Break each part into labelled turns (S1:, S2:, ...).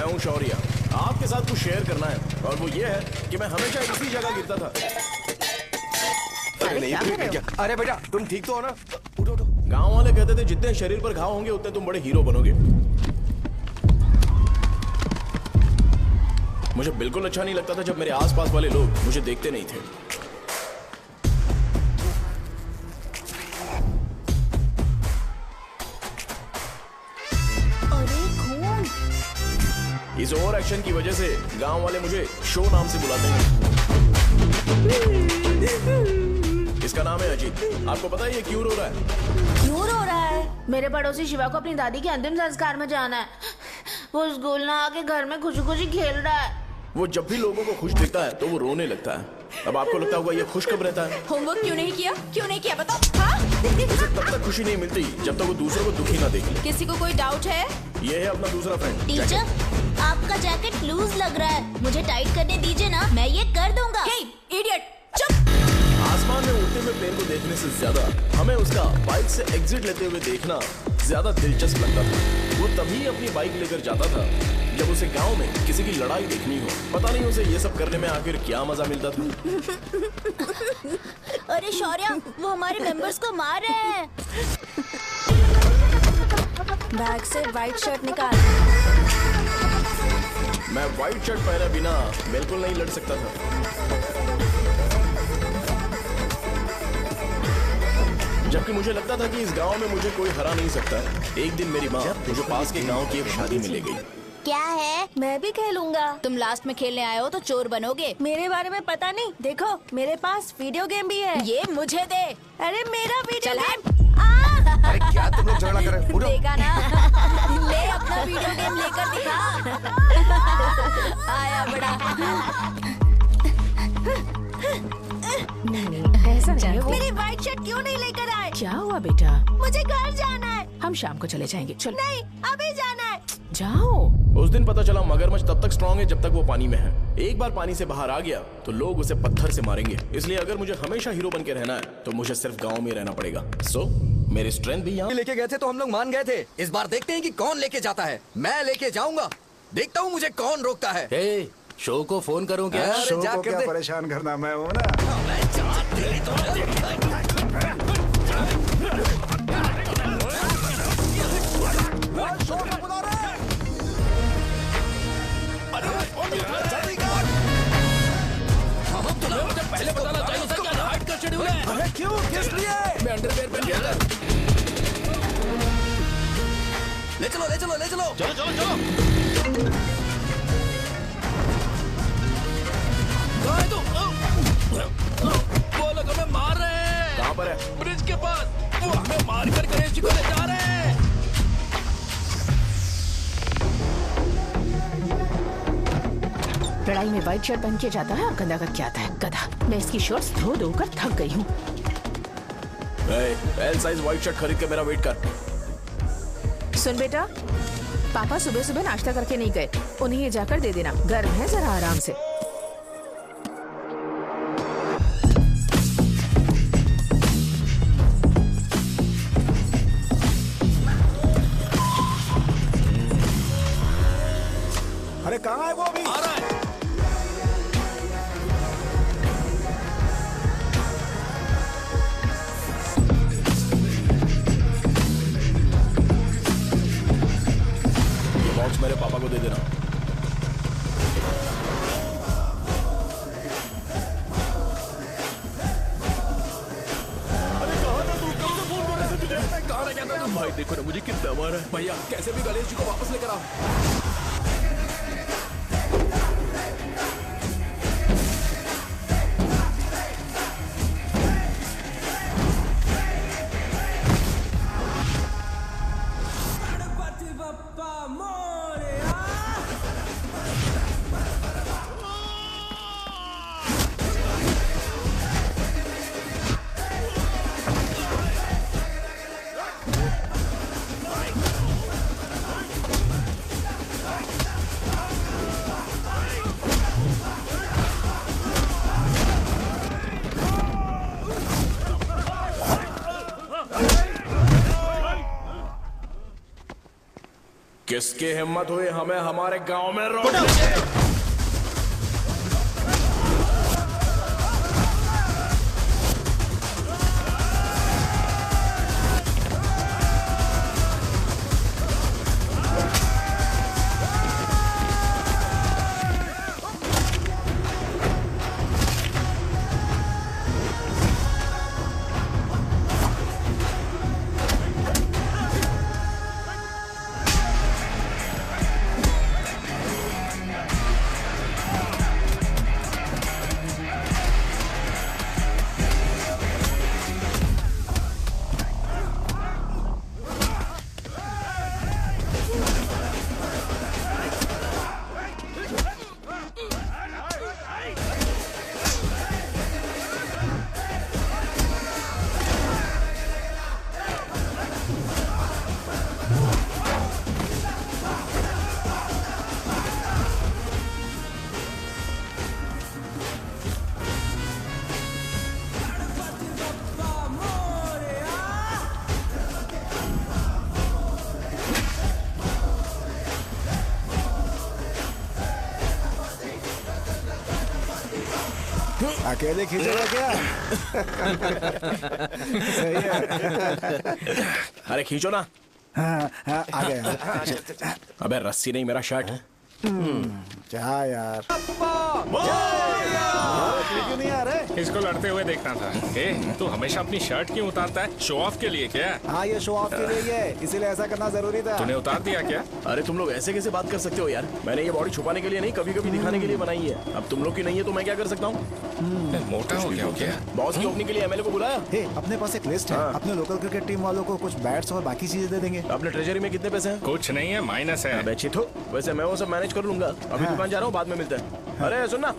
S1: हूँ शौर्य। आपके साथ कुछ शेयर करना है और वो ये है कि मैं हमेशा इसी जगह गिरता था।
S2: अरे नहीं क्या? अरे बेटा तुम ठीक तो हो ना? उठो उठो।
S1: गांव वाले कहते थे जितने शरीर पर घाव होंगे उतने तुम बड़े हीरो बनोगे। मुझे बिल्कुल अच्छा नहीं लगता था जब मेरे आसपास वाले लोग मुझे देखते नहीं थे। इस ओवर एक्शन की वजह से गांव वाले मुझे शो नाम से बुलाते हैं। इसका नाम है अजीत। आपको पता है ये क्यों रो रहा है?
S3: क्यों रो रहा है? मेरे पड़ोसी शिवा को अपनी दादी के अंतिम संस्कार में जाना है। वो स्कूल ना आके घर में खुशी खुशी खेल रहा है।
S1: वो जब भी लोगों को खुश दिखता है तो वो रोने लगता है। अब आपको लगता होगा ये खुश कब रहता है?
S4: होमवर्क क्यों नहीं किया? क्यों नहीं किया बताओ? हाँ?
S1: उसे तब तक खुशी नहीं मिलती जब तक वो दूसरों को दुखी ना देख ले।
S4: किसी को कोई डाउट है?
S1: ये है अपना दूसरा फ्रेंड।
S3: टीचर आपका जैकेट लूज लग रहा है, मुझे टाइट करने दीजिए ना, मैं ये कर दूंगा।
S4: हे इडियट, चुप।
S1: आसमान में उड़ते हुए प्लेन को देखने से ज्यादा हमें उसका बाइक से एग्जिट लेते हुए देखना ज्यादा दिलचस्प लगता था। वो तभी अपनी बाइक लेकर जाता था जब उसे गांव में किसी की लड़ाई देखनी हो। पता नहीं उसे ये सब करने में आखिर क्या मजा मिलता था।
S3: अरे शौर्य, वो हमारे मेंबर्स को मार रहे हैं। बैग से व्हाइट शर्ट निकाल।
S1: मैं व्हाइट शर्ट पहने बिना बिल्कुल नहीं लड़ सकता था। जबकि मुझे लगता था कि इस गांव में मुझे कोई हरा नहीं सकता। एक दिन मेरी माँ मुझे पास के गांव की एक शादी में ले गई।
S3: क्या है? मैं भी खेलूंगा।
S4: तुम लास्ट में खेलने आए हो तो चोर बनोगे।
S3: मेरे बारे में पता नहीं। देखो मेरे पास वीडियो गेम भी है।
S4: ये मुझे दे।
S3: अरे मेरा वीडियो
S4: चल
S3: गेम।
S2: अरे क्या तुम लोग झगड़ा कर रहे हो? उठो।
S4: देखा ना? ले अपना वीडियो गेम लेकर दिखा। आया बड़ा।
S5: नहीं ऐसा नहीं है।
S3: मेरी व्हाइट शर्ट क्यों नहीं लेकर आए?
S5: क्या हुआ बेटा?
S3: मुझे घर जाना है।
S5: हम शाम को चले जाएंगे। चलो।
S3: नहीं अभी जाना है।
S5: जाओ।
S1: उस दिन पता चला मगरमच्छ तब तक स्ट्रांग है जब तक वो पानी में है। एक बार पानी से बाहर आ गया तो लोग उसे पत्थर से मारेंगे। इसलिए अगर मुझे हमेशा हीरो बन के रहना है तो मुझे सिर्फ गांव में रहना पड़ेगा। सो मेरी स्ट्रेंथ भी यहाँ।
S2: लेके गए थे तो हम लोग मान गए थे। इस बार देखते हैं कि कौन लेके जाता है। मैं लेके जाऊंगा। देखता हूँ मुझे कौन रोकता है।
S6: हे, शो को फोन करूं क्या?
S7: शो को क्या परेशान करना, मैं हूँ ना।
S6: पहले बताना चाहिए था क्या नाइट का शेड्यूल है?
S2: अरे क्यों? किस लिए?
S6: मैं अंडरवेयर पहन गया था।
S2: ले चलो ले चलो ले चलो।
S6: चलो चलो चलो। कहाँ है तुम? वो लोग हमें मार रहे हैं।
S1: कहाँ पर है?
S6: ब्रिज के पास। वो हमें मार कर गणेश जी को ले जा रहे हैं।
S5: लड़ाई में व्हाइट शर्ट पहन के जाता है और गंदा का क्या आता है गधा। मैं इसकी शॉर्ट्स धो धोकर थक गई हूँ।
S1: एल साइज व्हाइट शर्ट खरीद के मेरा वेट कर।
S5: सुन बेटा, पापा सुबह सुबह नाश्ता करके नहीं गए। उन्हें ये जाकर दे देना। गर्म है, जरा आराम से।
S7: अरे कहाँ है वो अभी?
S6: आ रहा है।
S1: ये बॉक्स मेरे पापा को दे देना। अरे कहाँ था तू? कब से फोन कर रहे थे तुझे?
S6: कहाँ रह गया था तुम?
S1: भाई देखो ना मुझे कितना मारा है।
S6: भैया कैसे भी गणेश जी को वापस लेकर आओ।
S1: किसकी हिम्मत हुई हमें हमारे गांव में रोक?
S7: अकेले खींचेगा क्या? सही है।
S1: अरे खींचो ना।
S7: हाँ, हाँ, आ गया।
S1: अबे रस्सी नहीं, मेरा शर्ट।
S7: क्या यार? क्यों नहीं आ रहे?
S8: इसको लड़ते हुए देखना था। तू हमेशा अपनी शर्ट क्यों उतारता है? शो ऑफ के लिए क्या?
S7: हाँ, ये शो ऑफ के लिए ही है, इसीलिए ऐसा करना जरूरी था।
S8: तूने उतार दिया क्या?
S1: अरे तुम लोग ऐसे कैसे बात कर सकते हो यार? मैंने ये बॉडी छुपाने के लिए नहीं, कभी कभी दिखाने के लिए बनाई है। अब तुम लोग की नहीं है तो मैं क्या कर सकता हूँ?
S8: मोटा हो गया क्या?
S1: बॉस की ओपनिंग के लिए एमएलए को बुलाया।
S7: हे, अपने पास एक लिस्ट है। अपने लोकल क्रिकेट टीम वालों को कुछ बैट्स और बाकी चीजें दे देंगे।
S1: अपने ट्रेजरी में कितने पैसे हैं?
S8: कुछ नहीं है, माइनस है।
S1: अबे चिथो, वैसे मैं वो सब मैनेज कर लूंगा। अभी दुकान जा रहा हूँ, बाद में मिलते हैं। अरे सुनना,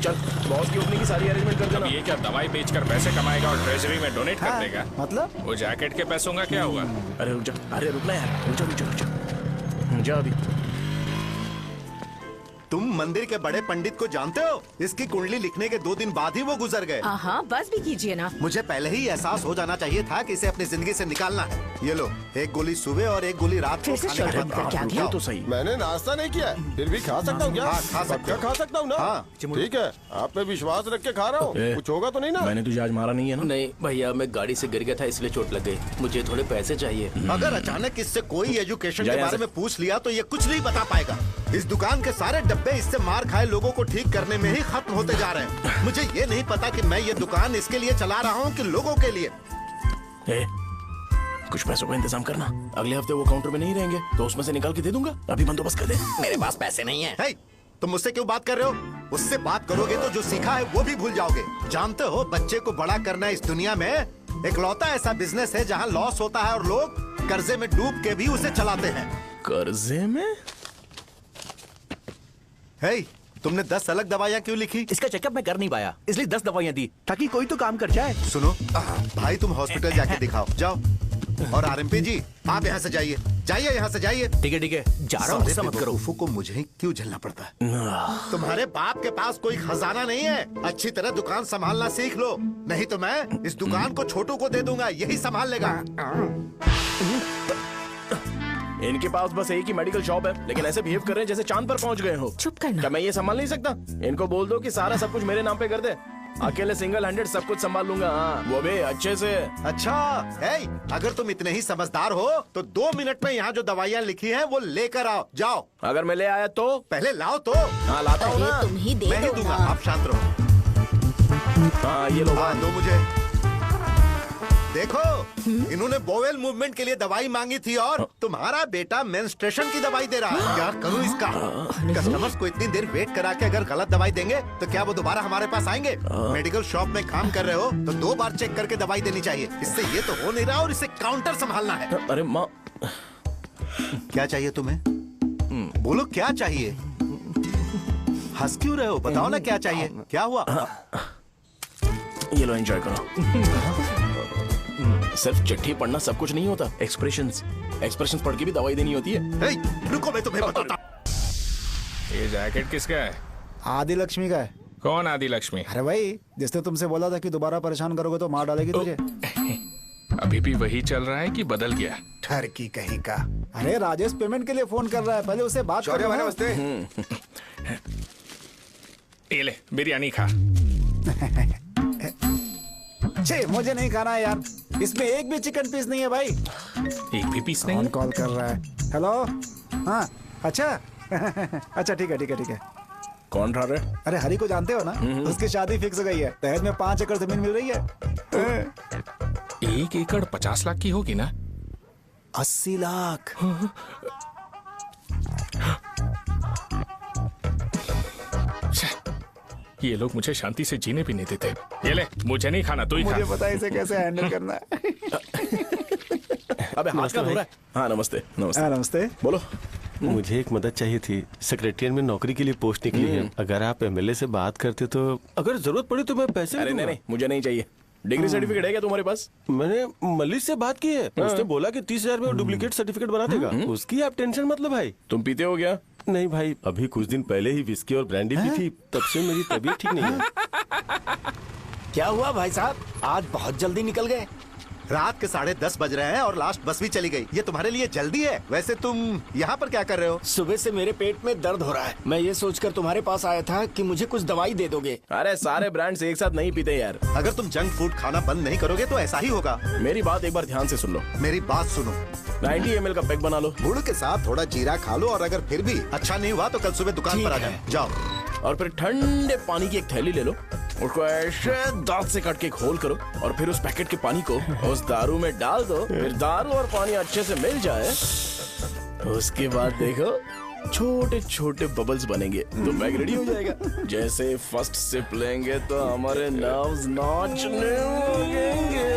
S1: चल बॉस की ओपनिंग की सारी अरेंजमेंट कर देना।
S8: ये क्या दवाई बेचकर पैसे कमाएगा और ट्रेजरी में डोनेट कर देगा?
S7: मतलब?
S8: वो जैकेट के पैसों का क्या हुआ?
S1: अरे रुक जा, अरे रुकना यार, रुक जा रुक जा रुक जा। जा अभी।
S9: तुम मंदिर के बड़े पंडित को जानते हो? इसकी कुंडली लिखने के 2 दिन बाद ही वो गुजर गए।
S5: हाँ, बस भी कीजिए ना।
S9: मुझे पहले ही एहसास हो जाना चाहिए था कि इसे अपनी जिंदगी से निकालना है। ये लो, एक गोली सुबह और एक गोली रात को
S5: फिर से
S9: खाने के
S5: शर्ट
S9: बाद
S5: बंद करके आ गया।
S1: ये तो सही।
S10: मैंने नाश्ता नहीं किया है, फिर भी खा सकता हूँ क्या?
S9: हाँ, खा सकते
S10: पक्का
S9: हो।
S10: खा सकता हूँ ना?
S9: हाँ।
S10: ठीक है, आप पे विश्वास रख के खा रहा हूँ।
S1: ए,
S10: कुछ होगा तो नहीं ना?
S1: मैंने तुझे आज मारा नहीं है ना?
S6: नहीं भैया, मैं गाड़ी से गिर गया था इसलिए चोट लग गई। मुझे थोड़े पैसे चाहिए।
S9: अगर अचानक इससे कोई एजुकेशन
S1: जा
S9: के
S1: यहाँ
S9: बारे
S1: से।
S9: में पूछ लिया तो ये कुछ नहीं बता पाएगा। इस दुकान के सारे डब्बे इससे मार खाए लोगों को ठीक करने में ही खत्म होते जा रहे हैं। मुझे ये नहीं पता कि मैं ये दुकान इसके लिए चला रहा हूँ कि लोगों के लिए।
S1: ए, कुछ पैसों का इंतजाम करना। अगले हफ्ते वो काउंटर में नहीं रहेंगे तो उसमें से निकाल के दे दूंगा। अभी बंदोबस्त कर दे।
S2: मेरे पास पैसे नहीं है।
S9: हे, तुम मुझसे क्यों बात कर रहे हो? उससे बात करोगे तो जो सीखा है वो भी भूल जाओगे। जानते हो, बच्चे को बड़ा करना इस दुनिया में एकलौता ऐसा बिजनेस है जहाँ लॉस होता है और लोग कर्जे में डूब के भी उसे चलाते हैं।
S1: कर्जे में?
S9: हे, तुमने 10 अलग दवाइयाँ क्यों लिखी?
S2: इसका चेकअप मैं कर नहीं पाया, इसलिए 10 दवाइयाँ दी ताकि कोई तो काम कर जाए।
S9: सुनो भाई, तुम हॉस्पिटल जाके दिखाओ, जाओ। और आरएमपी जी, आप यहाँ से जाइए, जाइए यहाँ से जाइए।
S2: ठीक है, जा रहा हूँ, गुस्सा मत करो।
S9: बेवकूफों को मुझे ही क्यों झेलना पड़ता है? तुम्हारे बाप के पास कोई खजाना नहीं है। अच्छी तरह दुकान संभालना सीख लो, नहीं तो मैं इस दुकान को छोटू को दे दूंगा, यही संभाल लेगा।
S1: इनके पास बस एक ही मेडिकल शॉप है, लेकिन ऐसे बिहेव कर रहे हैं जैसे चांद पर पहुंच गए हो।
S5: चुप करना।
S1: क्या मैं ये संभाल नहीं सकता? इनको बोल दो कि सारा सब कुछ मेरे नाम पे कर दे। अकेले सिंगल हैंडेड सब कुछ संभाल लूंगा। हाँ, वो भी अच्छे से।
S9: अच्छा, हे, अगर तुम इतने ही समझदार हो तो 2 मिनट में यहाँ जो दवाइयाँ लिखी हैं वो लेकर आओ, जाओ।
S1: अगर मैं ले आया तो?
S9: पहले लाओ तो।
S1: हाँ लाता हूँ ना।
S4: तुम ही दे
S9: मैं ही
S4: दो
S9: दूंगा,
S4: ना।
S9: आप शांत रहो।
S1: हाँ ये लो।
S9: हाँ, दो मुझे। देखो, इन्होंने बोवेल मूवमेंट के लिए दवाई मांगी थी और तुम्हारा बेटा मेंस्ट्रुएशन की दवाई दे रहा है। क्या करूं इसका? कस्टमर्स को इतनी देर वेट करा के अगर गलत दवाई देंगे तो क्या वो दोबारा हमारे पास आएंगे? मेडिकल शॉप में काम कर रहे हो तो 2 बार चेक करके दवाई देनी चाहिए। इससे ये तो हो नहीं रहा और इसे काउंटर संभालना है।
S1: अरे माँ,
S9: क्या चाहिए तुम्हें? बोलो क्या चाहिए? हंस क्यों रहे हो? बताओ ना क्या चाहिए? क्या हुआ?
S1: ये लो, एंजॉय करो। सिर्फ चिट्ठी पढ़ना सब कुछ नहीं होता। एक्सप्रेशंस पढ़ के भी दवाई देनी होती है।
S9: हे, रुको, मैं तुम्हें बताता।
S8: ये जैकेट किसका है?
S7: आदि लक्ष्मी का है।
S8: कौन आदि लक्ष्मी?
S7: अरे भाई, जिसने तुमसे बोला था कि दोबारा परेशान करोगे तो मार डालेगी तुझे।
S8: अभी भी वही चल रहा है कि बदल गया?
S7: ठरकी कहीं का। अरे राजेश पेमेंट के लिए फोन कर रहा है, पहले उससे बात
S9: शौर्य
S7: करो
S9: भाई
S7: ना।
S9: नमस्ते।
S8: ये ले बिरयानी खा।
S7: छे, मुझे नहीं खाना है यार, इसमें एक भी चिकन पीस नहीं है भाई।
S8: एक भी पीस नहीं
S7: कौन
S8: है?
S7: कॉल कर रहा है? हेलो, हाँ अच्छा अच्छा ठीक है ठीक है ठीक है।
S1: कौन रहा रे?
S7: अरे हरी को जानते हो ना, उसकी शादी फिक्स हो गई है, दहेज में 5 एकड़ जमीन मिल रही है।
S8: 1 एकड़ 50 लाख की होगी ना?
S7: 80 लाख।
S8: ये लोग मुझे शांति से जीने भी नहीं देते। ये ले, मुझे नहीं खाना, तू ही खा।
S7: मुझे पता है इसे कैसे हैंडल करना है।
S1: अबे हाथ का हो रहा है। हाँ नमस्ते नमस्ते।
S7: हाँ, नमस्ते।
S1: बोलो।
S10: मुझे एक मदद चाहिए थी। सेक्रेटरिएट में नौकरी के लिए पोस्ट निकली है। अगर आप एमएलए से बात करते तो अगर जरूरत पड़ी तो मैं पैसे
S1: अरे नहीं नहीं, मुझे नहीं चाहिए। डिग्री सर्टिफिकेट है क्या तुम्हारे पास?
S10: मैंने मलिक से बात की है, उसने बोला कि 30,000 में वो डुप्लीकेट सर्टिफिकेट बना देगा। उसकी आप टेंशन मत लो भाई।
S1: तुम पीते हो क्या?
S10: नहीं भाई, अभी कुछ दिन पहले ही विस्की और ब्रांडी पी थी, तब से मेरी तबीयत ठीक नहीं है।
S9: क्या हुआ भाई साहब, आज बहुत जल्दी निकल गए? रात के 10:30 बज रहे हैं और लास्ट बस भी चली गई। ये तुम्हारे लिए जल्दी है? वैसे तुम यहाँ पर क्या कर रहे हो?
S6: सुबह से मेरे पेट में दर्द हो रहा है। मैं ये सोचकर तुम्हारे पास आया था कि मुझे कुछ दवाई दे दोगे।
S1: अरे सारे ब्रांड्स एक साथ नहीं पीते यार।
S9: अगर तुम जंक फूड खाना बंद नहीं करोगे तो ऐसा ही होगा।
S1: मेरी बात एक बार ध्यान से सुन लो।
S9: मेरी बात सुनो,
S1: 90 ml का पैक बना लो
S9: गुड़ के साथ थोड़ा जीरा खा लो, और अगर फिर भी अच्छा नहीं हुआ तो कल सुबह दुकान पर आ जाओ।
S1: और फिर ठंडे पानी की एक थैली ले लो, उसको ऐसे दांत से काट के घोल करो और फिर उस पैकेट के पानी को उस दारू में डाल दो। फिर दारू और पानी अच्छे से मिल जाए, उसके बाद देखो छोटे छोटे बबल्स बनेंगे तो पैक रेडी हो जाएगा। जैसे फर्स्ट सिप लेंगे तो हमारे नर्व्स नाचने लगेंगे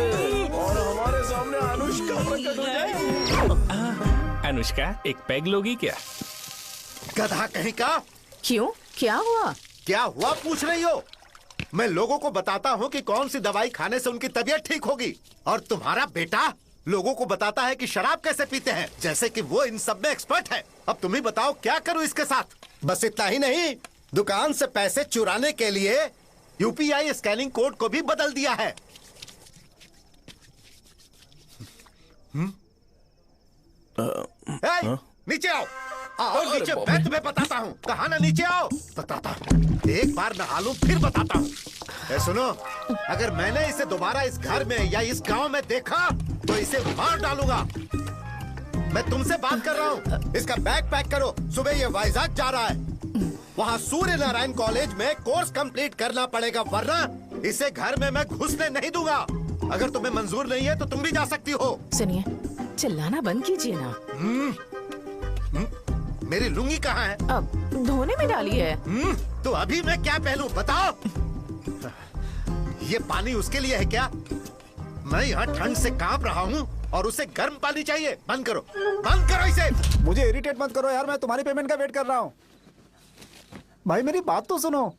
S1: और हमारे सामने अनुष्का प्रकट हो जाएगी।
S8: अनुष्का, एक पैग लोगी क्या?
S9: गधा कहीं का।
S5: क्यों, क्या हुआ?
S9: क्या हुआ पूछ रही हो? मैं लोगों को बताता हूँ कि कौन सी दवाई खाने से उनकी तबीयत ठीक होगी, और तुम्हारा बेटा लोगों को बताता है कि शराब कैसे पीते हैं, जैसे कि वो इन सब में एक्सपर्ट है। अब तुम ही बताओ क्या करूँ इसके साथ? बस इतना ही नहीं, दुकान से पैसे चुराने के लिए यूपीआई स्कैनिंग कोड को भी बदल दिया है। नीचे आओ, आओ नीचे, मैं तुम्हें बताता हूँ। कहा ना नीचे आओ, बताता हूँ। एक बार नहा लूं फिर बताता हूँ। सुनो, अगर मैंने इसे दोबारा इस घर में या इस गांव में देखा तो इसे मार डालूंगा। मैं तुमसे बात कर रहा हूँ। इसका बैग पैक करो, सुबह ये वाइजाग जा रहा है। वहाँ सूर्य नारायण कॉलेज में कोर्स कंप्लीट करना पड़ेगा, वरना इसे घर में मैं घुसने नहीं दूंगा। अगर तुम्हें मंजूर नहीं है तो तुम भी जा सकती हो।
S5: सुनिए, चिल्लाना बंद कीजिए ना।
S9: मेरी लुंगी कहाँ है?
S5: अब धोने में डाली है।
S9: तो अभी मैं क्या पहनूं बताओ? ये पानी उसके लिए है क्या? मैं यहाँ ठंड से कांप रहा हूँ और उसे गर्म पानी चाहिए। बंद करो, बंद करो इसे।
S7: मुझे इरिटेट मत करो यार, मैं तुम्हारी पेमेंट का वेट कर रहा हूँ। भाई मेरी बात तो सुनो,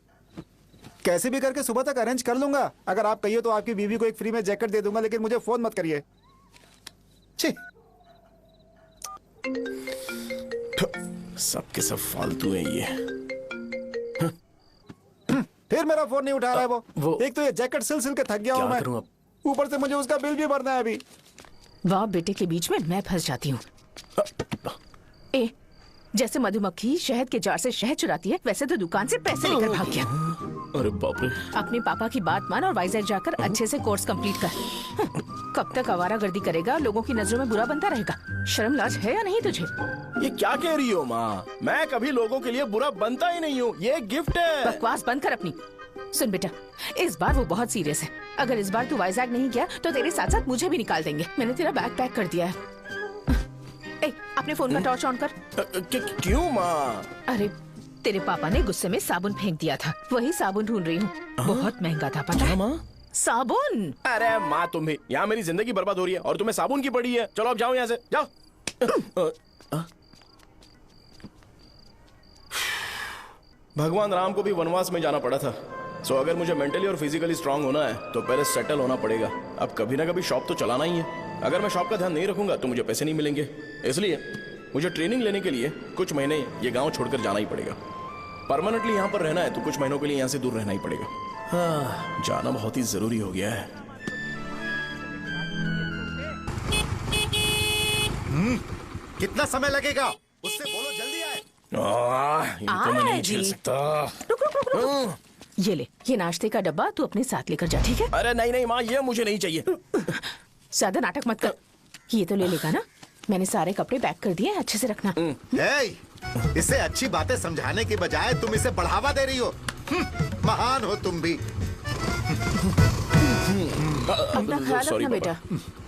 S7: कैसे भी करके सुबह तक अरेंज कर लूंगा। अगर आप कहिए तो आपकी बीवी को एक फ्री में जैकेट दे दूंगा, लेकिन मुझे फोन मत करिए। छी,
S1: सब के सब फालतू है ये।
S7: फिर मेरा फोन नहीं उठा रहा है वो। एक तो ये जैकेट सिल सिल के थक गया हूँ मैं, ऊपर से मुझे उसका बिल भी भरना है अभी।
S5: वाह बेटे के बीच में मैं फंस जाती हूँ। ए, जैसे मधुमक्खी शहद के जार से शहद चुराती है, वैसे तो दुकान से पैसे लेकर भाग गया।
S1: अरे बाप रे।
S5: अपने पापा की बात मान और वाइजैक जाकर अच्छे से कोर्स कंप्लीट कर। कब तक आवारागर्दी करेगा, लोगों की नजरों में बुरा बनता रहेगा। शर्म लाज है या नहीं तुझे?
S1: ये क्या कह रही हो माँ? मैं कभी लोगों के लिए बुरा बनता ही नहीं हूँ, ये गिफ्ट है।
S5: बकवास बंद कर अपनी। सुन बेटा, इस बार वो बहुत सीरियस है। अगर इस बार तू वाइजैक नहीं गया तो तेरे साथ साथ मुझे भी निकाल देंगे। मैंने तेरा बैग पैक कर दिया है। ए, अपने फोन का टॉर्च ऑन कर।
S1: क्यों माँ?
S5: अरे तेरे पापा ने गुस्से में साबुन फेंक दिया था, वही साबुन ढूंढ रही हूँ। बहुत महंगा था, पता है?
S1: माँ
S5: साबुन।
S1: अरे माँ तुम भी, यहाँ मेरी जिंदगी बर्बाद हो रही है और तुम्हें साबुन की पड़ी है। चलो अब जाओ यहाँ से, जाओ। भगवान राम को भी वनवास में जाना पड़ा था। सो अगर मुझे मेंटली और फिजिकली स्ट्रांग होना है तो पहले सेटल होना पड़ेगा। अब कभी ना कभी शॉप तो चलाना ही है। अगर मैं शॉप का ध्यान नहीं रखूंगा तो मुझे पैसे नहीं मिलेंगे। इसलिए मुझे ट्रेनिंग लेने के लिए कुछ महीने ये गांव छोड़कर जाना ही पड़ेगा। परमानेंटली यहाँ पर रहना है तो कुछ महीनों के लिए यहाँ से दूर रहना ही पड़ेगा। हाँ, जाना बहुत ही जरूरी हो गया है।
S9: कितना समय लगेगा? उससे बोलो जल्दी आए।
S8: इनको मैं नहीं झेल सकता।
S5: रुक रुक रुक रुक। ये ले, ये नाश्ते का डब्बा तू अपने साथ लेकर जा, ठीक है?
S1: अरे नहीं नहीं माँ, ये मुझे नहीं चाहिए।
S5: ज्यादा नाटक मत कर। ये तो ले लेगा ना? मैंने सारे कपड़े पैक कर दिए, अच्छे से रखना।
S9: इसे अच्छी बातें समझाने के बजाय तुम इसे बढ़ावा दे रही हो। महान हो तुम भी।
S5: अपना ख्याल रखना बेटा।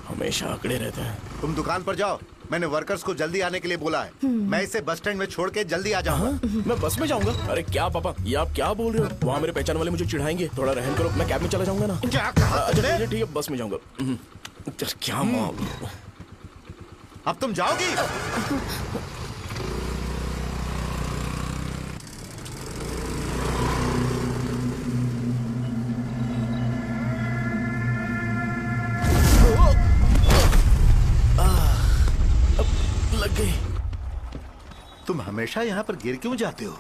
S1: हमेशा अकड़े रहते हैं।
S9: तुम दुकान पर जाओ, मैंने वर्कर्स को जल्दी आने के लिए बोला है। मैं इसे बस स्टैंड में छोड़ के जल्दी आ जाऊंगा।
S1: मैं बस में जाऊंगा? अरे क्या पापा, ये आप क्या बोल रहे हो? वहाँ मेरे पहचान वाले मुझे चिढ़ाएंगे। थोड़ा रहम करो, मैं कैब में चला जाऊंगा ना।
S9: क्या कहा तुमने?
S1: ठीक है, बस में जाऊंगा। क्या माँ,
S9: अब तुम जाओगी?
S1: लग गई।
S9: तुम हमेशा यहाँ पर गिर क्यों जाते हो?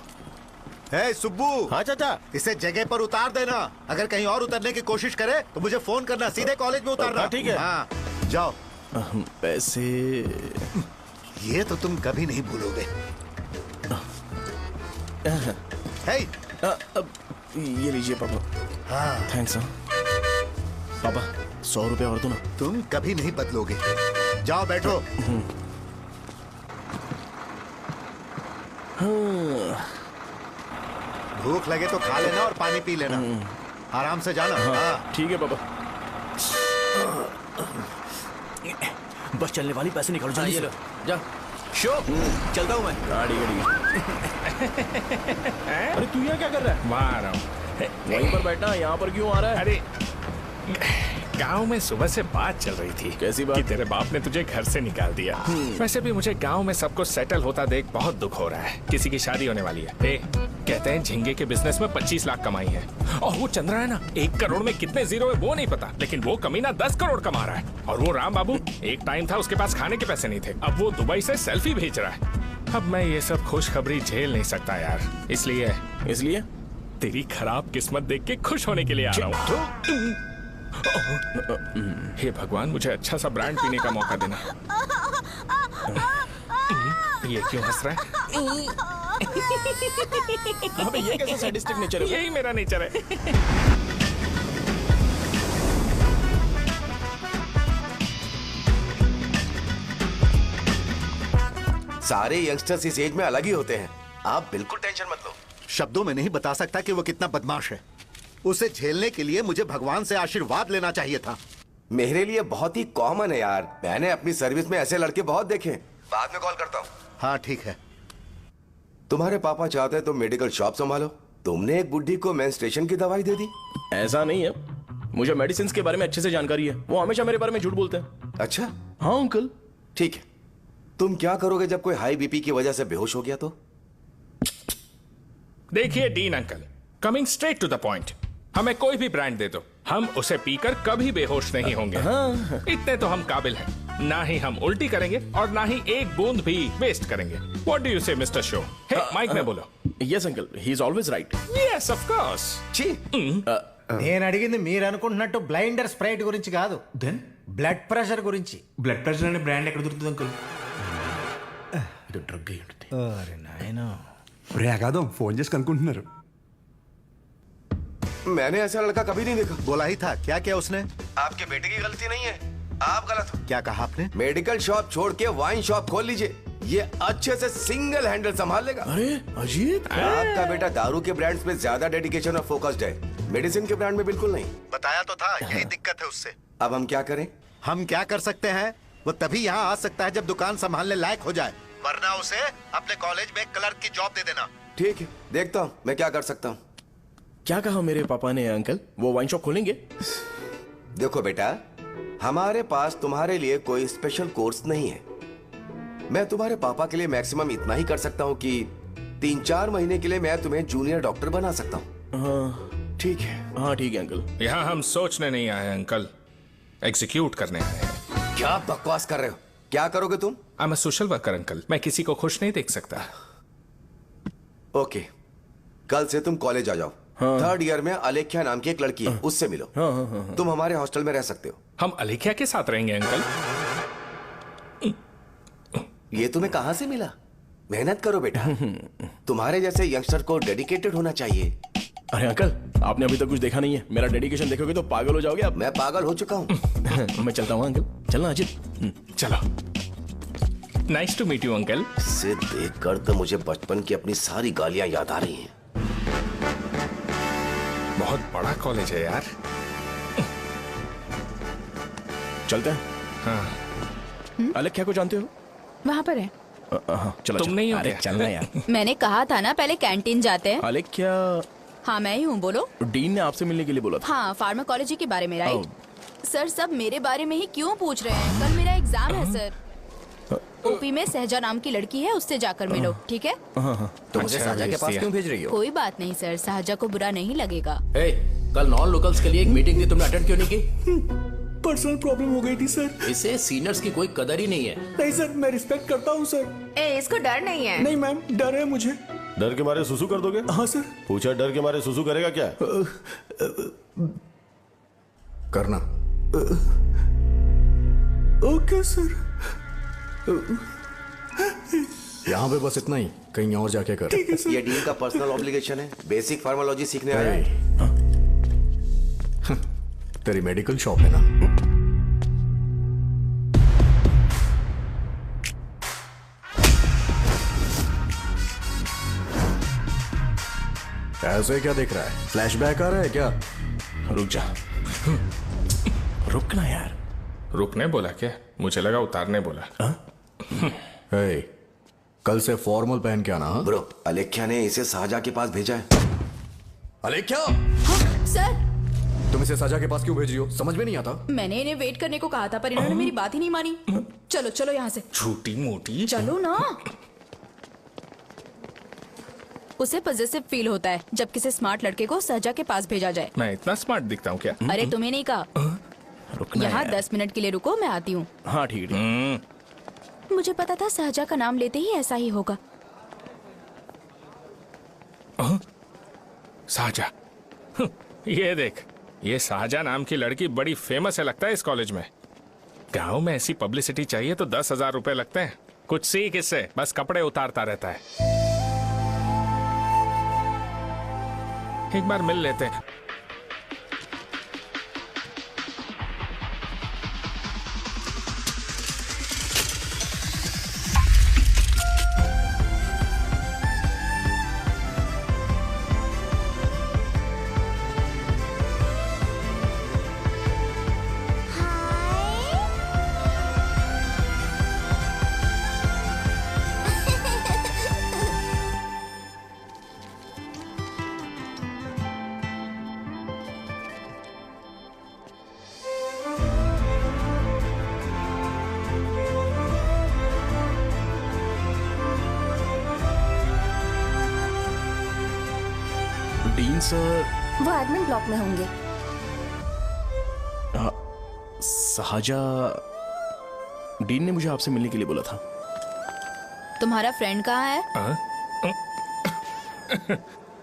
S9: हे सुब्बू।
S10: हाँ चाचा।
S9: इसे जगह पर उतार देना। अगर कहीं और उतरने की कोशिश करे तो मुझे फोन करना, सीधे कॉलेज में उतारना।
S10: हाँ, ठीक है।
S9: हाँ, जाओ।
S1: पैसे
S9: ये तो तुम कभी नहीं भूलोगे। हे,
S1: ये लीजिए पापा।
S9: हाँ,
S1: थैंक्स। पापा 100 रुपए और दो ना।
S9: तुम कभी नहीं बदलोगे। जाओ बैठो। भूख लगे तो खा लेना और पानी पी लेना। आराम से जाना। हाँ।
S1: ठीक है पापा।
S2: बस चलने वाली, पैसे निकालो जल्दी से।
S1: जा।
S2: शो, चलता हूँ मैं।
S1: गाड़ी गाड़ी। अरे तू यहाँ क्या कर रहा है?
S8: वहाँ आ रहा हूँ।
S1: वहीं पर बैठना, यहाँ पर क्यों आ रहा है?
S8: अरे गांव में सुबह से बात चल रही थी।
S1: कैसी बात?
S8: कि तेरे बाप ने तुझे घर से निकाल दिया। वैसे भी मुझे गांव में सब कुछ सेटल होता देख बहुत दुख हो रहा है। किसी की शादी होने वाली है। कहते हैं झींगे के बिजनेस में 25 लाख कमाई है। और वो चंद्रा है ना, 1 करोड़ में कितने जीरो है वो नहीं पता, लेकिन वो कमीना 10 करोड़ कमा रहा है। और वो राम बाबू, एक टाइम था उसके पास खाने के पैसे नहीं थे, अब वो दुबई से सेल्फी भेज रहा है। अब मैं ये सब खुशखबरी झेल नहीं सकता यार। इसलिए तेरी खराब किस्मत देख के खुश होने के लिए आ रहा हूँ। हे भगवान, मुझे अच्छा सा ब्रांड पीने का मौका देना। ये क्यों हंस रहा है?
S1: अबे ये कैसा सैडिस्टिक नेचर है?
S8: यही मेरा नेचर है।
S11: सारे यंगस्टर्स इस एज में अलग ही होते हैं। आप बिल्कुल टेंशन मत लो।
S9: शब्दों में नहीं बता सकता कि वो कितना बदमाश है। उसे झेलने के लिए मुझे भगवान से आशीर्वाद लेना चाहिए था।
S11: मेरे लिए बहुत ही कॉमन है यार। मैंने अपनी सर्विस में ऐसे लड़के बहुत देखे। बाद में कॉल करता हूँ।
S9: हाँ ठीक है।
S11: तुम्हारे पापा चाहते हैं तुम मेडिकल शॉप संभालो। तुमने एक बुढ़ी को मेंस्ट्रुएशन की दवाई दे दी।
S1: ऐसा नहीं है, मुझे मेडिसिन के बारे में अच्छे से जानकारी है। वो हमेशा मेरे बारे में झूठ बोलते हैं।
S11: अच्छा
S1: हाँ अंकल।
S11: ठीक है, तुम क्या करोगे जब कोई हाई बीपी की वजह से बेहोश हो गया तो?
S8: देखिए Dean uncle, coming straight to the point, हमें कोई भी ब्रांड दे दो, हम उसे पीकर कभी बेहोश नहीं होंगे। इतने तो हम काबिल हैं। ना ही हम उल्टी करेंगे और ना ही एक बूंद भी वेस्ट करेंगे। व्हाट डू यू से मिस्टर शो? हे माइक में बोलो।
S1: Yes uncle, he is always right.
S8: Yes of course.
S12: నేను అడిగింది మీరు అనుకుంటున్నట్టు బ్లైండర్ స్ప్రైట్ గురించి కాదు, దెన్ బ్లడ్ ప్రెషర్ గురించి.
S6: బ్లడ్ ప్రెషర్ అనే బ్రాండ్ ఎక్కడ దొరుకుతుంది అంకుల్?
S12: ఇది డ్రగ్ అయి ఉంటుంది. అరే నాయనా,
S13: రే అగాదం ఫోన్ చేసి కనుక్కుంటున్నారు.
S11: मैंने ऐसा लड़का कभी नहीं देखा।
S9: बोला ही था। क्या किया उसने?
S11: आपके बेटे की गलती नहीं है, आप गलत हो।
S9: क्या कहा आपने?
S11: मेडिकल शॉप छोड़ के वाइन शॉप खोल लीजिए, ये अच्छे से सिंगल हैंडल संभाल लेगा।
S1: अरे अजीत,
S11: आपका बेटा दारू के ब्रांड्स में ज्यादा डेडिकेशन और फोकस्ड है, मेडिसिन के ब्रांड में बिल्कुल नहीं।
S9: बताया तो था, यही दिक्कत है उससे।
S11: अब हम क्या करें?
S9: हम क्या कर सकते हैं? वो तभी यहाँ आ सकता है जब दुकान संभालने लायक हो जाए, वरना उसे अपने कॉलेज में क्लर्क की जॉब दे देना।
S11: ठीक है, देखता हूँ मैं क्या कर सकता हूँ।
S1: क्या कहा मेरे पापा ने अंकल? वो वाइन शॉप खोलेंगे?
S11: देखो बेटा, हमारे पास तुम्हारे लिए कोई स्पेशल कोर्स नहीं है। मैं तुम्हारे पापा के लिए मैक्सिमम इतना ही कर सकता हूँ कि 3-4 महीने के लिए मैं तुम्हें जूनियर डॉक्टर बना सकता हूँ।
S1: हाँ
S11: ठीक है।
S1: हाँ ठीक है अंकल।
S8: यहाँ हम सोचने नहीं आए अंकल, एग्जीक्यूट करने आए हैं।
S11: क्या बकवास कर रहे हो? क्या करोगे तुम?
S8: I am a social worker uncle, मैं किसी को खुश नहीं देख सकता।
S11: ओके, कल से तुम कॉलेज आ जाओ। हाँ। 3rd ईयर में अलेख्या नाम की एक लड़की है, उससे मिलो।
S1: हाँ।
S11: तुम हमारे हॉस्टल में रह सकते हो।
S8: हम अलेख्या के साथ रहेंगे अंकल?
S11: ये तुम्हें कहाँ से मिला? मेहनत करो बेटा। तुम्हारे जैसे यंगस्टर को डेडिकेटेड होना चाहिए।
S1: अरे अंकल, आपने अभी तक कुछ देखा नहीं है। मेरा डेडिकेशन देखोगे तो पागल हो जाओगे आप।
S11: मैं पागल हो चुका हूँ।
S1: मैं चलता हूँ अंकल। चलना अजित।
S8: चलो। Nice to meet you uncle.
S11: इसे देखकर तो मुझे बचपन की अपनी सारी गालियां याद आ रही हैं।
S8: बहुत बड़ा कॉलेज है यार।
S1: चलते हैं।
S8: हाँ।
S1: अलेख्या को जानते हो?
S5: वहाँ पर है।
S1: हाँ, चलो
S8: तुम नहीं हो
S1: अरे
S8: क्या?
S1: चलना यार।
S4: मैंने कहा था ना पहले कैंटीन जाते हैं।
S1: अलेख्या,
S4: हाँ मैं ही हूँ, बोलो।
S1: डीन ने आपसे मिलने के लिए बोला था।
S4: हाँ, फार्माकोलॉजी के बारे में, राइट? सर सब मेरे बारे में ही क्यों पूछ रहे हैं? कल मेरा एग्जाम है सर। ओपी में सहजा नाम की लड़की है, उससे जाकर मिलो, ठीक है?
S2: तो मुझे साजा के पास क्यों भेज रही हो?
S4: कोई बात नहीं सर, सहजा को बुरा नहीं लगेगा।
S6: कल नॉन लोकल्स के लिए एक मीटिंग थी, तुमने अटेंड क्यों नहीं की?
S14: पर्सनल प्रॉब्लम हो गई थी सर।
S6: इसे सीनियर्स की कोई कदर ही नहीं है।
S14: नहीं सर, मैं रिस्पेक्ट करता हूँ सर।
S3: इसको डर नहीं है।
S14: नहीं मैम, डर है मुझे।
S10: डर के मारे सुसु कर दोगे?
S14: हाँ सर।
S10: पूछा डर के मारे सुसु करेगा क्या?
S13: करना।
S14: Okay sir.
S13: यहाँ पे बस इतना ही, कहीं और जाके कर।
S11: ये डीन का पर्सनल ऑब्लिगेशन है। बेसिक फार्माकोलॉजी सीखने आया है।
S13: तेरी मेडिकल शॉप है ना? ऐसे क्या देख रहा है? फ्लैशबैक आ रहा है क्या?
S1: रुक जा। रुकना यार।
S8: रुकने बोला क्या? मुझे लगा उतारने बोला।
S13: हे, कल से फॉर्मल पहन के आना।
S11: ब्रो, अलेख्या ने इसे साजा के पास भेजा है।
S13: अलेख्या,
S4: सर
S13: तुम इसे साजा के पास क्यों भेज रही हो? समझ में नहीं आता।
S4: मैंने इन्हें वेट करने को कहा था, पर इन्होंने मेरी बात ही नहीं मानी। चलो चलो यहाँ से।
S8: छोटी मोटी।
S4: चलो ना। उसे पॉजिटिव फील होता है जब किसी स्मार्ट लड़के को सहजा के पास भेजा जाए।
S8: मैं इतना स्मार्ट दिखता हूँ क्या?
S4: अरे तुम्हें नहीं कहा। यहाँ 10 मिनट के लिए रुको, मैं आती हूँ।
S1: हाँ ठीक है।
S4: मुझे पता था सहजा का नाम लेते ही ऐसा ही होगा।
S8: साजा। ये देख, ये साजा नाम की लड़की बड़ी फेमस है लगता है इस कॉलेज में। गांव में ऐसी पब्लिसिटी चाहिए तो 10,000 रुपए लगते हैं। कुछ सीख इससे, बस कपड़े उतारता रहता है। एक बार मिल लेते हैं।
S1: डीन सर,
S4: वो एडमिन ब्लॉक में होंगे।
S1: साजा, डीन ने मुझे आपसे मिलने के लिए बोला था।
S4: तुम्हारा फ्रेंड कहाँ है?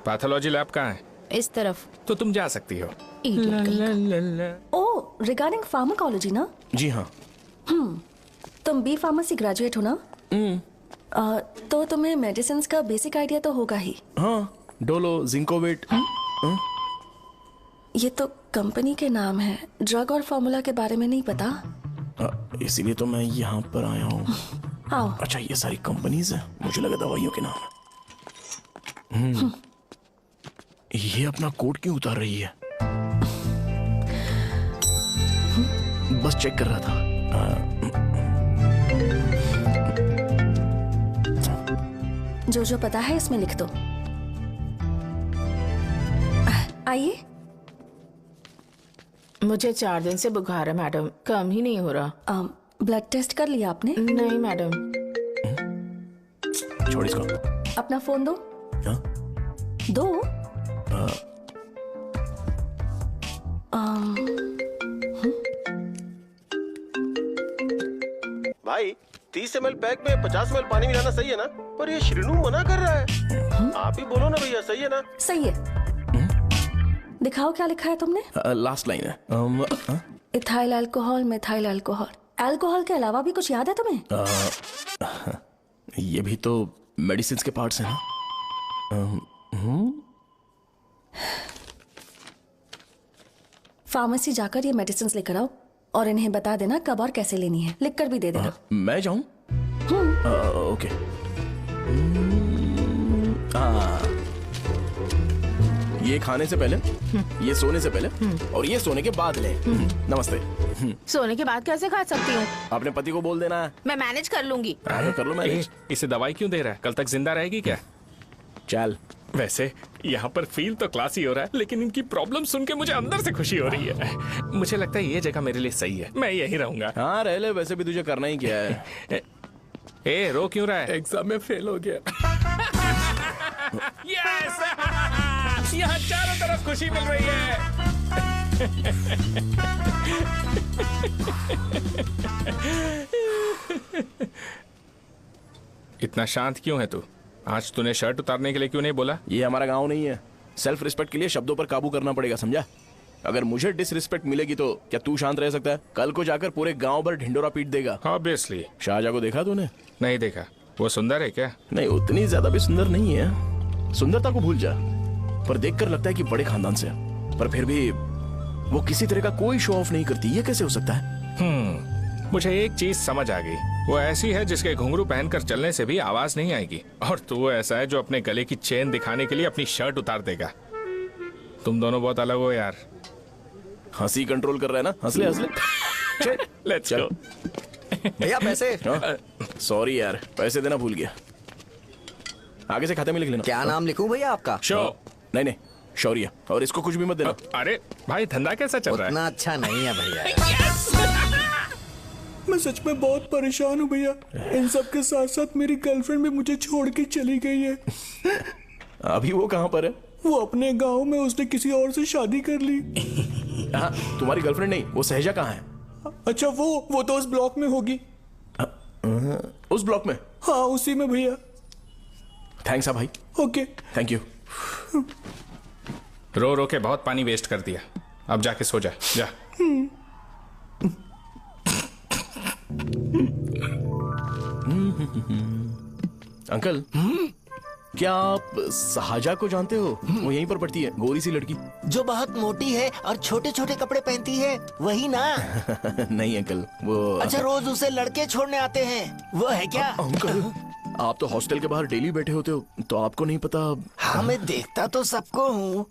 S8: पैथोलॉजी लैब कहाँ है?
S4: इस तरफ।
S8: तो तुम जा सकती हो।
S15: ओह, रिगार्डिंग फार्माकोलॉजी ना?
S1: जी हाँ।
S15: तुम बी फार्मेसी ग्रेजुएट हो ना? तो तुम्हें मेडिसिन का बेसिक आइडिया तो होगा ही।
S1: हाँ, डोलो, जिंकोवेट।
S15: ये तो कंपनी के नाम है, ड्रग और फॉर्मूला के बारे में नहीं पता।
S1: इसीलिए तो मैं यहाँ पर आया हूँ।
S15: आओ।
S1: अच्छा, ये सारी कंपनीज है, मुझे लगा दवाइयों के नाम है। ये अपना कोट क्यों उतार रही है? बस चेक कर रहा था।
S15: जो जो पता है इसमें लिख दो। आइए।
S5: मुझे 4 दिन से बुखार है मैडम, कम ही नहीं हो रहा।
S15: ब्लड टेस्ट कर लिया आपने?
S5: नहीं मैडम।
S1: छोड़ इसको।
S15: अपना फोन दो।
S1: हाँ?
S15: दो।
S10: भाई 30 ml पैक में 50 ml पानी मिलाना सही है ना? पर ये श्रीनू मना कर रहा है। आप ही बोलो ना भैया, सही है ना?
S15: सही है। दिखाओ क्या लिखा है तुमने?
S1: लास्ट लाइन है।
S15: Ethyl alcohol, methyl alcohol. Alcohol के अलावा भी कुछ याद है तुम्हें?
S1: ये भी तो मेडिसिन के पार्ट्स हैं ना।
S15: फार्मेसी जाकर ये मेडिसिन लेकर आओ और इन्हें बता देना कब और कैसे लेनी है, लिख कर भी दे देना।
S1: मैं जाऊं? ओके। ये खाने से पहले, ये सोने से पहले और ये सोने के बाद ले। नमस्ते।
S3: सोने के बाद कैसे खा सकती हूँ?
S1: अपने पति को बोल देना।
S3: मैं मैनेज कर लूंगी।
S1: कर लो मैनेज।
S8: इसे दवाई क्यों दे रहा है? कल तक जिंदा रहेगी क्या?
S1: चल।
S8: वैसे यहाँ पर फील तो क्लासी हो रहा है, लेकिन इनकी प्रॉब्लम सुन के मुझे अंदर से खुशी हो रही है। मुझे लगता है ये जगह मेरे लिए सही है, मैं यहीं रहूंगा।
S1: हाँ रह ले, वैसे भी तुझे करना ही क्या है।
S8: ए रो क्यों रहा है?
S14: एग्जाम में फेल हो गया।
S8: यस! यहाँ चारों तरफ खुशी मिल रही है। इतना शांत क्यों है तू? आज तूने शर्ट उतारने के लिए क्यों नहीं बोला?
S1: ये हमारा गांव नहीं है। सेल्फ रिस्पेक्ट के लिए शब्दों पर काबू करना पड़ेगा, समझा? अगर मुझे डिसरिस्पेक्ट मिलेगी तो क्या तू शांत रह सकता है? कल को जाकर पूरे गांव भर ढिंडोरा पीट देगा।
S8: ऑब्वियसली।
S1: शाहजहां को देखा तूने?
S8: नहीं देखा। वो सुंदर है क्या?
S1: नहीं, उतनी ज्यादा भी सुंदर नहीं है। सुंदरता को भूल जा, पर देखकर लगता है कि बड़े खानदान से, पर फिर भी वो किसी तरह का कोई शो ऑफ नहीं करती। ये कैसे हो सकता है?
S8: मुझे एक चीज समझ आ गई। वो ऐसी है जिसके घुंघरू पहनकर चलने से भी आवाज नहीं आएगी, और तू ऐसा है जो अपने गले की चेन दिखाने के लिए अपनी शर्ट उतार देगा। तुम दोनों बहुत अलग हो यार।
S1: हंसी कंट्रोल कर रहा है ना? हंस ले, हंस ले।
S8: Let's go.
S2: भैया पैसे।
S1: सॉरी यार, पैसे देना भूल गया। आगे से खाते में लिख लेना।
S2: क्या नाम लिखूं भैया आपका?
S8: शो।
S1: नहीं, शौर्य। और इसको कुछ भी मत देना।
S8: अरे भाई, धंधा कैसा चल रहा है?
S2: उतना अच्छा नहीं है भैया।
S14: मैं सच में बहुत परेशान हूँ भैया। इन सब के साथ साथ मेरी गर्लफ्रेंड भी मुझे छोड़ के चली गई है।
S1: अभी वो कहाँ पर है?
S14: वो अपने गांव में, उसने किसी और से शादी कर ली।
S1: हाँ, तुम्हारी गर्लफ्रेंड नहीं, वो सहजा कहाँ है?
S14: अच्छा, वो तो उस ब्लॉक में होगी।
S1: उस ब्लॉक में?
S14: हाँ, उसी में भैया।
S1: थैंक्स भाई।
S14: Okay,
S1: thank you.
S8: रो रो के बहुत पानी वेस्ट कर दिया, अब जाके सो जा। जा।
S1: अंकल, क्या आप शाहजहां को जानते हो? वो यहीं पर पढ़ती है, गोरी सी लड़की
S16: जो बहुत मोटी है और छोटे छोटे कपड़े पहनती है, वही ना?
S1: नहीं अंकल, वो
S16: अच्छा, रोज उसे लड़के छोड़ने आते हैं, वो है क्या?
S1: अंकल, आप तो हॉस्टल के बाहर डेली बैठे होते हो, तो आपको नहीं पता?
S16: हाँ, मैं देखता तो सबको हूँ।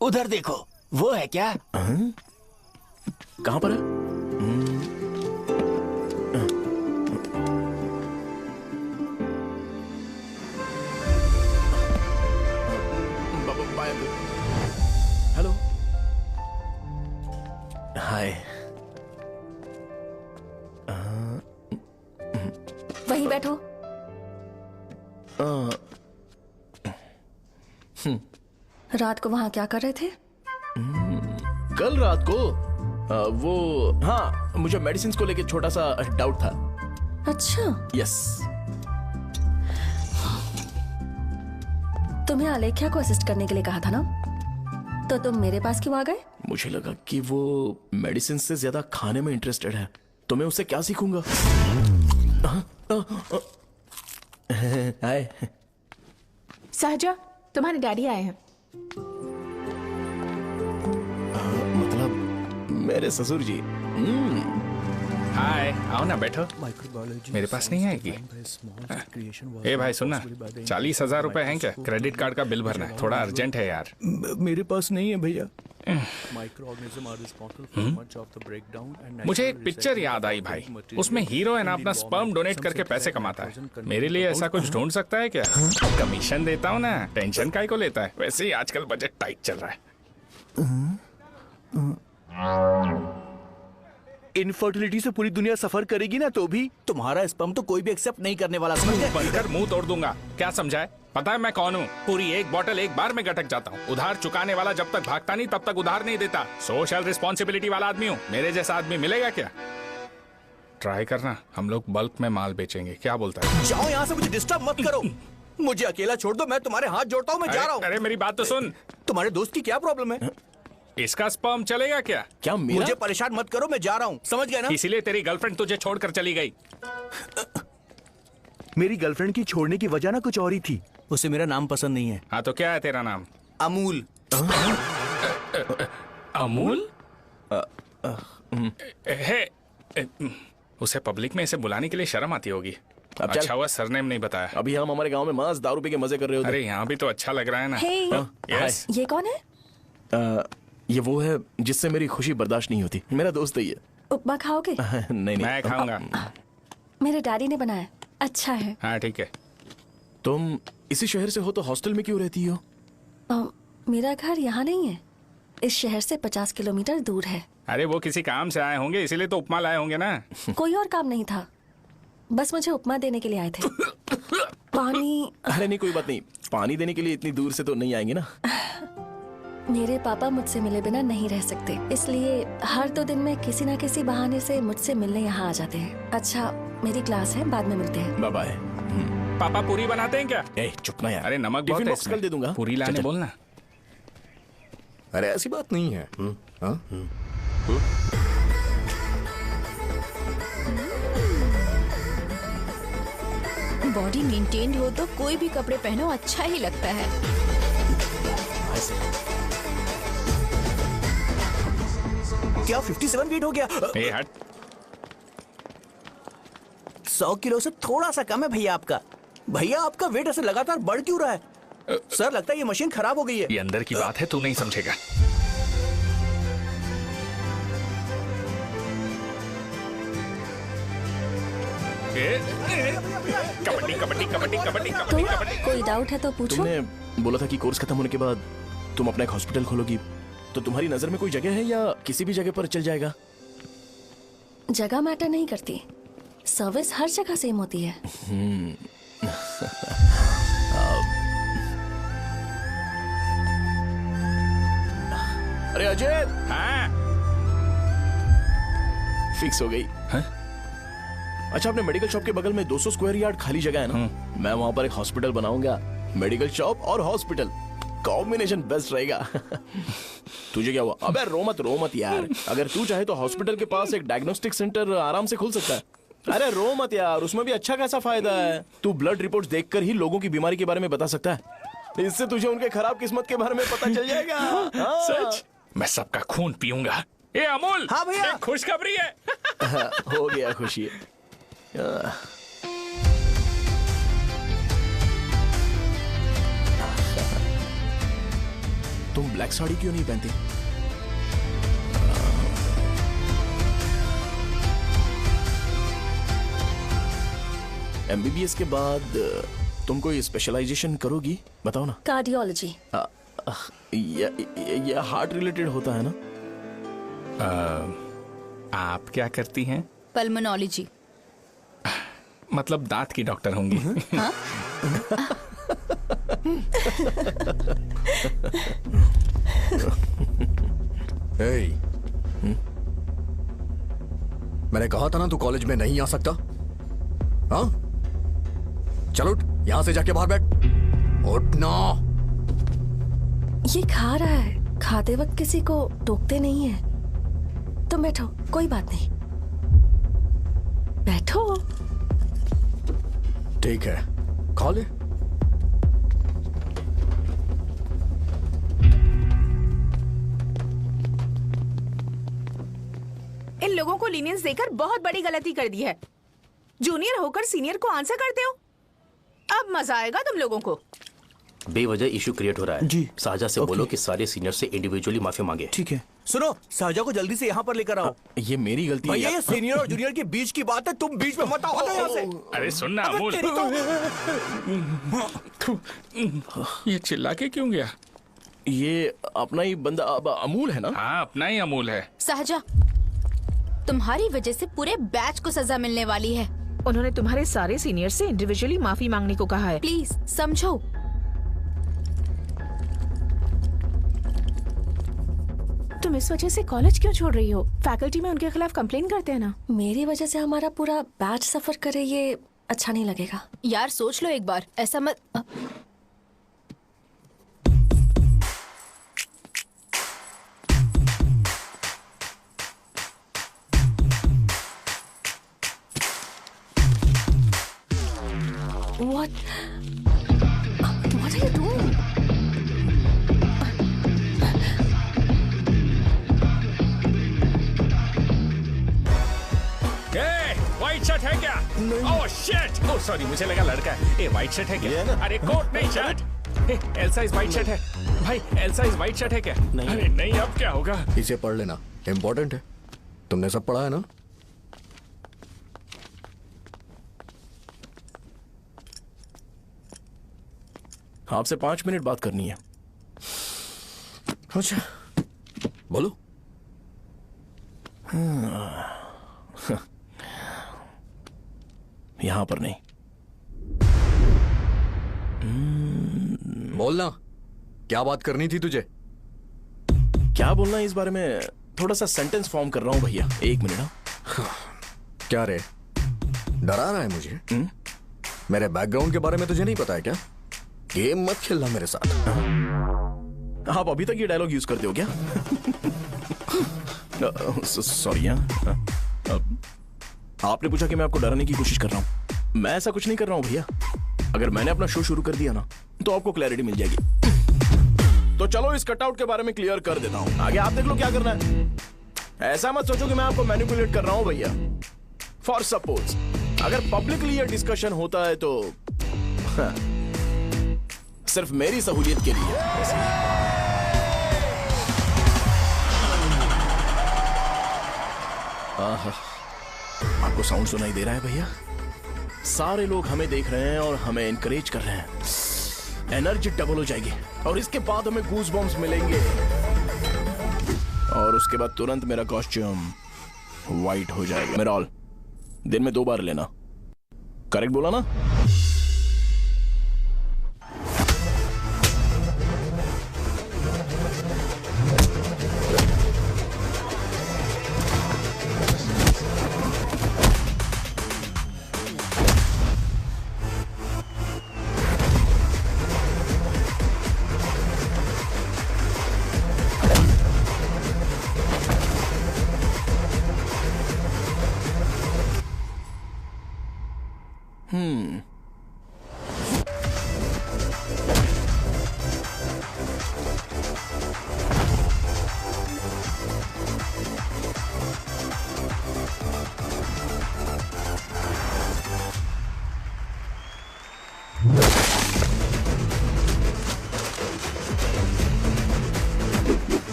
S16: उधर देखो, वो है क्या?
S1: कहाँ पर है? हेलो। हाय।
S15: वहीं बैठो। रात को वहां क्या कर रहे थे?
S1: कल रात को वो, हाँ, मुझे मेडिसिन को लेके छोटा सा डाउट था।
S15: अच्छा।
S1: यस।
S15: तुम्हें आलेख्या को असिस्ट करने के लिए कहा था ना, तो तुम मेरे पास क्यों आ गए?
S1: मुझे लगा कि वो मेडिसिन से ज्यादा खाने में इंटरेस्टेड है, तो मैं उससे क्या सीखूंगा? हाय।
S5: सहजा, तुम्हारे डैडी आए हैं।
S1: मतलब मेरे ससुर जी।
S8: हाय, आओ ना, बैठो। मेरे पास नहीं आएगी। ए भाई सुनना, 40,000 रुपए हैं क्या? क्रेडिट कार्ड का बिल भरना है, थोड़ा अर्जेंट है यार।
S14: मेरे पास नहीं है भैया।
S8: मुझे एक पिक्चर याद आई भाई, उसमें हीरोइन अपना स्पर्म डोनेट करके पैसे कमाता है। मेरे लिए ऐसा कुछ ढूंढ सकता है क्या? कमीशन देता हूँ ना, टेंशन काहे को लेता है? वैसे ही आजकल बजट टाइट चल रहा है।
S6: इनफर्टिलिटी से पूरी दुनिया सफर करेगी ना, तो भी तुम्हारा स्पर्म तो कोई भी एक्सेप्ट नहीं करने वाला।
S8: बनकर मुंह तोड़ दूंगा, क्या समझा है? पता है मैं कौन हूँ? पूरी एक बोतल एक बार में गटक जाता हूँ। उधार चुकाने वाला जब तक भागता नहीं तब तक उधार नहीं देता। सोशल रिस्पॉन्सिबिलिटी वाला आदमी हूँ। मेरे जैसा आदमी मिलेगा क्या? ट्राई करना, हम लोग बल्क में माल बेचेंगे, क्या बोलता है?
S6: जाओ यहाँ से, मुझे डिस्टर्ब मत करो। मुझे अकेला छोड़ दो, मैं तुम्हारे हाथ जोड़ता हूँ, मैं जा रहा हूँ।
S8: अरे मेरी बात तो सुन।
S6: तुम्हारे दोस्त की क्या प्रॉब्लम है?
S8: इसका स्पर्म चलेगा क्या?
S10: क्या मेरा?
S16: मुझे परेशान मत करो, मैं जा रहा हूँ, समझ गए ना?
S8: इसीलिए तेरी गर्लफ्रेंड तुझे छोड़कर चली गई।
S17: मेरी गर्लफ्रेंड की छोड़ने की वजह ना कुछ और ही थी।
S16: उसे मेरा नाम पसंद नहीं है।
S8: हाँ तो क्या है तेरा नाम?
S16: अमूल।
S8: अमूल? उसे पब्लिक में इसे बुलाने के लिए शर्म आती होगी। अच्छा हुआ सरनेम नहीं बताया।
S10: अभी हम हमारे गांव में मस्त दारू पी के मजे कर रहे होते।
S8: अरे यहाँ भी तो अच्छा लग रहा है ना।
S15: Hey.
S8: यस।
S15: ये कौन है?
S10: ये वो है जिससे मेरी खुशी बर्दाश्त नहीं होती। मेरा दोस्त है ये।
S15: उपमा खाओगे?
S10: नहीं।
S8: मैं खाऊंगा।
S15: मेरे डैडी ने बनाया, अच्छा है।
S8: हाँ ठीक है।
S10: तुम इसी शहर से हो तो हॉस्टल में क्यों रहती हो?
S15: मेरा घर यहाँ नहीं है, इस शहर से 50 किलोमीटर दूर है।
S8: अरे वो किसी काम से आए होंगे, इसीलिए तो उपमा लाए होंगे ना।
S15: कोई और काम नहीं था, बस मुझे उपमा देने के लिए आए थे। पानी?
S10: अरे नहीं, कोई बात नहीं। पानी देने के लिए इतनी दूर से तो नहीं आएंगे ना।
S15: मेरे पापा मुझसे मिले बिना नहीं रह सकते, इसलिए हर 2 दिन में किसी न किसी बहाने से मुझसे मिलने यहाँ आ जाते हैं। अच्छा, मेरी क्लास है, बाद में मिलते हैं।
S10: Bye bye.
S8: पापा पूरी बनाते हैं क्या?
S10: चुप ना यार।
S8: अरे नमक बहुत है इसमें।
S10: कल दे दूंगा।
S8: पूरी लाने बोलना।
S9: अरे ऐसी बात नहीं है।
S4: बॉडी मेंटेन्ड हो तो कोई भी कपड़े पहनो अच्छा ही लगता है।
S16: क्या 57 वेट हो गया?
S8: ए हट।
S16: 100 किलो से थोड़ा सा कम है भैया आपका। भैया आपका वेट ऐसे लगातार बढ़ क्यों रहा है? सर लगता है ये मशीन खराब हो गई है।
S8: ये अंदर की बात है, तू नहीं समझेगा। कबड्डी कबड्डी कबड्डी कबड्डी कबड्डी कबड्डी।
S15: कोई डाउट है तो पूछो।
S10: तुमने बोला था कि कोर्स खत्म होने के बाद तुम अपना एक हॉस्पिटल खोलोगी, तो तुम्हारी नजर में कोई जगह है या किसी भी जगह पर चल जाएगा?
S15: जगह मैटर नहीं करती, सर्विस हर जगह सेम होती है।
S10: अरे अजय।
S8: हाँ?
S10: फिक्स हो गई।
S8: हाँ?
S10: अच्छा, अपने मेडिकल शॉप के बगल में 200 स्क्वायर यार्ड खाली जगह है ना? मैं वहां पर एक हॉस्पिटल बनाऊंगा। मेडिकल शॉप और हॉस्पिटल कॉम्बिनेशन बेस्ट रहेगा। तुझे क्या हुआ? अबे रो मत यार। अगर तू चाहे तो हॉस्पिटल के पास एक डायग्नोस्टिक सेंटर आराम से खुल सकता है। अरे रो मत यार, उसमें भी अच्छा खासा फायदा है। तू ब्लड रिपोर्ट्स देखकर ही लोगों की बीमारी के बारे में बता सकता है। इससे तुझे उनके खराब किस्मत के बारे में पता चल जाएगा।
S8: सच? मैं सबका खून पीऊंगा। ये अमूल।
S16: हाँ भैया।
S8: खुशखबरी है।
S10: हो गया खुशी। तुम ब्लैक साड़ी क्यों नहीं पहनती? एमबीबीएस के बाद तुम कोई स्पेशलाइजेशन करोगी? बताओ ना।
S15: कार्डियोलॉजी।
S10: ये हार्ट रिलेटेड होता है ना?
S8: आप क्या करती हैं?
S4: पल्मोनोलॉजी।
S8: मतलब दांत की डॉक्टर होंगी।
S4: हाँ?
S13: मैंने कहा था ना तू कॉलेज में नहीं आ सकता। हाँ, चल उठ, यहां से जाके बाहर बैठ। उठ ना।
S15: ये खा रहा है, खाते वक्त किसी को टोकते नहीं है। तुम बैठो, कोई बात नहीं, बैठो।
S13: ठीक है, खा ले।
S5: इन लोगों को लीनियंस देकर बहुत बड़ी गलती कर दी है। जूनियर होकर सीनियर को आंसर करते हो। अब मजा आएगा तुम लोगों को।
S18: बेवजह इशू क्रिएट हो रहा है जी। साजा से बोलो कि सारे सीनियर से इंडिविजुअली माफी मांगे।
S16: ठीक है। सुनो, साजा को जल्दी से यहाँ पर लेकर आओ।
S10: ये मेरी गलती है।
S16: भैया ये सीनियर और जूनियर के बीच की बात है, तुम बीच में मत आओ यहाँ से।
S8: अरे सुनना अमूल। ये चिल्ला के क्यों गया?
S10: ये अपना ही बंदा अमूल है ना?
S8: हाँ, अपना ही अमूल है।
S4: साजा, तुम्हारी वजह से पूरे बैच को सजा मिलने वाली है।
S5: उन्होंने तुम्हारे सारे सीनियर से इंडिविजुअली माफी मांगने को कहा है।
S4: प्लीज समझो।
S5: तुम इस वजह से कॉलेज क्यों छोड़ रही हो? फैकल्टी में उनके खिलाफ कंप्लेन करते हैं ना।
S15: मेरी वजह से हमारा पूरा बैच सफर करे, ये अच्छा नहीं लगेगा।
S4: यार सोच लो एक बार, ऐसा मत।
S15: What are you doing?
S8: White shirt है क्या? Oh shit! ओह सॉरी, मुझे लगा लड़का है। ए व्हाइट शर्ट है क्या? अरे कोट नहीं shirt. L size white shirt है भाई। एल साइज व्हाइट शर्ट है क्या? नहीं। अरे नहीं, अब क्या होगा?
S13: इसे पढ़ लेना, इम्पोर्टेंट है। तुमने सब पढ़ा है ना?
S10: आपसे 5 मिनट बात करनी है।
S13: अच्छा, बोलो।
S10: यहां पर नहीं।
S13: बोलना, क्या बात करनी थी तुझे?
S10: क्या बोलना है इस बारे में? थोड़ा सा सेंटेंस फॉर्म कर रहा हूं भैया, 1 मिनट।
S13: क्या रे, डरा रहा है मुझे? मेरे बैकग्राउंड के बारे में तुझे नहीं पता है क्या? गेम मत खेलना मेरे साथ।
S10: आप अभी तक ये डायलॉग यूज करते हो क्या? सॉरी। आपने पूछा कि मैं आपको डराने की कोशिश कर रहा हूं। मैं ऐसा कुछ नहीं कर रहा हूं भैया। अगर मैंने अपना शो शुरू कर दिया ना, तो आपको क्लैरिटी मिल जाएगी। तो चलो इस कटआउट के बारे में क्लियर कर देता हूं। आगे आप देख लो क्या करना है। ऐसा मत सोचो कि मैं आपको मैनिपुलेट कर रहा हूं भैया। फॉर सपोज अगर पब्लिकली ये डिस्कशन होता है तो सिर्फ मेरी सहूलियत के लिए। आपको साउंड सुनाई दे रहा है भैया? सारे लोग हमें देख रहे हैं और हमें एनकरेज कर रहे हैं। एनर्जी डबल हो जाएगी और इसके बाद हमें गूज बम्स मिलेंगे और उसके बाद तुरंत मेरा कॉस्ट्यूम वाइट हो जाएगा। मेरा ऑल दिन में 2 बार लेना। करेक्ट बोला ना?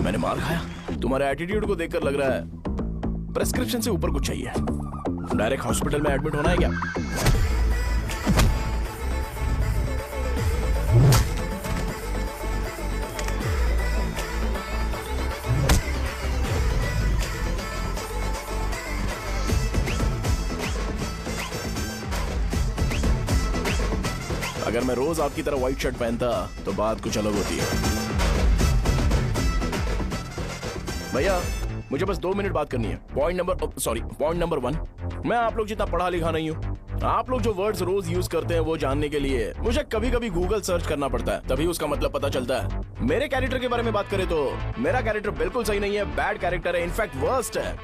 S10: मैंने मार खाया? तुम्हारे एटीट्यूड को देखकर लग रहा है प्रेस्क्रिप्शन से ऊपर कुछ चाहिए। डायरेक्ट हॉस्पिटल में एडमिट होना है क्या? अगर मैं रोज आपकी तरह व्हाइट शर्ट पहनता तो बात कुछ अलग होती है। भैया मुझे बस 2 मिनट बात करनी है। पॉइंट नंबर 1, मैं आप लोग जितना पढ़ा लिखा नहीं हूँ। आप लोग जो वर्ड्स रोज यूज करते हैं वो जानने के लिए मुझे कभी कभी गूगल सर्च करना पड़ता है, तभी उसका मतलब पता चलता है। मेरे कैरेक्टर के बारे में बात करें तो मेरा कैरेक्टर बिल्कुल सही नहीं है, बैड कैरेक्टर है, इनफैक्ट वर्स्ट है।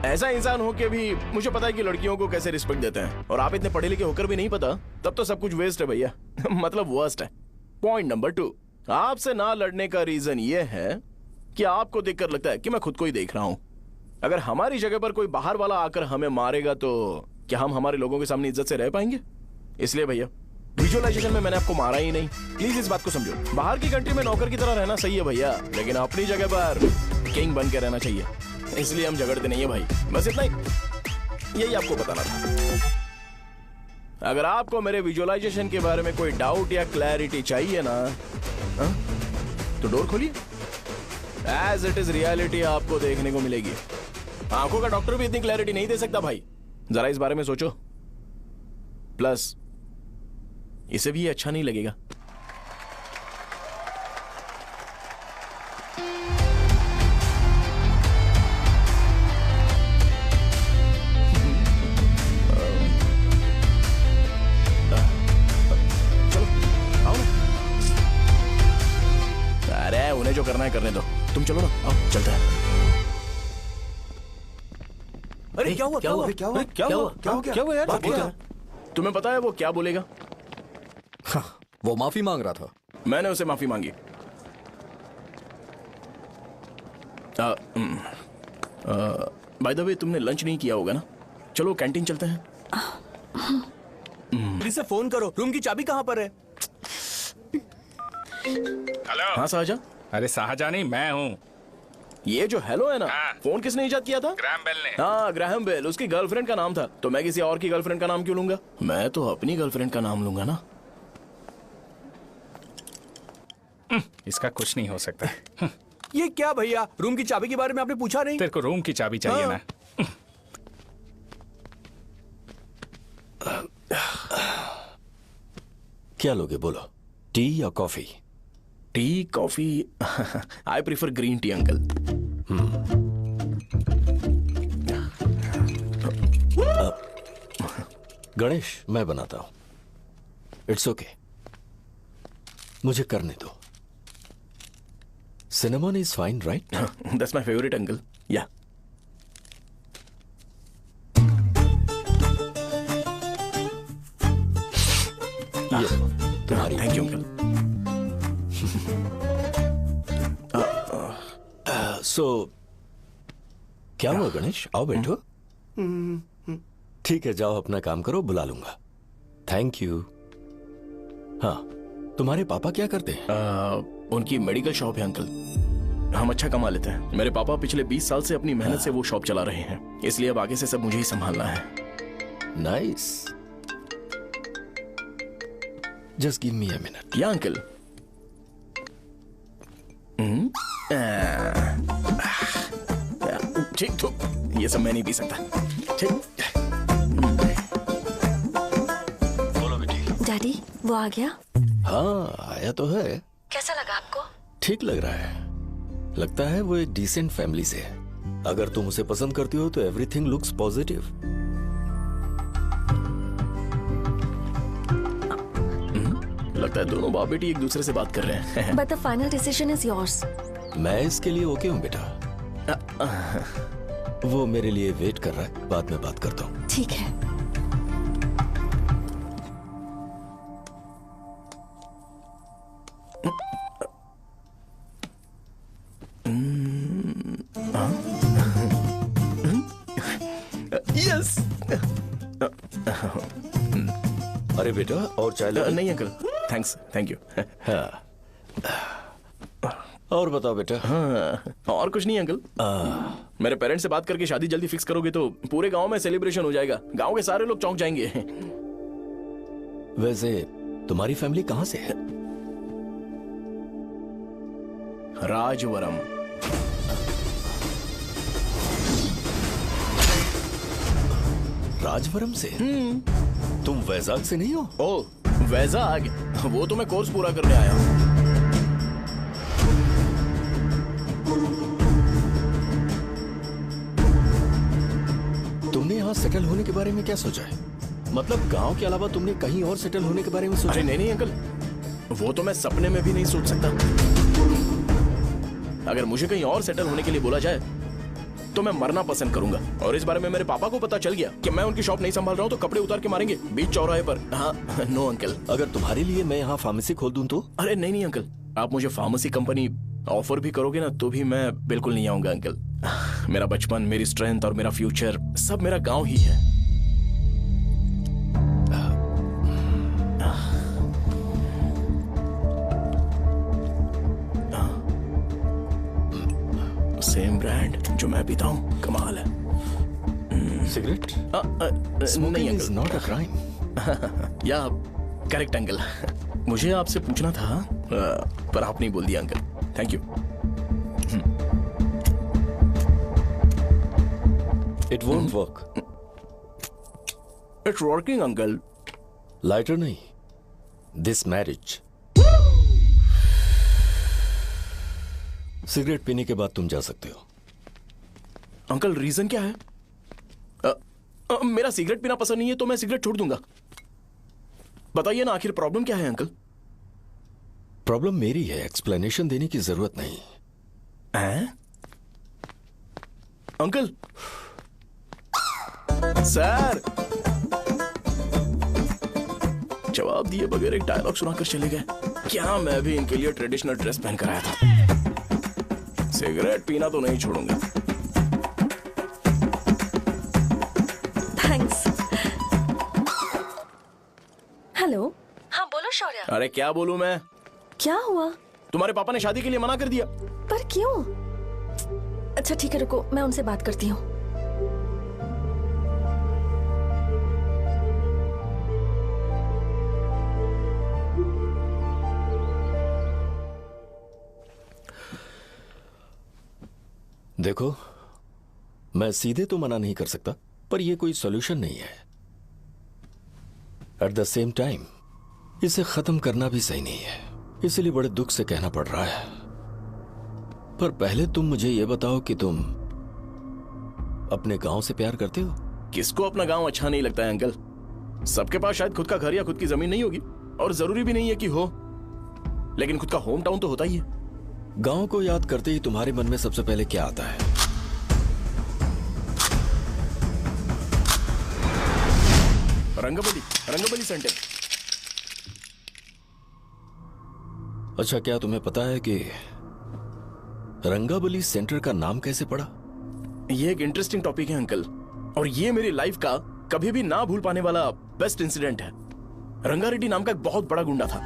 S10: ऐसा इंसान हो के भी मुझे पता है कि लड़कियों को कैसे रिस्पेक्ट देते हैं, और आप इतने पढ़े लिखे होकर भी नहीं पता, तब तो सब कुछ वेस्ट है भैया। मतलब वर्स्ट है। पॉइंट नंबर 2, आपसे ना लड़ने का रीजन ये है कि आपको देखकर लगता है कि मैं खुद को ही देख रहा हूं। अगर हमारी जगह पर कोई बाहर वाला आकर हमें मारेगा तो क्या हम हमारे लोगों के सामने इज्जत से रह पाएंगे? इसलिए भैया विजुअलाइजेशन में मैंने आपको मारा ही नहीं। प्लीज इस बात को समझो। बाहर की कंट्री में नौकर की तरह रहना सही है भैया, लेकिन अपनी जगह पर किंग बन के रहना चाहिए। इसलिए हम झगड़ते नहीं है भाई, बस इतना ही, यही आपको बताना था। अगर आपको मेरे विजुअलाइजेशन के बारे में कोई डाउट या क्लैरिटी चाहिए ना, तो डोर खोलिए। एज इट इज रियलिटी आपको देखने को मिलेगी। आंखों का डॉक्टर भी इतनी क्लैरिटी नहीं दे सकता भाई, जरा इस बारे में सोचो। प्लस इसे भी ये अच्छा नहीं लगेगा। अरे उन्हें जो करना है करने दो, तुम चलो ना, आओ चलते हैं।
S16: अरे क्या हुआ? क्या हुआ? क्या हुआ? क्या हुआ? क्या हुआ यार?
S10: बात क्या? तुम्हें पता है वो क्या बोलेगा?
S13: हाँ, वो माफी मांग रहा था।
S10: मैंने उसे माफी मांगी। बाय द वे तुमने लंच नहीं किया होगा ना? चलो कैंटीन चलते हैं।
S16: प्लीज से फोन करो, रूम की चाबी कहाँ पर है?
S8: हेलो।
S10: हाँ शाहजहां।
S8: अरे शाहजहां नहीं, मैं हूँ।
S10: ये जो हेलो है ना, फोन किसने इजाद किया था?
S8: ग्रैहम बेल ने।
S10: हाँ ग्रैहम बेल, उसकी गर्लफ्रेंड का नाम था। तो मैं किसी और की गर्लफ्रेंड का नाम क्यों लूंगा? मैं तो अपनी गर्लफ्रेंड का नाम लूंगा ना।
S8: इसका कुछ नहीं हो सकता।
S16: ये क्या भैया, रूम की चाबी के बारे में आपने पूछा नहीं?
S8: तेरे को रूम की चाबी चाहिए ना?
S19: क्या लोगे बोलो, टी या coffee?
S10: Tea coffee I prefer green tea uncle.
S19: Ganesh मैं बनाता हूं। इट्स ओके, मुझे करने दो। Cinnamon is fine right?
S10: That's my favourite uncle. या
S19: तुम्हारी।
S10: Thank you uncle.
S19: सो क्या हुआ गणेश? आओ बैठो। ठीक है, जाओ अपना काम करो, बुला लूंगा। Thank you. हाँ, तुम्हारे पापा क्या करते हैं?
S10: उनकी मेडिकल शॉप है अंकल। हम अच्छा कमा लेते हैं। मेरे पापा पिछले 20 साल से अपनी मेहनत से वो शॉप चला रहे हैं, इसलिए अब आगे से सब मुझे ही संभालना है।
S19: Nice. Just give me a minute.
S10: या अंकल। ठीक तो ये सब मैं नहीं पी सकता। ठीक।
S19: बोलो बेटी।
S15: डैडी वो आ गया?
S19: हाँ आया तो है।
S15: कैसा लगा आपको?
S19: ठीक लग रहा है। लगता है वो एक डिसेंट फैमिली से है। अगर तुम उसे पसंद करती हो तो एवरीथिंग लुक्स पॉजिटिव।
S10: लगता है दोनों बाप बेटी एक दूसरे से बात कर रहे हैं।
S15: But the final decision is yours.
S19: मैं इसके लिए ओके हूँ बेटा। वो मेरे लिए वेट कर रहा है, बाद में बात करता हूँ।
S15: ठीक है।
S10: यस।
S19: अरे बेटा और चाय लो।
S10: नहीं अंकल थैंक्स, थैंक यू।
S19: हाँ। और बताओ बेटा।
S10: हाँ, और कुछ नहीं अंकल। मेरे पेरेंट्स से बात करके शादी जल्दी फिक्स करोगे तो पूरे गांव में सेलिब्रेशन हो जाएगा। गांव के सारे लोग चौंक जाएंगे।
S19: वैसे तुम्हारी फैमिली कहां से है?
S10: राजवरम।
S19: राजवरम से? तुम वैजाग से नहीं हो?
S10: ओ वैजाग, वो तो मैं कोर्स पूरा करने आया हूँ।
S19: तुमने यहाँ सेटल होने के बारे में क्या सोचा है? मतलब गांव के अलावा तुमने कहीं और सेटल होने के बारे में सोचा?
S10: अरे नहीं अंकल, वो तो मैं सपने में भी नहीं सोच सकता। अगर मुझे कहीं और सेटल होने के लिए बोला जाए तो मैं मरना पसंद करूंगा। और इस बारे में मेरे पापा को पता चल गया कि मैं उनकी शॉप नहीं संभाल रहा हूँ तो कपड़े उतार के मारेंगे बीच चौराहे पर। हाँ नो अंकल।
S19: अगर तुम्हारे लिए मैं यहाँ फार्मेसी खोल दूं तो?
S10: अरे नहीं अंकल, आप मुझे फार्मेसी कंपनी ऑफर भी करोगे ना तो भी मैं बिल्कुल नहीं आऊंगा अंकल। मेरा बचपन, मेरी स्ट्रेंथ और मेरा फ्यूचर सब मेरा गांव ही है। सेम ब्रांड जो मैं पीता हूँ, कमाल है।
S19: सिगरेट?
S10: नहीं अंकल,
S19: नॉट अ क्राइम।
S10: या करेक्ट अंकल। मुझे आपसे पूछना था पर आप नहीं बोल दिया uncle. Thank you.
S19: It won't work.
S10: It's working uncle.
S19: Lighter नहीं, दिस मैरिज। सिगरेट पीने के बाद तुम जा सकते हो।
S10: अंकल रीजन क्या है? मेरा सिगरेट पीना पसंद नहीं है तो मैं सिगरेट छोड़ दूंगा। बताइए ना आखिर प्रॉब्लम क्या है अंकल?
S19: प्रॉब्लम मेरी है, एक्सप्लेनेशन देने की जरूरत नहीं।
S10: अंकल सर जवाब दिए बगैर एक डायलॉग सुनाकर चले गए। क्या मैं भी इनके लिए ट्रेडिशनल ड्रेस पहन कर आया था। सिगरेट पीना तो नहीं छोड़ूंगा।
S15: थैंक्स। हेलो। हाँ बोलो शौर्य।
S10: अरे क्या बोलूं मैं?
S15: क्या हुआ?
S10: तुम्हारे पापा ने शादी के लिए मना कर दिया।
S15: पर क्यों? अच्छा ठीक है रुको, मैं उनसे बात करती हूँ।
S19: देखो, मैं सीधे तो मना नहीं कर सकता, पर यह कोई सॉल्यूशन नहीं है। एट द सेम टाइम इसे खत्म करना भी सही नहीं है, इसलिए बड़े दुख से कहना पड़ रहा है। पर पहले तुम मुझे यह बताओ कि तुम अपने गांव से प्यार करते हो?
S10: किसको अपना गांव अच्छा नहीं लगता है अंकल? सबके पास शायद खुद का घर या खुद की जमीन नहीं होगी, और जरूरी भी नहीं है कि हो, लेकिन खुद का होम टाउन तो होता ही है।
S19: गांव को याद करते ही तुम्हारे मन में सबसे पहले क्या आता है?
S10: रंगबली सेंटर।
S19: अच्छा, क्या तुम्हें पता है कि रंगाबली सेंटर का नाम कैसे पड़ा?
S10: ये एक इंटरेस्टिंग टॉपिक है अंकल, और ये मेरी लाइफ का कभी भी ना भूल पाने वाला बेस्ट इंसिडेंट है। रंगारेड्डी नाम का एक बहुत बड़ा गुंडा था,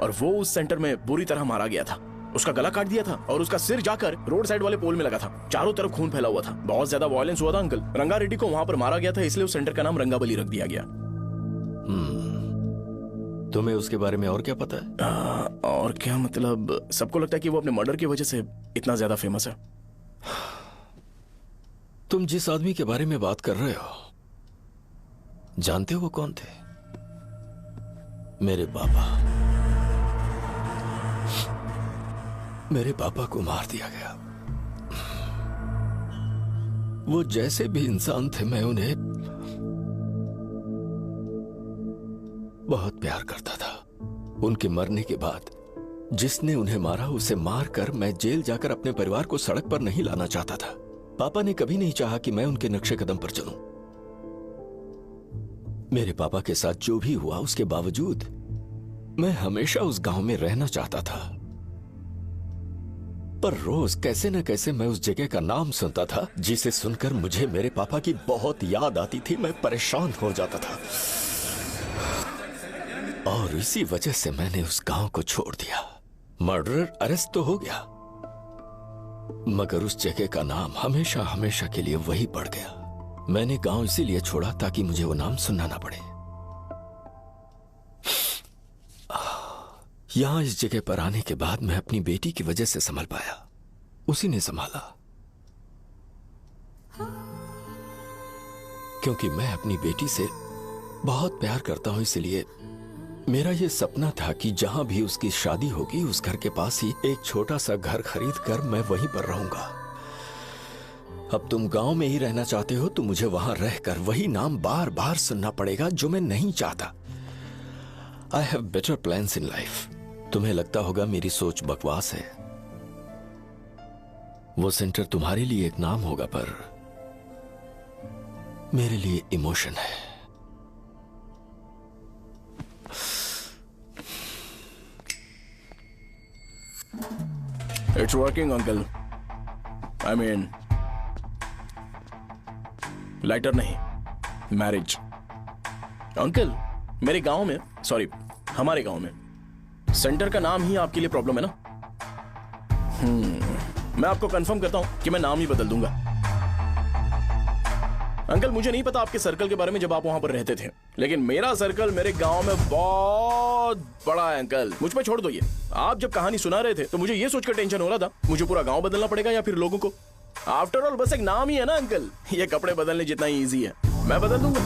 S10: और वो उस सेंटर में बुरी तरह मारा गया था। उसका गला काट दिया था और उसका सिर जाकर रोड साइड वाले पोल में लगा था। चारों तरफ खून फैला हुआ था, बहुत ज्यादा वायलेंस हुआ था अंकल। रंगारेड्डी को वहां पर मारा गया था, इसलिए उस सेंटर का नाम रंगाबली रख दिया गया।
S19: तुम्हें उसके बारे में और क्या पता है?
S10: और क्या मतलब, सबको लगता है कि वो अपने मर्डर की वजह से इतना ज्यादा फेमस है।
S19: तुम जिस आदमी के बारे में बात कर रहे हो, जानते हो वो कौन थे? मेरे पापा। मेरे पापा को मार दिया गया। वो जैसे भी इंसान थे, मैं उन्हें बहुत प्यार करता था। उनके मरने के बाद जिसने उन्हें मारा उसे मारकर मैं जेल जाकर अपने परिवार को सड़क पर नहीं लाना चाहता था। पापा ने कभी नहीं चाहा कि मैं उनके नक्शे कदम पर चलूं। मेरे पापा के साथ जो भी हुआ, उसके बावजूद मैं हमेशा उस गांव में रहना चाहता था। पर रोज कैसे न कैसे मैं उस जगह का नाम सुनता था, जिसे सुनकर मुझे मेरे पापा की बहुत याद आती थी। मैं परेशान हो जाता था, और इसी वजह से मैंने उस गांव को छोड़ दिया। मर्डरर अरेस्ट तो हो गया, मगर उस जगह का नाम हमेशा हमेशा के लिए वही पड़ गया। मैंने गांव इसीलिए छोड़ा ताकि मुझे वो नाम सुनना ना पड़े। यहां इस जगह पर आने के बाद मैं अपनी बेटी की वजह से संभल पाया, उसी ने संभाला। क्योंकि मैं अपनी बेटी से बहुत प्यार करता हूं, इसलिए मेरा यह सपना था कि जहां भी उसकी शादी होगी, उस घर के पास ही एक छोटा सा घर खरीद कर मैं वहीं पर रहूंगा। अब तुम गांव में ही रहना चाहते हो तो मुझे वहां रहकर वही नाम बार बार सुनना पड़ेगा, जो मैं नहीं चाहता। I have better plans in life. तुम्हें लगता होगा मेरी सोच बकवास है। वो सेंटर तुम्हारे लिए एक नाम होगा, पर मेरे लिए इमोशन है।
S10: It's working, uncle. I mean, lighter नहीं, मैरिज। अंकल, मेरे गांव में, सॉरी, हमारे गांव में सेंटर का नाम ही आपके लिए प्रॉब्लम है ना? मैं आपको कंफर्म करता हूं कि मैं नाम ही बदल दूंगा। अंकल, मुझे नहीं पता आपके सर्कल के बारे में जब आप वहां पर रहते थे, लेकिन मेरा सर्कल मेरे गांव में बहुत बड़ा है अंकल। मुझ पे छोड़ दो ये। आप जब कहानी सुना रहे थे तो मुझे ये सोचकर टेंशन हो रहा था, मुझे पूरा गांव बदलना पड़ेगा या फिर लोगों को। आफ्टर ऑल बस एक नाम ही है ना अंकल, ये कपड़े बदलने जितना ही इजी है। मैं बदल दूंगा।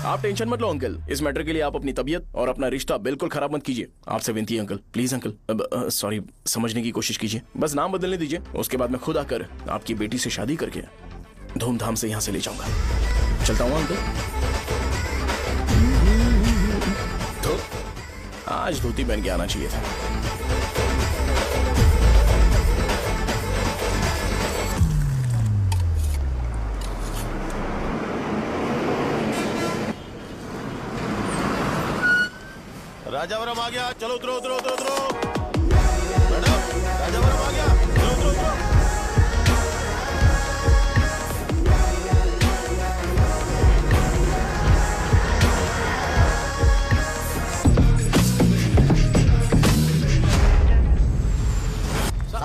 S10: आप टेंशन मत लो अंकल, इस मैटर के लिए आप अपनी तबीयत और अपना रिश्ता बिल्कुल खराब मत कीजिए। आपसे विनती है अंकल, प्लीज अंकल। अब सॉरी, समझने की कोशिश कीजिए, बस नाम बदलने दीजिए। उसके बाद मैं खुद आकर आपकी बेटी से शादी करके धूमधाम से यहाँ से ले जाऊंगा। चलता हूँ अंकल। तो आज धोती पहन के आना चाहिए था।
S1: राजावरम आ गया, चलो उतरो उतरो उतरो उतरो। मैडम, राजावरम आ गया, चलो उतरो उतरो।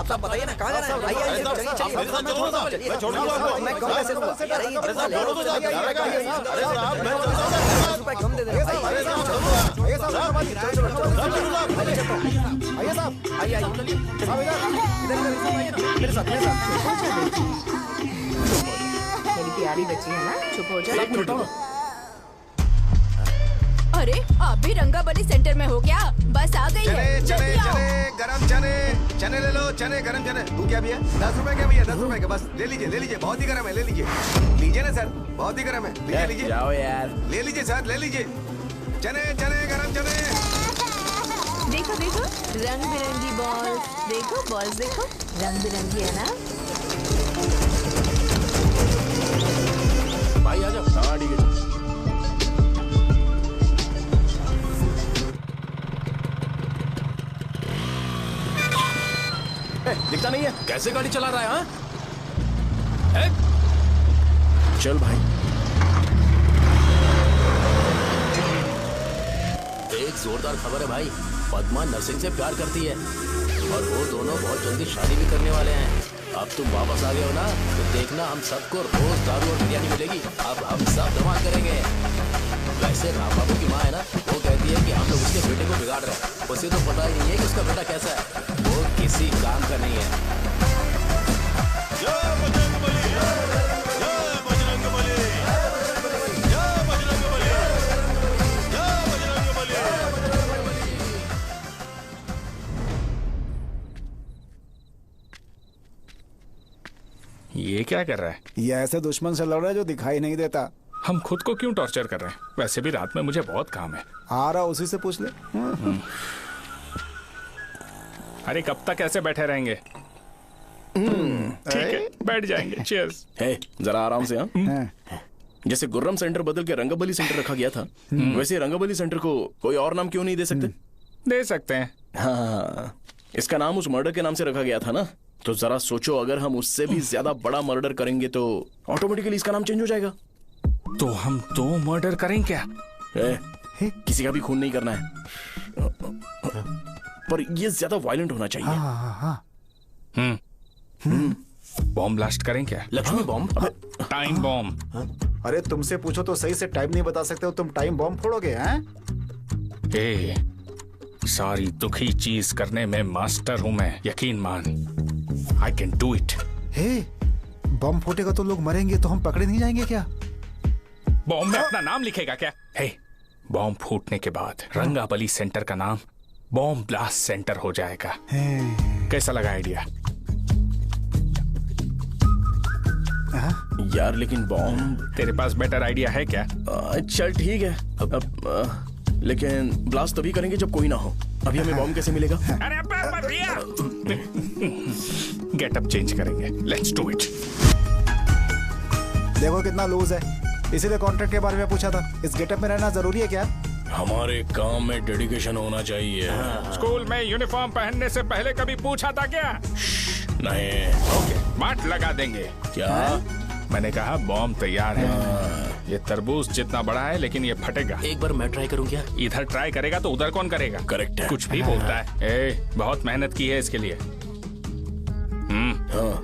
S2: साहब बताइए ना कहाँ जाना है? आइए आइए, चलिए चलिए।
S1: मैं छोड़ दूंगा आपको।
S2: मैं कम पैसे दूंगा।
S1: अरे साहब छोड़ो तो साहब। अरे साहब मैं
S2: 10 रुपए कम दे देना भाई।
S1: अरे साहब छोड़ दूंगा।
S7: आइए साहब,
S1: साहब
S7: आइए साहब, आइए साहब,
S2: आइए आइए।
S7: साहब इधर मेरे साथ, मेरे साथ।
S5: मेरी प्यारी बच्ची है ना, चुप हो जा।
S4: अरे आप भी रंगाबली सेंटर में हो क्या? बस आ गई है।
S11: चने चने
S4: जल्दी आओ।
S11: चने गरम चने चने ले लो, चने गरम चने। तू क्या भैया? 10 रुपए का भैया, 10 रुपए का। बस ले लीजिए, बहुत ही गरम है, ले लीजिए। लीजिए ना सर, बहुत ही गरम है, लीजिए
S10: जाओ यार,
S11: ले लीजिए सर, ले लीजिए। चने चने गरम चने।
S3: देखो देखो रंग बिरंगी बॉल्स, देखो बॉल्स देखो रंग बिरंगी है ना।
S10: भाई आ जाओ। हाँ ठीक है। दिखता नहीं है,
S18: कैसे गाड़ी चला रहा है? हाँ?
S10: चल भाई।
S18: एक जोरदार खबर है भाई, पद्मा नरसिंह से प्यार करती है और वो दोनों बहुत जल्दी शादी भी करने वाले हैं। अब तुम वापस आ गए हो ना, तो देखना हम सबको रोज दारू और बिरयानी मिलेगी। अब हम सब धमाल करेंगे। वैसे राम बाबू की माँ है ना, वो कहती है कि हम लोग उसके बेटे को बिगाड़ रहे हैं। उसे तो पता ही नहीं है कि उसका बेटा कैसा है, वो किसी काम का नहीं है।
S8: ये क्या कर रहा है?
S7: ये ऐसे दुश्मन से लड़ रहा है जो दिखाई नहीं देता।
S8: हम खुद को क्यों टॉर्चर कर रहे हैं? वैसे भी रात में मुझे बहुत काम है।
S7: आ रहा उसी से पूछ ले।
S8: अरे कब तक ऐसे बैठे रहेंगे? ठीक है, बैठ जाएंगे। चीयर्स।
S10: हे, जरा आराम से। हाँ, जैसे गुर्रम सेंटर बदल के रंगाबली सेंटर रखा गया था, वैसे रंगाबली सेंटर को कोई और नाम क्यों नहीं दे सकते?
S8: दे सकते हैं।
S10: हाँ, इसका नाम उस मर्डर के नाम से रखा गया था ना, तो जरा सोचो अगर हम उससे भी ज्यादा बड़ा मर्डर करेंगे तो ऑटोमेटिकली इसका नाम चेंज हो जाएगा।
S8: तो हम 2 मर्डर करें क्या?
S10: किसी का भी खून नहीं करना है, पर ये ज्यादा वायलेंट होना चाहिए।
S8: बॉम्ब ब्लास्ट करें क्या?
S18: लक्ष्मी बॉम्ब?
S8: Time bomb.
S7: अरे तुमसे पूछो तो सही से टाइम नहीं बता सकते हो, तुम टाइम बॉम्ब फोड़ोगे? हैं?
S8: सारी दुखी चीज करने में मास्टर हूं मैं, यकीन मान। I can do it.
S7: Hey, bomb फूटेगा तो लोग मरेंगे, तो हम पकड़े नहीं जाएंगे क्या?
S8: बॉम्ब में अपना नाम लिखेगा क्या? हे, बॉम्ब फूटने के बाद रंगाबली सेंटर का नाम बॉम्ब ब्लास्ट सेंटर हो जाएगा। कैसा लगा आइडिया?
S10: यार लेकिन बॉम्ब,
S8: तेरे पास बेटर आइडिया है क्या?
S10: चल ठीक है, लेकिन ब्लास्ट तभी करेंगे जब कोई ना हो। अभी हमें बॉम्ब कैसे मिलेगा?
S8: अरे भैया, गेटअप चेंज करेंगे। Let's do it.
S7: देखो कितना लूज है, इसीलिए कॉन्ट्रैक्ट के बारे में पूछा था। इस गेटअप में रहना जरूरी है क्या?
S18: हमारे काम में डेडिकेशन होना चाहिए।
S8: स्कूल में यूनिफॉर्म पहनने से पहले कभी पूछा था क्या?
S18: नहीं।
S8: ओके, मार लगा देंगे।
S18: क्या?
S8: मैंने कहा बॉम्ब तैयार है। ये तरबूज जितना बड़ा है, लेकिन ये फटेगा।
S18: एक बार मैं ट्राई करूं क्या?
S8: इधर ट्राई करेगा तो उधर कौन करेगा?
S18: करेक्ट है।
S8: कुछ भी बोलता है। बहुत मेहनत की है इसके लिए।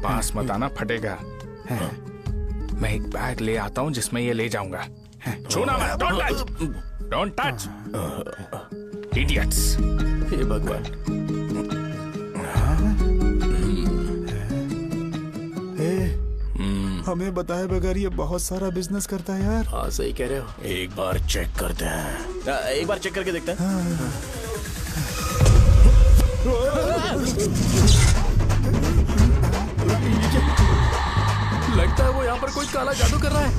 S8: पास मत आना, फटेगा। मैं एक बैग ले आता हूँ जिसमें ये ले जाऊंगा। छूना मत, don't touch, don't touch, idiots.
S18: हे भगवान।
S14: हमें बताए बगैर ये बहुत सारा बिजनेस करता है यार।
S10: हाँ सही कह रहे हो, एक बार चेक करते हैं। एक बार चेक करके देखते हैं। लगता है वो यहाँ पर कोई काला जादू कर रहा है।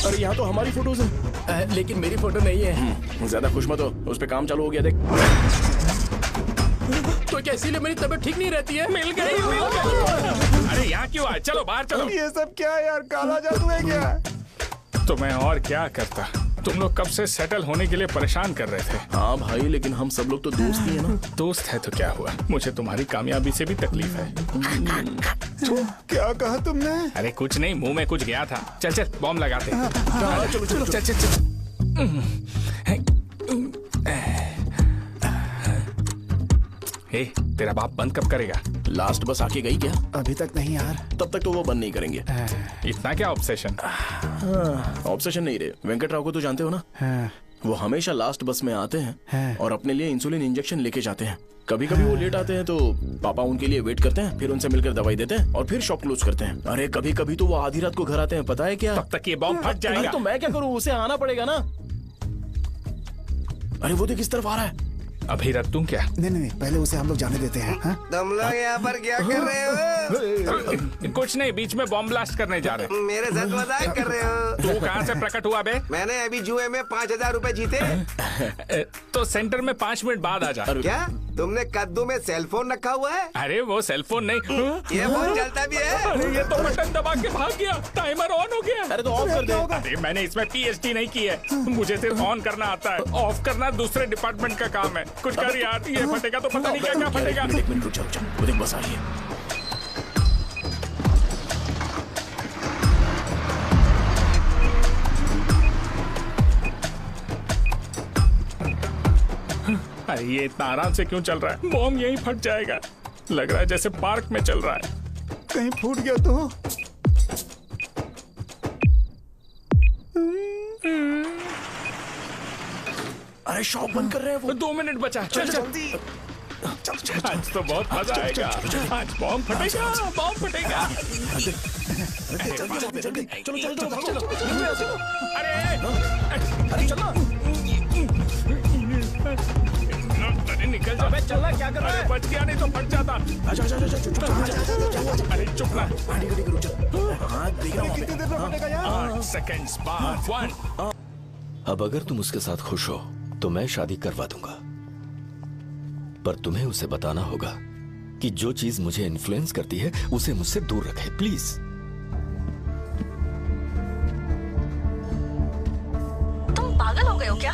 S10: अरे यहाँ तो हमारी फोटोज हैं, लेकिन मेरी फोटो नहीं है। ज्यादा खुश मत हो, उस पे काम चालू हो गया देख। तो क्या इसीलिए मेरी तबीयत ठीक नहीं रहती है? मिल गई, मिल गई। अरे यहाँ क्यों आए? चलो बाहर चलो।
S7: ये सब क्या है यार, काला जादू है क्या?
S8: तो मैं और क्या करता? तुम लोग कब से सेटल होने के लिए परेशान कर रहे थे।
S10: हाँ भाई, लेकिन हम सब लोग तो दोस्त ही है ना।
S8: दोस्त है तो क्या हुआ, मुझे तुम्हारी कामयाबी से भी तकलीफ है।
S7: क्या कहा तुमने?
S8: अरे कुछ नहीं, मुंह में कुछ गया था। चल चल बॉम्ब लगाते हैं।
S10: चलो चलो
S8: चल चल चल। हे, तेरा बाप बंद कब करेगा?
S10: लास्ट बस आके गई क्या?
S7: अभी तक नहीं यार।
S10: तब तक तो वो बंद नहीं करेंगे।
S8: इतना क्या ऑब्सेशन?
S10: ऑब्सेशन नहीं रे, वेंकट राव को तो जानते हो ना? वो हमेशा लास्ट बस में आते हैं और अपने लिए इंसुलिन इंजेक्शन लेके जाते हैं। कभी कभी वो लेट आते हैं तो पापा उनके लिए वेट करते हैं, फिर उनसे मिलकर दवाई देते हैं और फिर शॉप क्लोज करते हैं। अरे कभी कभी तो वो आधी रात को घर आते हैं, पता है क्या?
S8: तब तक ये बॉम्ब फट जाएगा।
S10: तो मैं क्या करूँ, उसे आना पड़ेगा ना। अरे वो देख किस तरफ आ रहा है।
S8: अभी रख दूं क्या?
S7: नहीं, पहले उसे हम लोग जाने देते हैं।
S11: तुम लोग यहाँ पर क्या कर रहे हो?
S8: कुछ नहीं, बीच में बॉम्ब ब्लास्ट करने जा रहे हैं।
S11: मेरे साथ मजाक कर रहे हो?
S8: तू कहाँ से प्रकट हुआ बे?
S11: मैंने अभी जुए में 5,000 रुपए जीते।
S8: तो सेंटर में 5 मिनट बाद आ जा।
S11: क्या तुमने कद्दू में सेलफोन रखा हुआ है?
S8: अरे वो सेलफोन नहीं,
S11: ये फोन चलता भी है।
S8: अरे ये तो बटन दबा के भाग गया, टाइमर ऑन हो गया।
S10: अरे तो ऑफ कर दे।
S8: अरे मैंने इसमें PhD नहीं की है, मुझे सिर्फ ऑन करना आता है, ऑफ करना दूसरे डिपार्टमेंट का काम है। कुछ कर यार, ये फटेगा तो पता नहीं क्या क्या फटेगा।
S10: एक मिनट रुक जाओ, वो देख बस आ रही है।
S8: अरे ये इतना आराम से क्यों चल रहा है? बॉम्ब यहीं फट जाएगा। लग रहा है जैसे पार्क में चल रहा है।
S7: कहीं फूट गया तो?
S10: अरे शॉप बंद कर रहे हैं वो।
S8: 2 मिनट बचा, चल जल्दी। आज तो बहुत मजा आएगा। आज बॉम्ब फटेगा, बॉम्ब फटेगा। चलो। अरे चलो। अरे निकल जा। अबे चल, क्या कर रहा है? बच गया, नहीं तो फट जाता। अरे चुप ना।
S10: हाँ देख रहा हूँ।
S7: कितनी देर में फटेगा यार?
S8: 8 सेकंड्स बाद 1।
S19: अब अगर तुम उसके साथ खुश हो तो मैं शादी करवा दूंगा, पर तुम्हें उसे बताना होगा कि जो चीज मुझे इन्फ्लुएंस करती है उसे मुझसे दूर रखे, प्लीज।
S15: तुम पागल हो गए हो क्या?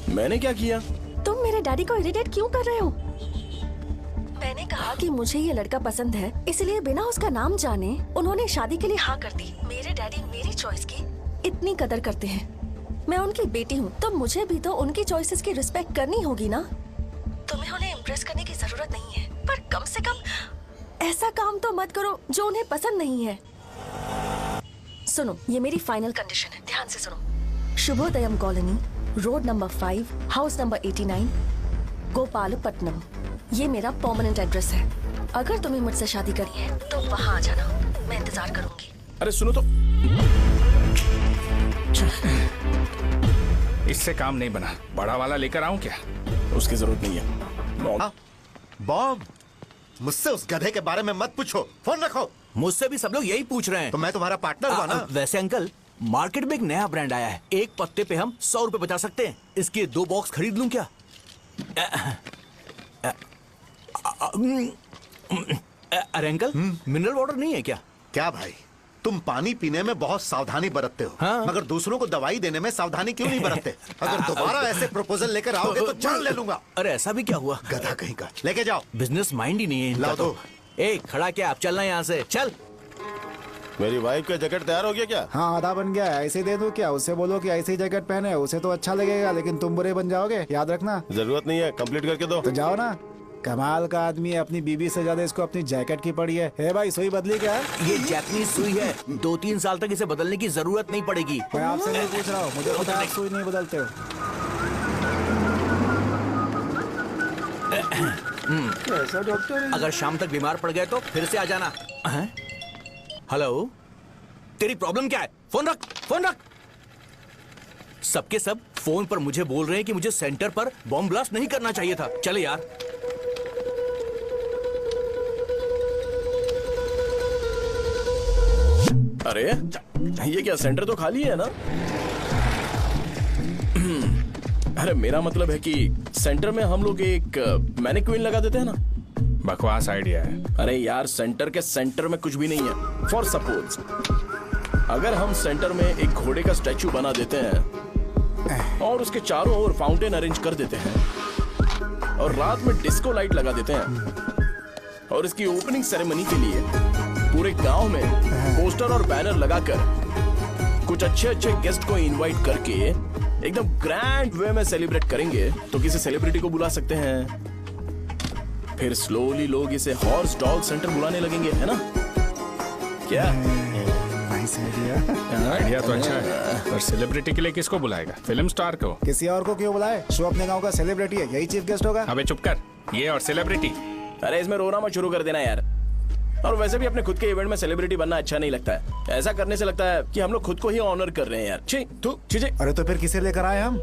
S10: मैंने क्या किया?
S15: तुम मेरे डैडी को इरिटेट क्यों कर रहे हो? मैंने कहा कि मुझे ये लड़का पसंद है, इसलिए बिना उसका नाम जाने उन्होंने शादी के लिए हाँ कर दी। मेरे डैडी मेरी चॉइस की इतनी कदर करते हैं। मैं उनकी बेटी हूँ, तो मुझे भी तो उनकी चॉइसेस की रिस्पेक्ट करनी होगी ना। तुम्हें उन्हें इम्प्रेस करने की जरूरत नहीं है, पर कम से कम ऐसा काम तो मत करो जो उन्हें पसंद नहीं है। सुनो, ये मेरी फाइनल कंडीशन है, ध्यान से सुनो। Shubhodayam colony, road number 5, house number 89, Gopalapatnam. ये मेरा परमानेंट एड्रेस है। अगर तुम्हें मुझसे शादी करनी है तो वहाँ आ जाना, मैं इंतजार करूंगी।
S10: अरे सुनो तो।
S8: इससे काम नहीं बना, बड़ा वाला लेकर आऊं क्या?
S10: उसकी जरूरत नहीं है।
S9: बॉम्ब, मुझसे उस गधे के बारे में मत पूछो, फोन रखो।
S16: मुझसे भी सब लोग यही पूछ रहे हैं।
S9: तो मैं तुम्हारा पार्टनर हुआ ना।
S16: वैसे अंकल, मार्केट में एक नया ब्रांड आया है, एक पत्ते पे हम 100 रुपए बचा सकते हैं। इसके 2 बॉक्स खरीद लूं क्या? अरे अंकल, मिनरल वाटर नहीं है क्या?
S9: क्या भाई, तुम पानी पीने में बहुत सावधानी बरतते हो,
S16: हाँ?
S9: मगर दूसरों को दवाई देने में सावधानी क्यों नहीं बरतते? अगर दोबारा ऐसे प्रपोजल लेकर आओगे तो जान ले लूंगा।
S16: अरे ऐसा भी क्या हुआ?
S9: गधा कहीं का, लेके जाओ।
S16: बिजनेस माइंड ही नहीं है इनका।
S9: लाओ
S16: तो खड़ा क्या, आप चलना यहाँ से, चल।
S1: मेरी वाइफ का जैकेट तैयार हो गया क्या?
S7: हाँ, आधा बन गया है। ऐसे दे दो क्या? उससे बोलो कि ऐसे ही जैकेट पहने, उसे तो अच्छा लगेगा, लेकिन तुम बुरे बन जाओगे, याद रखना।
S1: जरूरत नहीं है, कंप्लीट करके दो।
S7: तो जाओ ना। कमाल का आदमी है, अपनी बीबी से ज्यादा इसको अपनी जैकेट की पड़ी है। हे भाई, सुई बदली क्या?
S16: ये जैपनीज सुई है, 2-3 साल तक इसे बदलने की जरूरत नहीं पड़ेगी।
S7: मैं आपसे नहीं पूछ रहा हूँ, मुझे पता है आप सुई नहीं बदलते हो।
S16: ऐसा डॉक्टर, अगर शाम तक बीमार पड़ गए तो फिर से आ जाना। हेलो, तेरी प्रॉब्लम क्या है? फोन रख, फोन रख। सबके सब फोन पर मुझे बोल रहे हैं कि मुझे सेंटर पर बॉम्ब ब्लास्ट नहीं करना चाहिए था। चले यार।
S10: अरे ये क्या सेंटर तो खाली है ना? अरे मेरा मतलब है कि सेंटर में हम लोग एक मैनिक्विन लगा देते हैं ना।
S8: बकवास आइडिया है।
S10: अरे यार सेंटर के सेंटर में कुछ भी नहीं है। फॉर सपोज अगर हम सेंटर में एक घोड़े का स्टैचू बना देते हैं और उसके चारों ओर फाउंटेन अरेंज कर देते हैं और रात में डिस्को लाइट लगा देते हैं और इसकी ओपनिंग सेरेमनी के लिए पूरे गांव में पोस्टर और बैनर लगाकर कुछ अच्छे अच्छे गेस्ट को इनवाइट करके एकदम ग्रैंड वे में सेलिब्रेट करेंगे तो किसी सेलिब्रिटी को बुला सकते हैं। फिर स्लोली लोग इसे हॉर्स डॉग सेंटर बुलाने लगेंगे, है ना? क्या
S8: आइडिया तो अच्छा है, पर सेलिब्रिटी के लिए किसको बुलाएगा? फिल्म स्टार को।
S7: किसी और को क्यों बुलाए? शो अपने गांव का सेलिब्रिटी है, यही चीफ गेस्ट होगा।
S8: अबे चुप कर, ये और सेलिब्रिटी।
S10: अरे इसमें रोना मत शुरू कर देना यार। और वैसे भी अपने खुद के इवेंट में सेलिब्रिटी बनना अच्छा नहीं लगता है। ऐसा करने से लगता है कि हम लोग खुद को ही ऑनर कर रहे हैं यार। छी तू छी।
S7: अरे तो फिर किसे लेकर आए हम?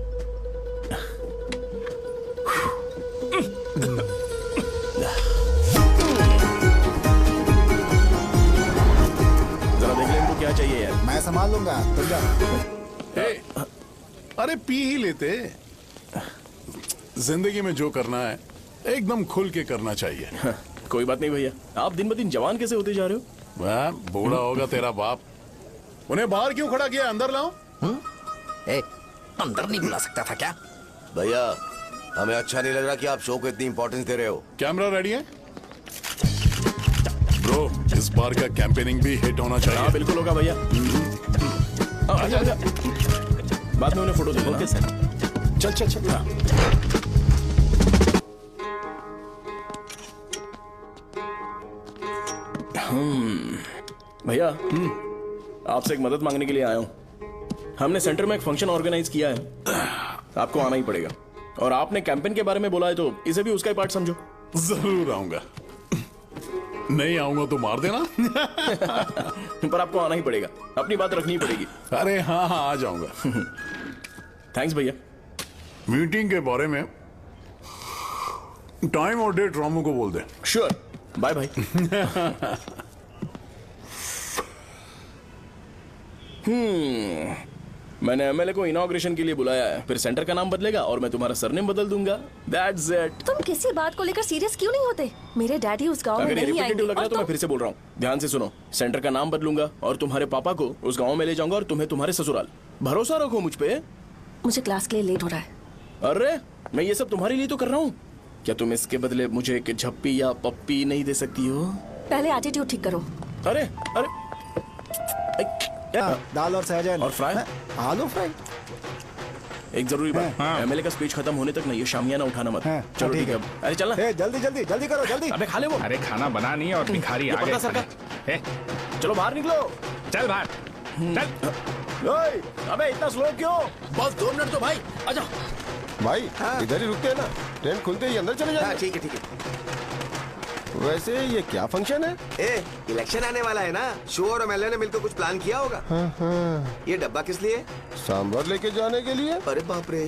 S10: जरा देख ले इनको क्या चाहिए यार।
S7: मैं संभाल लूंगा, तुम जा।
S20: अरे पी ही लेते। जिंदगी में जो करना है एकदम खुल के करना चाहिए।
S10: कोई बात नहीं भैया, आप दिन ब दिन जवान कैसे होते जा रहे हो?
S20: वह बूढ़ा होगा तेरा बाप। उन्हें बाहर क्यों खड़ा किया? अंदर लाओ।
S2: अंदर नहीं बुला सकता था क्या?
S11: भैया हमें अच्छा नहीं लग रहा कि आप शो को इतनी इंपॉर्टेंस दे रहे हो।
S20: कैमरा रेडी है ब्रो? इस बार का कैंपेनिंग भी हिट होना चाहिए।
S10: हाँ बिल्कुल होगा भैया। आजा। बाद में उन्हें फोटो दे देना।
S20: चल चल चल।
S10: भैया आपसे एक मदद मांगने के लिए आया हूँ। हमने सेंटर में एक फंक्शन ऑर्गेनाइज किया है, आपको आना ही पड़ेगा। और आपने कैंपेन के बारे में बोला है तो इसे भी उसका ही पार्ट समझो।
S20: जरूर आऊंगा। नहीं आऊंगा तो मार देना।
S10: पर आपको आना ही पड़ेगा, अपनी बात रखनी पड़ेगी।
S20: अरे हाँ हाँ आ जाऊंगा।
S10: थैंक्स भैया।
S20: मीटिंग के बारे में टाइम और डेट रामू को बोल दे।
S10: Sure, bye bye. मैंने एमएलए को इनॉग्रेशन के लिए बुलाया है, फिर सेंटर का नाम बदलेगा और मैं तुम्हारा सरनेम बदल दूंगा। That's it।
S15: तुम किसी बात को लेकर सीरियस क्यों नहीं होते? मेरे डैडी उस गांव में
S10: अगर ये
S15: नहीं आएंगे।
S10: रिपीटेटिव लग रहा है तो मैं फिर से बोल रहा हूँ, ध्यान से सुनो। सेंटर का नाम बदलूंगा और तुम्हारे पापा को उस गांव में ले जाऊंगा और तुम्हें तुम्हारे ससुराल। भरोसा रखो मुझ पे।
S15: मुझे क्लास के लिए लेट हो रहा है।
S10: अरे मैं ये सब तुम्हारे लिए तो कर रहा हूँ। क्या तुम इसके बदले मुझे एक झप्पी या पप्पी नहीं दे सकती हो?
S15: पहले एटीट्यूड ठीक करो।
S10: अरे
S7: दाल और सहजन
S10: और फ्राई,
S7: आलू फ्राई।
S10: एक जरूरी बात, एमएलए का स्पीच खत्म होने तक ना ये शामियाना उठाना मत। चलो ठीक है। अरे चलना।
S7: जल्दी जल्दी जल्दी करो, जल्दी।
S10: अबे खा ले वो।
S8: अरे खाना बना नहीं और भिखारी आ गए।
S10: चलो बाहर निकलो।
S8: चल बाहर
S10: चल। अबे इतना स्लो क्यों?
S18: बस 2 मिनट तो भाई, आजा।
S21: भाई इधर ही रुकते हैं ना, ट्रेन खुलते ही अंदर चले जाएंगे।
S11: ठीक है ठीक है।
S21: वैसे ये क्या फंक्शन है?
S11: इलेक्शन आने वाला है ना, शो और एमएलए ने मिलकर कुछ प्लान किया होगा। ये डब्बा किस लिए?
S21: सांभर लेके जाने के लिए।
S11: अरे बाप रे।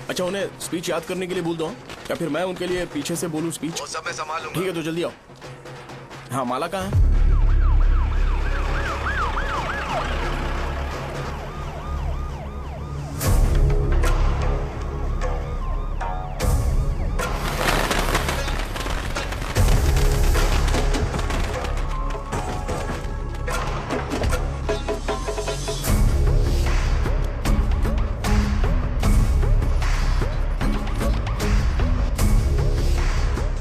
S10: अच्छा उन्हें स्पीच याद करने के लिए बोल दो या फिर मैं उनके लिए पीछे से बोलूं स्पीच?
S11: वो सब मैं संभाल लूंगा।
S10: ठीक है तो जल्दी आओ। हाँ माला कहाँ है?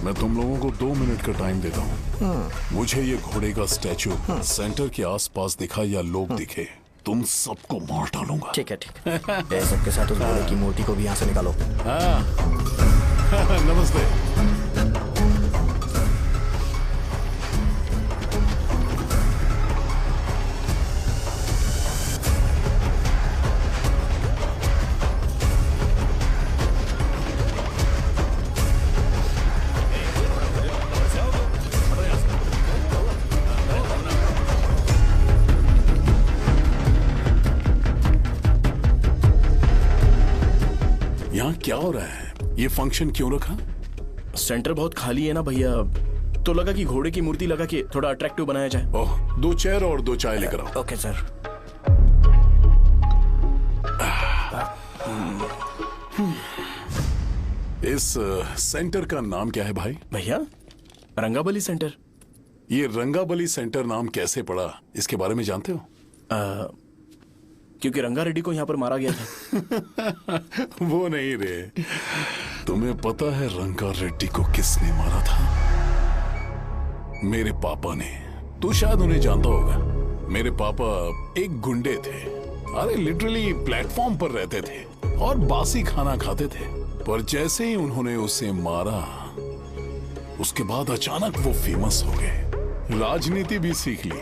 S20: मैं तुम लोगों को 2 मिनट का टाइम देता हूँ। मुझे ये घोड़े का स्टैचू सेंटर के आसपास दिखा या लोग दिखे, तुम सबको मार डालूंगा।
S2: ठीक है ठीक है। सबके साथ उस घोड़े की मूर्ति को भी यहाँ से निकालो।
S20: नमस्ते। क्या हो रहा है? ये फंक्शन क्यों रखा?
S10: सेंटर बहुत खाली है ना भैया, तो लगा कि घोड़े की मूर्ति लगा के थोड़ा अट्रैक्टिव बनाया जाए।
S20: ओह, 2 चेयर और 2 चाय लेकर आओ।
S10: Okay sir.
S20: इस सेंटर का नाम क्या है भाई?
S10: भैया रंगाबली सेंटर।
S20: ये रंगाबली सेंटर नाम कैसे पड़ा, इसके बारे में जानते हो?
S10: क्योंकि रंगा रेड्डी को यहाँ पर मारा गया था।
S20: वो नहीं रे, तुम्हें पता है रंगा रेड्डी को किसने मारा था? मेरे पापा ने। तू शायद उन्हें जानता होगा। मेरे पापा एक गुंडे थे। अरे लिटरली प्लेटफॉर्म पर रहते थे और बासी खाना खाते थे। पर जैसे ही उन्होंने उसे मारा, उसके बाद अचानक वो फेमस हो गए। राजनीति भी सीख ली,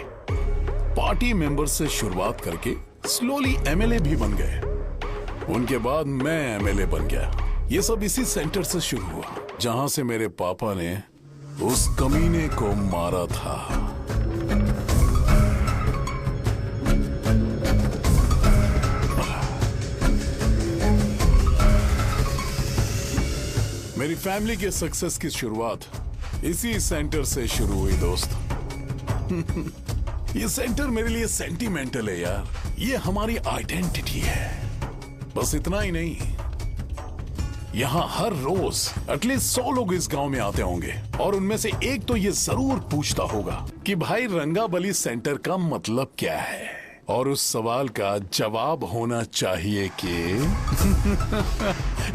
S20: पार्टी मेंबर से शुरुआत करके स्लोली एमएलए भी बन गए। उनके बाद मैं एमएलए बन गया। ये सब इसी सेंटर से शुरू हुआ, जहां से मेरे पापा ने उस कमीने को मारा था। मेरी फैमिली के सक्सेस की शुरुआत इसी सेंटर से शुरू हुई दोस्त। ये सेंटर मेरे लिए सेंटिमेंटल है यार। ये हमारी आइडेंटिटी है। बस इतना ही नहीं, यहाँ हर रोज एटलीस्ट 100 लोग इस गांव में आते होंगे और उनमें से एक तो ये जरूर पूछता होगा कि भाई रंगाबली सेंटर का मतलब क्या है। और उस सवाल का जवाब होना चाहिए कि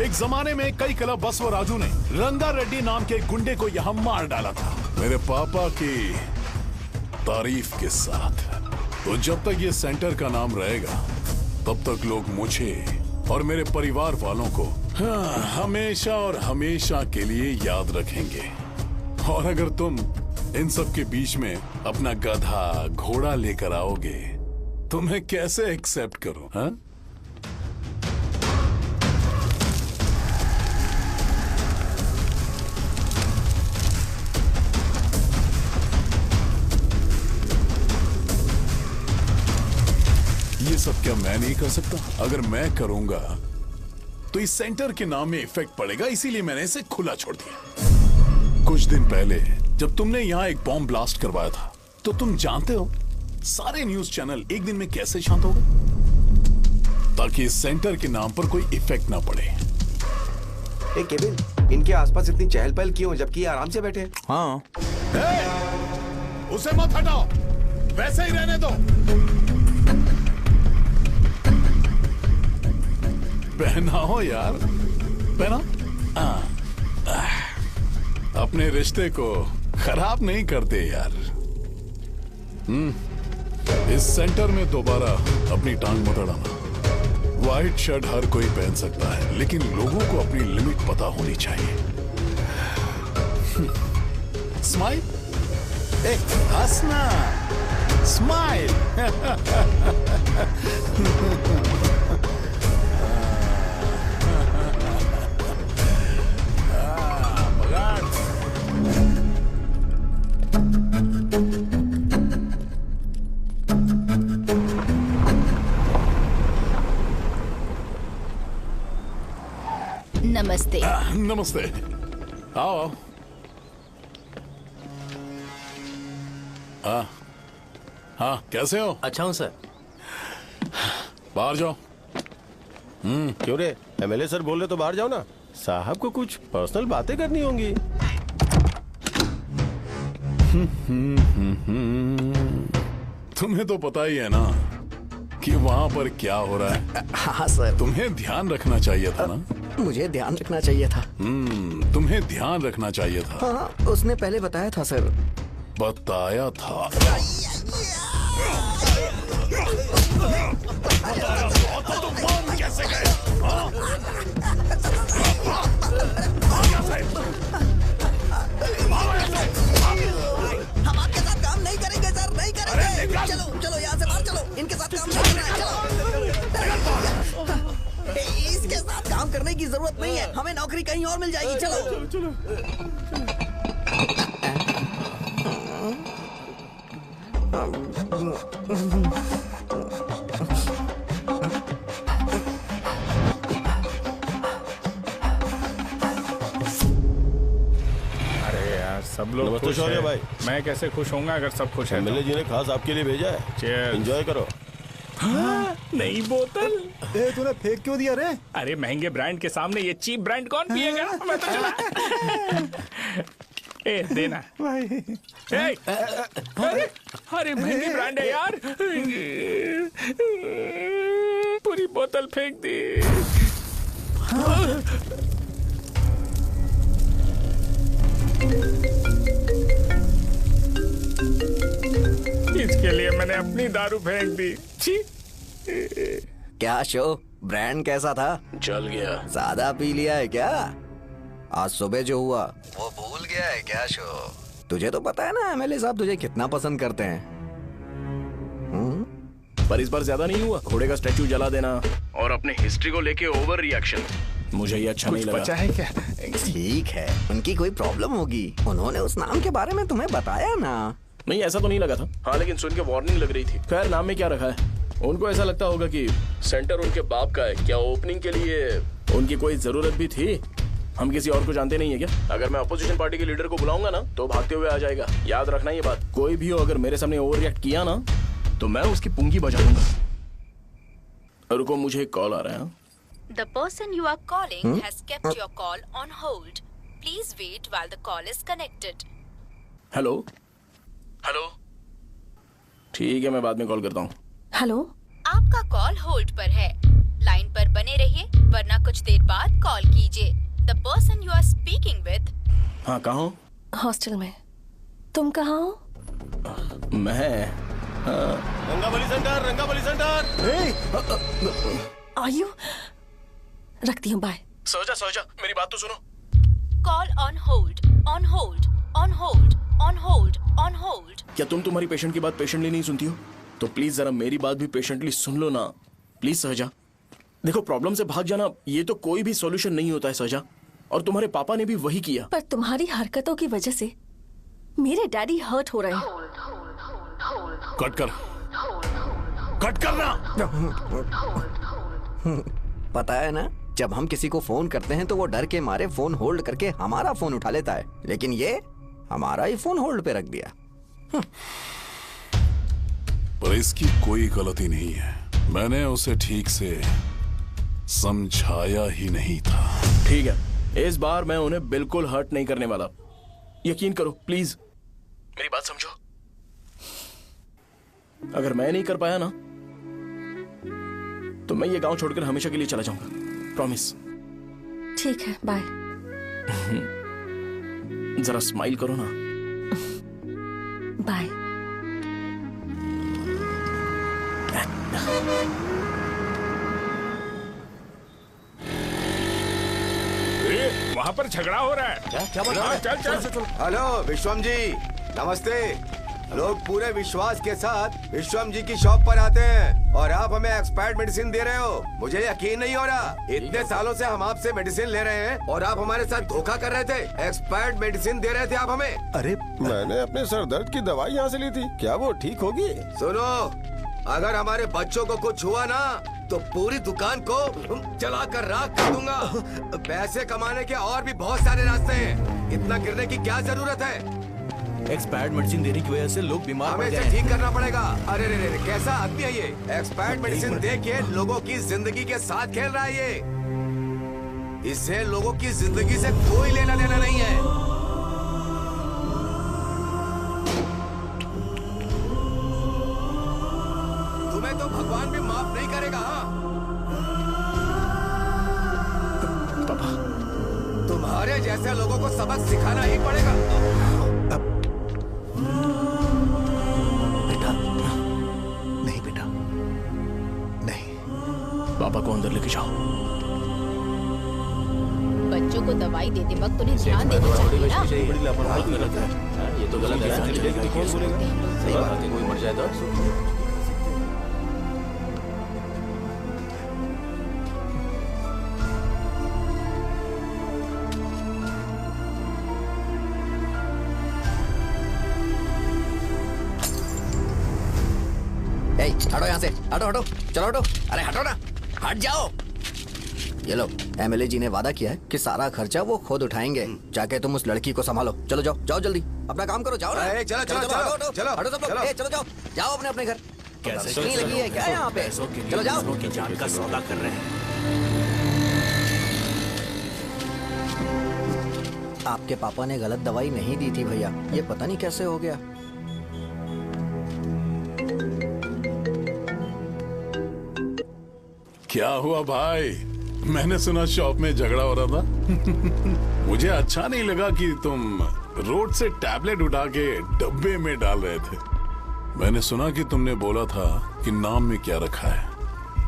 S20: एक जमाने में कई क्लब बसव राजू ने रंगा रेड्डी नाम के गुंडे को यहाँ मार डाला था, मेरे पापा की तारीफ के साथ। तो जब तक ये सेंटर का नाम रहेगा, तब तक लोग मुझे और मेरे परिवार वालों को हमेशा और हमेशा के लिए याद रखेंगे। और अगर तुम इन सब के बीच में अपना गधा घोड़ा लेकर आओगे तो मैं कैसे एक्सेप्ट करूं? हाँ? ये सब क्या मैं नहीं कर सकता? अगर मैं करूंगा तो इस सेंटर के नाम में इफेक्ट पड़ेगा, इसीलिए मैंने इसे खुला छोड़ दिया। कुछ दिन पहले जब तुमने यहां एक बॉम्ब ब्लास्ट करवाया था, तो तुम जानते हो सारे न्यूज चैनल एक दिन में कैसे शांत हो गए? ताकि इस सेंटर के नाम पर कोई इफेक्ट ना पड़े।
S11: ए केविन, इनके आसपास इतनी चहल पहल क्यों, जबकि आराम से बैठे?
S16: हाँ।
S20: उसे मत हटाओ, वैसे ही रहने दो। पहनाओ यार, पहना। अपने रिश्ते को खराब नहीं करते यार। इस सेंटर में दोबारा अपनी टांग मत अड़ाना। व्हाइट शर्ट हर कोई पहन सकता है, लेकिन लोगों को अपनी लिमिट पता होनी चाहिए। स्माइल, हंसना, स्माइल।
S4: नमस्ते।
S20: नमस्ते, आओ। हाँ, कैसे हो?
S18: अच्छा हूँ सर।
S20: बाहर जाओ।
S21: क्यों रे, एमएलए सर बोल रहे तो बाहर जाओ ना। साहब को कुछ पर्सनल बातें करनी होंगी।
S20: तुम्हें तो पता ही है ना कि वहाँ पर क्या हो रहा है।
S2: हाँ सर।
S20: तुम्हें ध्यान रखना चाहिए था ना।
S2: मुझे ध्यान रखना चाहिए था।
S20: तुम्हें ध्यान रखना चाहिए था।
S2: हाँ, उसने पहले बताया था सर।
S20: बताया था? तुम मान कैसे गए?
S2: हम आपके साथ काम नहीं करेंगे सर, नहीं करेंगे। चलो चलो यहाँ से बाहर चलो, इनके साथ काम नहीं करना है। चलो, इसके साथ काम करने की जरूरत नहीं है, हमें नौकरी कहीं और मिल जाएगी। चलो चलो।
S8: सब लोग
S21: नमस्ते
S8: खुश
S21: शौर्य
S8: हैं।
S21: भाई।
S8: मैं कैसे खुश होऊंगा अगर सब खुश हैं तो?
S21: एमएलए जी ने खास आपके लिए भेजा है।
S8: Cheers।
S21: एंजॉय करो।
S8: नई बोतल।
S7: तूने फेंक क्यों दिया रे?
S8: अरे महंगे ब्रांड के सामने ये चीप ब्रांड कौन पिएगा? मैं तो चला। ए देना
S7: भाई।
S8: ए, अरे महंगी ब्रांड है यार। पूरी बोतल फेंक दी। इसके लिए मैंने अपनी दारू फेंक दी। छी।
S12: क्या शो, ब्रांड कैसा था?
S10: चल गया।
S12: ज्यादा पी लिया है क्या? आज सुबह जो हुआ वो भूल गया है क्या शो? तुझे तो पता है ना एमएलए साहब तुझे कितना पसंद करते हैं।
S10: पर इस बार ज्यादा नहीं हुआ। घोड़े का स्टैचू जला देना और अपने हिस्ट्री को लेके ओवर रिएक्शन, मुझे ये अच्छा नहीं लगा।
S8: बचा है क्या?
S12: ठीक है, उनकी कोई प्रॉब्लम होगी। उन्होंने उस नाम के बारे में तुम्हें बताया ना?
S10: नहीं, ऐसा तो नहीं लगा था। हाँ, लेकिन सुन के वार्निंग लग रही थी। खैर, नाम में क्या रखा है? उनको ऐसा लगता होगा कि सेंटर उनके बाप का है। क्या ओपनिंग के लिए उनकी कोई जरूरत भी थी? हम किसी और को जानते नहीं है क्या? अगर मैं अपोजिशन पार्टी के लीडर को बुलाऊंगा ना तो भागते हुए आ जाएगा। याद रखना ये बात। कोई भी हो अगर मेरे सामने ओवर रिएक्ट किया ना तो मैं उसकी पुंगी बजा दूंगा। रुको, मुझे एक कॉल आ रहा है।
S4: The person you are calling has kept your call on hold. Please wait while the call is connected.
S10: Hello hello, ठीक है, मैं बाद में कॉल करता हूँ।
S15: हेलो,
S4: आपका कॉल होल्ड पर है। लाइन पर बने रहिए वरना कुछ देर बाद कॉल कीजिए। The person you are speaking with.
S10: हाँ, कहाँ हो?
S15: हॉस्टल में। तुम कहाँ हो?
S10: मैं
S21: रंगाबली सेंटर, रंगाबली सेंटर।
S15: आयु, रखती हूँ, बाय।
S10: सोचा, मेरी बात तो सुनो।
S4: Call on hold, on hold, on hold, on hold, on hold.
S10: क्या तुम तुम्हारी पेशेंट की बात पेशेंटली नहीं सुनती हो? तो प्लीज जरा मेरी बात भी पेशेंटली सुन लो ना। प्लीज सहजा, देखो प्रॉब्लम से भाग जाना ये तो कोई भी सॉल्यूशन नहीं होता है सहजा, और तुम्हारे पापा ने भी वही किया।
S15: पर तुम्हारी हरकतों की वजह से मेरे डैडी हर्ट हो रहे हैं।
S20: कट करना।
S12: पता है ना, जब हम किसी को फोन करते हैं तो वो डर के मारे फोन होल्ड करके हमारा फोन उठा लेता है, लेकिन ये हमारा ही फोन होल्ड पे रख दिया।
S20: पर इसकी कोई गलती नहीं है। मैंने उसे ठीक से समझाया ही नहीं था।
S10: ठीक है, इस बार मैं उन्हें बिल्कुल हर्ट नहीं करने वाला। यकीन करो प्लीज, मेरी बात समझो। अगर मैं नहीं कर पाया ना तो मैं ये गांव छोड़कर हमेशा के लिए चला जाऊंगा। प्रॉमिस।
S15: ठीक है, बाय।
S10: जरा स्माइल करो ना।
S15: बाय।
S8: वहाँ पर झगड़ा हो रहा है।
S11: क्या बोल रहा है?
S8: चल।
S11: हेलो विश्वम जी, नमस्ते। लोग पूरे विश्वास के साथ विश्वम जी की शॉप पर आते हैं और आप हमें एक्सपायर्ड मेडिसिन दे रहे हो। मुझे यकीन नहीं हो रहा। इतने सालों से हम आपसे मेडिसिन ले रहे हैं और आप हमारे साथ धोखा कर रहे थे। एक्सपायर्ड मेडिसिन दे रहे थे आप हमें।
S21: अरे मैंने अपने सर दर्द की दवाई यहाँ से ली थी। क्या वो ठीक होगी?
S11: सुनो, अगर हमारे बच्चों को कुछ हुआ ना तो पूरी दुकान को जला कर राख कर दूंगा। पैसे कमाने के और भी बहुत सारे रास्ते हैं। इतना गिरने की क्या जरूरत है?
S16: एक्सपायर्ड मेडिसिन देने की वजह से लोग बीमार पड़
S11: हमें
S16: गए
S11: इसे
S16: हैं।
S11: ठीक करना पड़ेगा। अरे रे, कैसा आदमी है ये? एक्सपायर्ड मेडिसिन दे के लोगों की जिंदगी के साथ खेल रहा है ये। इससे लोगों की जिंदगी से कोई लेना देना नहीं है। तुम्हें तो भगवान भी माफ नहीं करेगा।
S10: पापा,
S11: तुम्हारे जैसे लोगों को सबक सिखाना ही पड़ेगा।
S10: पापा को अंदर लेके जाओ।
S4: बच्चों को दवाई देते वक्त उन्हें ध्यान देना चाहिए ना।
S18: ये तो गलत है। कौन बोलेगा? सही बात है, कोई मर जाए तो
S12: हटो यहाँ से, हटो, चलो हटो। अरे हटो ना, हट जाओ। ये लो, एमएलए जी ने वादा किया है कि सारा खर्चा वो खुद उठाएंगे। जाके तुम उस लड़की को संभालो। चलो जाओ जल्दी। अपना काम करो, जाओ ना।
S11: चलो चलो चलो
S12: हटो,
S11: चलो
S12: हटो सब लोग, चलो जाओ, जाओ अपने अपने घर।
S16: कैसे
S12: नहीं लगी है क्या यहाँ पे? चलो जाओ।
S16: दूसरों की जान का सौदा कर रहे हैं।
S12: आपके पापा ने गलत दवाई नहीं दी थी भैया, ये पता नहीं कैसे हो गया।
S20: क्या हुआ भाई? मैंने सुना शॉप में झगड़ा हो रहा था। मुझे अच्छा नहीं लगा कि तुम रोड से टैबलेट उठा के डब्बे में डाल रहे थे। मैंने सुना कि तुमने बोला था कि नाम में क्या रखा है,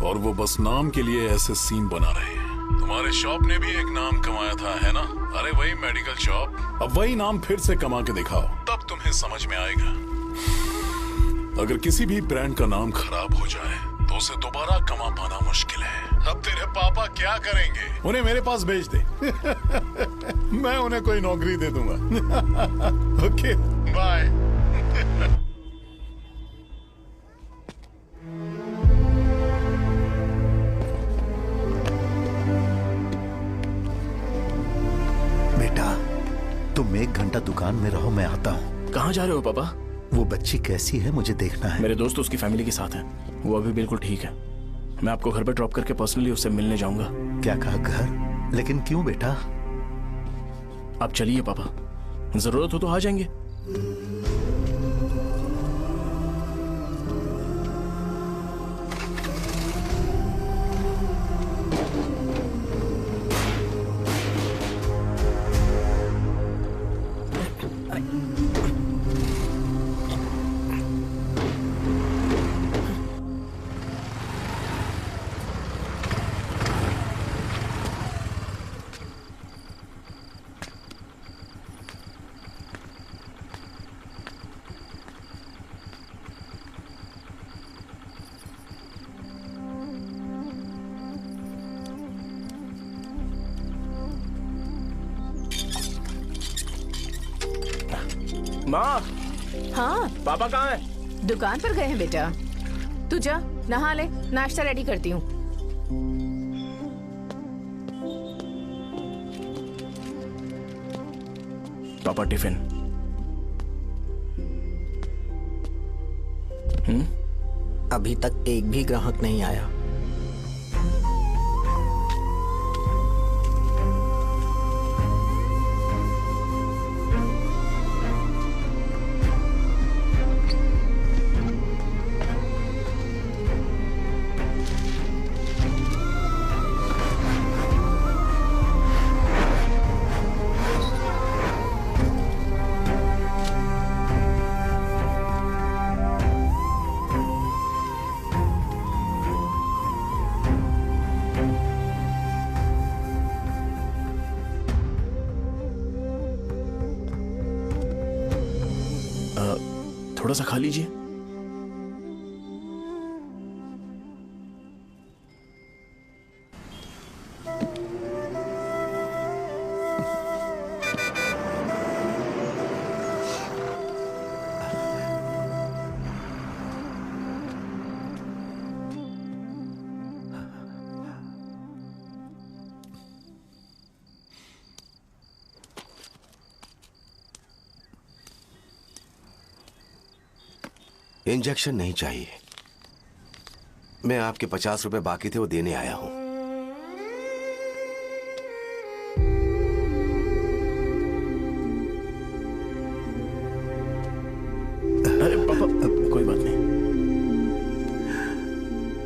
S20: और वो बस नाम के लिए ऐसे सीन बना रहे हैं। तुम्हारे शॉप ने भी एक नाम कमाया था, है ना? अरे वही मेडिकल शॉप, अब वही नाम फिर से कमा के दिखाओ, तब तुम्हें समझ में आएगा। अगर किसी भी ब्रांड का नाम खराब हो जाए तो उसे दोबारा कमा पाना मुश्किल है। अब तेरे पापा क्या करेंगे? उन्हें मेरे पास भेज दे। मैं उन्हें कोई नौकरी दे दूंगा। Okay bye.
S9: बेटा तुम 1 घंटा दुकान में रहो, मैं आता हूँ।
S10: कहाँ जा रहे हो पापा?
S9: वो बच्ची कैसी है मुझे देखना है।
S10: मेरे दोस्त उसकी फैमिली के साथ हैं, वो अभी बिल्कुल ठीक है। मैं आपको घर पे ड्रॉप करके पर्सनली उससे मिलने जाऊंगा।
S9: क्या कहा घर? लेकिन क्यों बेटा?
S10: आप चलिए पापा, जरूरत हो तो आ जाएंगे। माँ।
S5: हाँ
S10: पापा कहाँ हैं?
S5: दुकान पर गए हैं बेटा। तू जा नहा ले, नाश्ता रेडी करती हूँ।
S10: पापा टिफिन।
S12: अभी तक एक भी ग्राहक नहीं आया।
S10: थोड़ा सा खा लीजिए।
S11: इंजेक्शन नहीं चाहिए। मैं आपके 50 रुपए बाकी थे, वो देने आया हूं।
S10: अरे पापा कोई बात नहीं।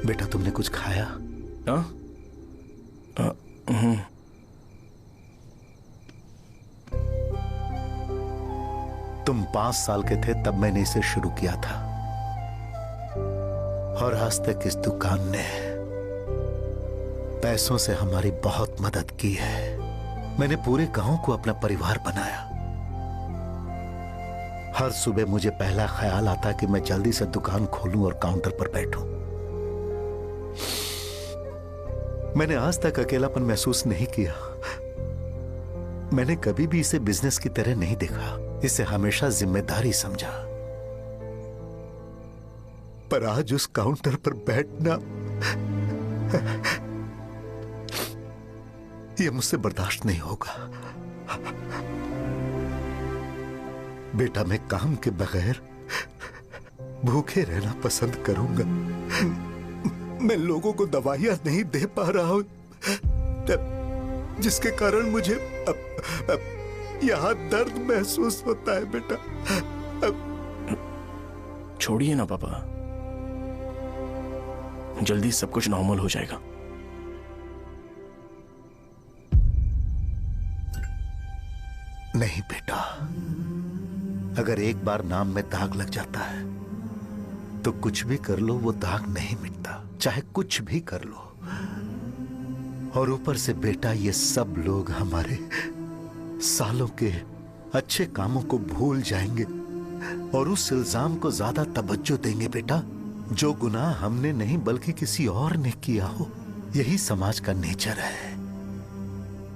S9: बेटा तुमने कुछ खाया?
S10: हाँ?
S9: तुम 5 साल के थे तब मैंने इसे शुरू किया था, और आज तक इस दुकान ने पैसों से हमारी बहुत मदद की है। मैंने पूरे गांव को अपना परिवार बनाया। हर सुबह मुझे पहला ख्याल आता कि मैं जल्दी से दुकान खोलूं और काउंटर पर बैठूं। मैंने आज तक अकेलापन महसूस नहीं किया। मैंने कभी भी इसे बिजनेस की तरह नहीं देखा, इसे हमेशा जिम्मेदारी समझा। पर आज उस काउंटर पर बैठना यह मुझसे बर्दाश्त नहीं होगा। बेटा मैं काम के बगैर भूखे रहना पसंद करूंगा। मैं लोगों को दवाइयां नहीं दे पा रहा हूं, जिसके कारण मुझे यहाँ दर्द महसूस होता है बेटा।
S10: छोड़िए ना पापा, जल्दी सब कुछ नॉर्मल हो जाएगा।
S9: नहीं बेटा, अगर एक बार नाम में दाग लग जाता है तो कुछ भी कर लो वो दाग नहीं मिटता, चाहे कुछ भी कर लो। और ऊपर से बेटा ये सब लोग हमारे सालों के अच्छे कामों को भूल जाएंगे और उस इल्जाम को ज्यादा तवज्जो देंगे बेटा जो गुनाह हमने नहीं बल्कि किसी और ने किया हो। यही समाज का नेचर है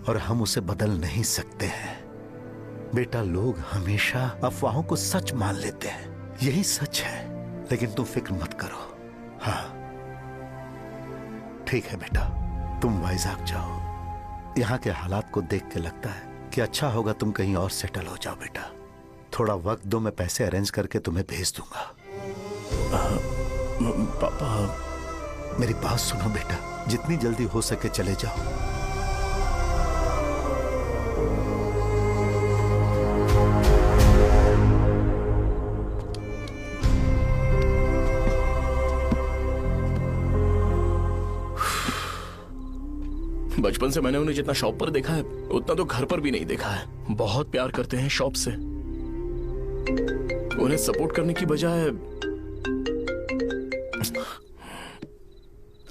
S9: और हम उसे बदल नहीं सकते हैं। बेटा लोग हमेशा अफवाहों को सच मान लेते हैं, यही सच है, लेकिन तुम फिक्र मत करो। हाँ ठीक है बेटा, तुम वाइजाग जाओ। यहाँ के हालात को देख के लगता है कि अच्छा होगा तुम कहीं और सेटल हो जाओ बेटा। थोड़ा वक्त दो, मैं पैसे अरेंज करके तुम्हें भेज दूंगा।
S10: पापा
S9: मेरी बात सुनो बेटा, जितनी जल्दी हो सके चले जाओ।
S10: बचपन से मैंने उन्हें जितना शॉप पर देखा है उतना तो घर पर भी नहीं देखा है। बहुत प्यार करते हैं शॉप से। उन्हें सपोर्ट करने की बजाय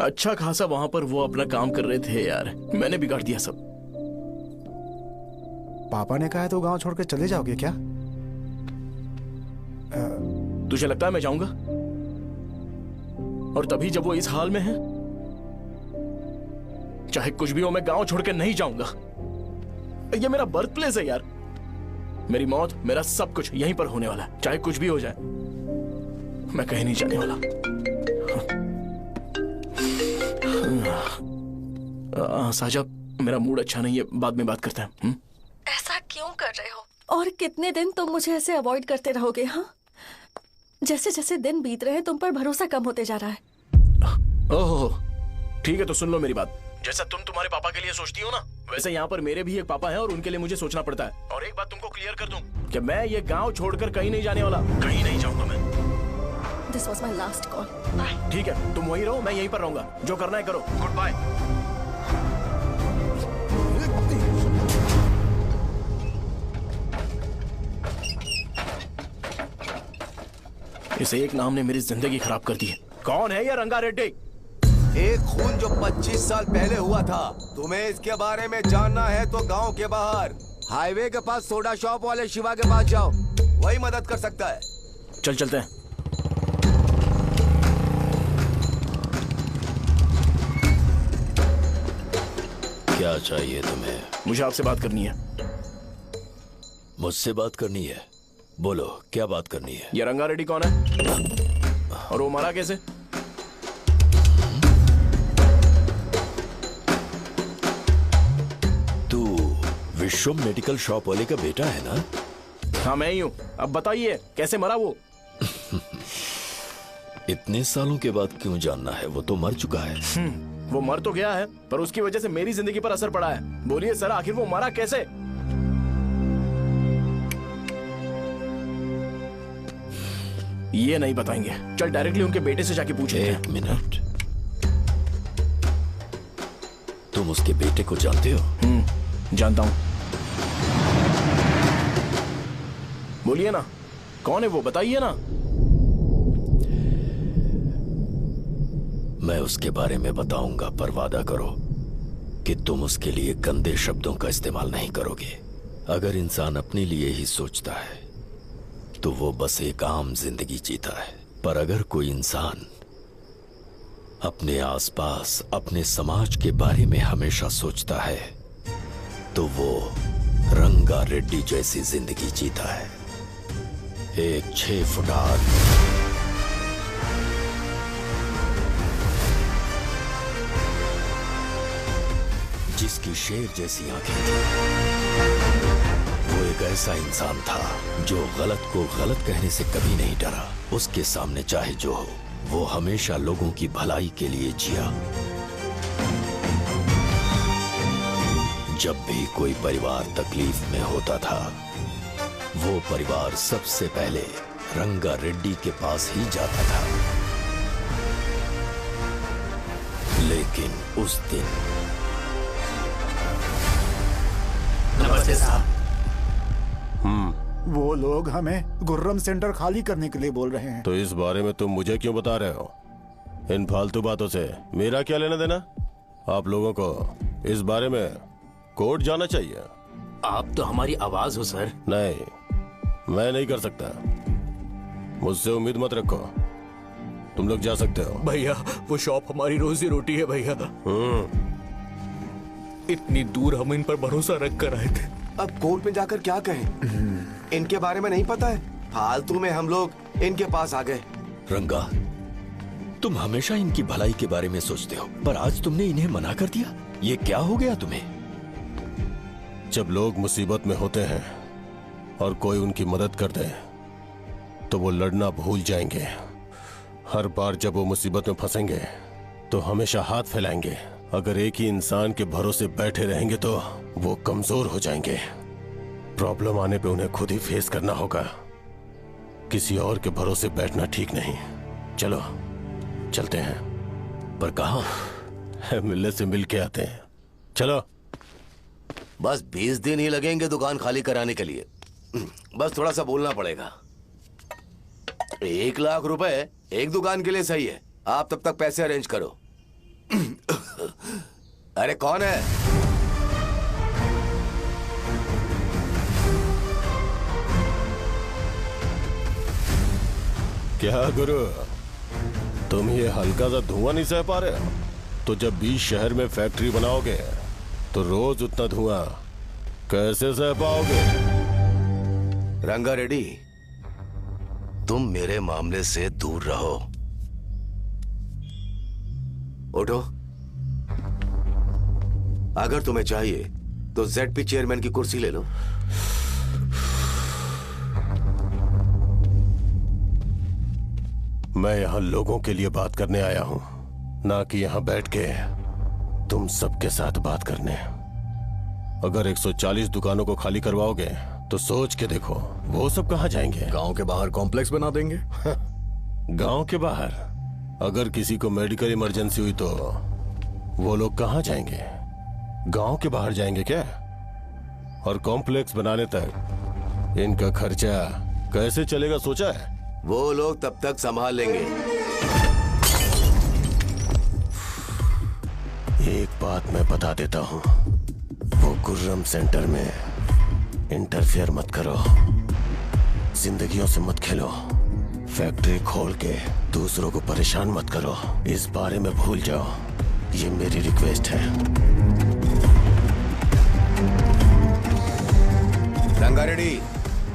S10: अच्छा खासा वहां पर वो अपना काम कर रहे थे यार, मैंने बिगाड़ दिया सब।
S7: पापा ने कहा है तो गांव छोड़ के चले जाओगे क्या?
S10: तुझे लगता है मैं जाऊंगा? और तभी जब वो इस हाल में है, चाहे कुछ भी हो मैं गांव छोड़ के नहीं जाऊंगा। ये मेरा बर्थ प्लेस है यार, मेरी मौत मेरा सब कुछ यहीं पर होने वाला है। चाहे कुछ भी हो जाए मैं कहीं नहीं जाने वाला। साजा, मेरा मूड अच्छा नहीं है, बाद में बात करते हैं।
S15: ऐसा क्यों कर रहे हो? और कितने दिन तुम मुझे ऐसे अवॉइड करते रहोगे? हाँ, जैसे जैसे दिन बीत रहे हैं तुम पर भरोसा कम होते जा रहा है।
S10: ओह ठीक है, तो सुन लो मेरी बात। जैसा तुम तुम्हारे पापा के लिए सोचती हो ना, वैसे यहाँ पर मेरे भी एक पापा हैं और उनके लिए मुझे सोचना पड़ता है। और एक बात तुमको क्लियर कर दूं कि मैं ये गांव छोड़कर कहीं नहीं जाने वाला, कहीं नहीं जाऊंगा मैं।
S15: This was my last call.
S10: ठीक है, तुम वहीं रहो, मैं यहीं पर रहूंगा। जो करना है करो। Goodbye. इस एक नाम ने मेरी जिंदगी खराब कर दी है। कौन है ये रंगा रेड्डी?
S11: एक खून जो 25 साल पहले हुआ था। तुम्हें इसके बारे में जानना है तो गांव के बाहर हाईवे के पास सोडा शॉप वाले शिवा के पास जाओ, वही मदद कर सकता है।
S10: चल चलते हैं।
S19: क्या चाहिए तुम्हें?
S10: मुझे आपसे बात करनी है।
S19: मुझसे बात करनी है? बोलो क्या बात करनी है?
S10: ये रंगा रेड्डी कौन है और वो मरा कैसे?
S19: तू विश्वम मेडिकल शॉप वाले का बेटा है ना?
S10: हाँ मैं ही हूँ। अब बताइए कैसे मरा वो?
S19: इतने सालों के बाद क्यों जानना है? वो तो मर चुका है।
S10: वो मर तो गया है, पर उसकी वजह से मेरी जिंदगी पर असर पड़ा है। बोलिए सर, आखिर वो मरा कैसे? ये नहीं बताएंगे। चल डायरेक्टली उनके बेटे से जाके पूछेंगे।
S19: एक मिनट, तुम उसके बेटे को जानते हो?
S10: जानता हूं। बोलिए ना, कौन है वो? बताइए ना।
S19: मैं उसके बारे में बताऊंगा, पर वादा करो कि तुम उसके लिए गंदे शब्दों का इस्तेमाल नहीं करोगे। अगर इंसान अपने लिए ही सोचता है तो वो बस एक आम जिंदगी जीता है, पर अगर कोई इंसान अपने आसपास अपने समाज के बारे में हमेशा सोचता है तो वो रंगा रेड्डी जैसी जिंदगी जीता है। एक 6 फुट आदमी, जिसकी शेर जैसी आंखें थी, वो एक एक ऐसा इंसान था जो गलत को गलत कहने से कभी नहीं डरा। उसके सामने चाहे जो हो, वो हमेशा लोगों की भलाई के लिए जिया। जब भी कोई परिवार तकलीफ में होता था, वो परिवार सबसे पहले रंगा रेड्डी के पास ही जाता था। लेकिन उस दिन
S2: नमस्ते साहब।
S7: वो लोग हमें गुर्रम सेंटर खाली करने के लिए बोल रहे हैं।
S21: तो इस बारे में तुम मुझे क्यों बता रहे हो? इन फालतू बातों से मेरा क्या लेना देना? आप लोगों को इस बारे में कोर्ट जाना चाहिए।
S18: आप तो हमारी आवाज हो सर।
S21: नहीं, मैं नहीं कर सकता। मुझसे उम्मीद मत रखो। तुम लोग जा सकते हो।
S16: भैया वो शॉप हमारी रोजी रोटी है भैया। इतनी दूर हम इन पर भरोसा रख कर आए थे।
S11: अब कोर्ट में जाकर क्या कहें? इनके बारे में नहीं पता है। फालतू में हम लोग इनके पास आ गए।
S19: रंगा, तुम हमेशा इनकी भलाई के बारे में सोचते हो, पर आज तुमने इन्हें मना कर दिया। ये क्या हो गया तुम्हें?
S21: जब लोग मुसीबत में होते हैं और कोई उनकी मदद कर दे तो वो लड़ना भूल जाएंगे। हर बार जब वो मुसीबत में फंसेंगे तो हमेशा हाथ फैलाएंगे। अगर एक ही इंसान के भरोसे बैठे रहेंगे तो वो कमजोर हो जाएंगे। प्रॉब्लम आने पे उन्हें खुद ही फेस करना होगा। किसी और के भरोसे बैठना ठीक नहीं। चलो चलते हैं।
S19: पर कहाँ?
S21: मिलने से मिल के आते हैं। चलो।
S18: बस 20 दिन ही लगेंगे दुकान खाली कराने के लिए। बस थोड़ा सा बोलना पड़ेगा।
S11: 1 लाख रुपए एक दुकान के लिए सही है। आप तब तक पैसे अरेंज करो। अरे कौन है?
S21: क्या गुरु, तुम ये हल्का सा धुआं नहीं सह पा रहे हो? तो जब 20 शहर में फैक्ट्री बनाओगे तो रोज उतना धुआं कैसे सह पाओगे?
S11: रंगा रेड्डी, तुम मेरे मामले से दूर रहो। उठो। अगर तुम्हें चाहिए तो ZP चेयरमैन की कुर्सी ले लो।
S21: मैं यहां लोगों के लिए बात करने आया हूं, ना कि यहां बैठ के तुम सबके साथ बात करने। अगर 140 दुकानों को खाली करवाओगे तो सोच के देखो वो सब कहां जाएंगे?
S13: गांव के बाहर कॉम्प्लेक्स बना देंगे।
S21: गांव के बाहर? अगर किसी को मेडिकल इमरजेंसी हुई तो वो लोग कहां जाएंगे? गांव के बाहर जाएंगे क्या? और कॉम्प्लेक्स बनाने तक इनका खर्चा कैसे चलेगा सोचा है?
S11: वो लोग तब तक संभाल लेंगे।
S21: एक बात मैं बता देता हूं, वो गुर्रम सेंटर में इंटरफेयर मत करो। जिंदगियों से मत खेलो। फैक्ट्री खोल के दूसरों को परेशान मत करो। इस बारे में भूल जाओ। ये मेरी रिक्वेस्ट है।
S11: रंगा रेड्डी,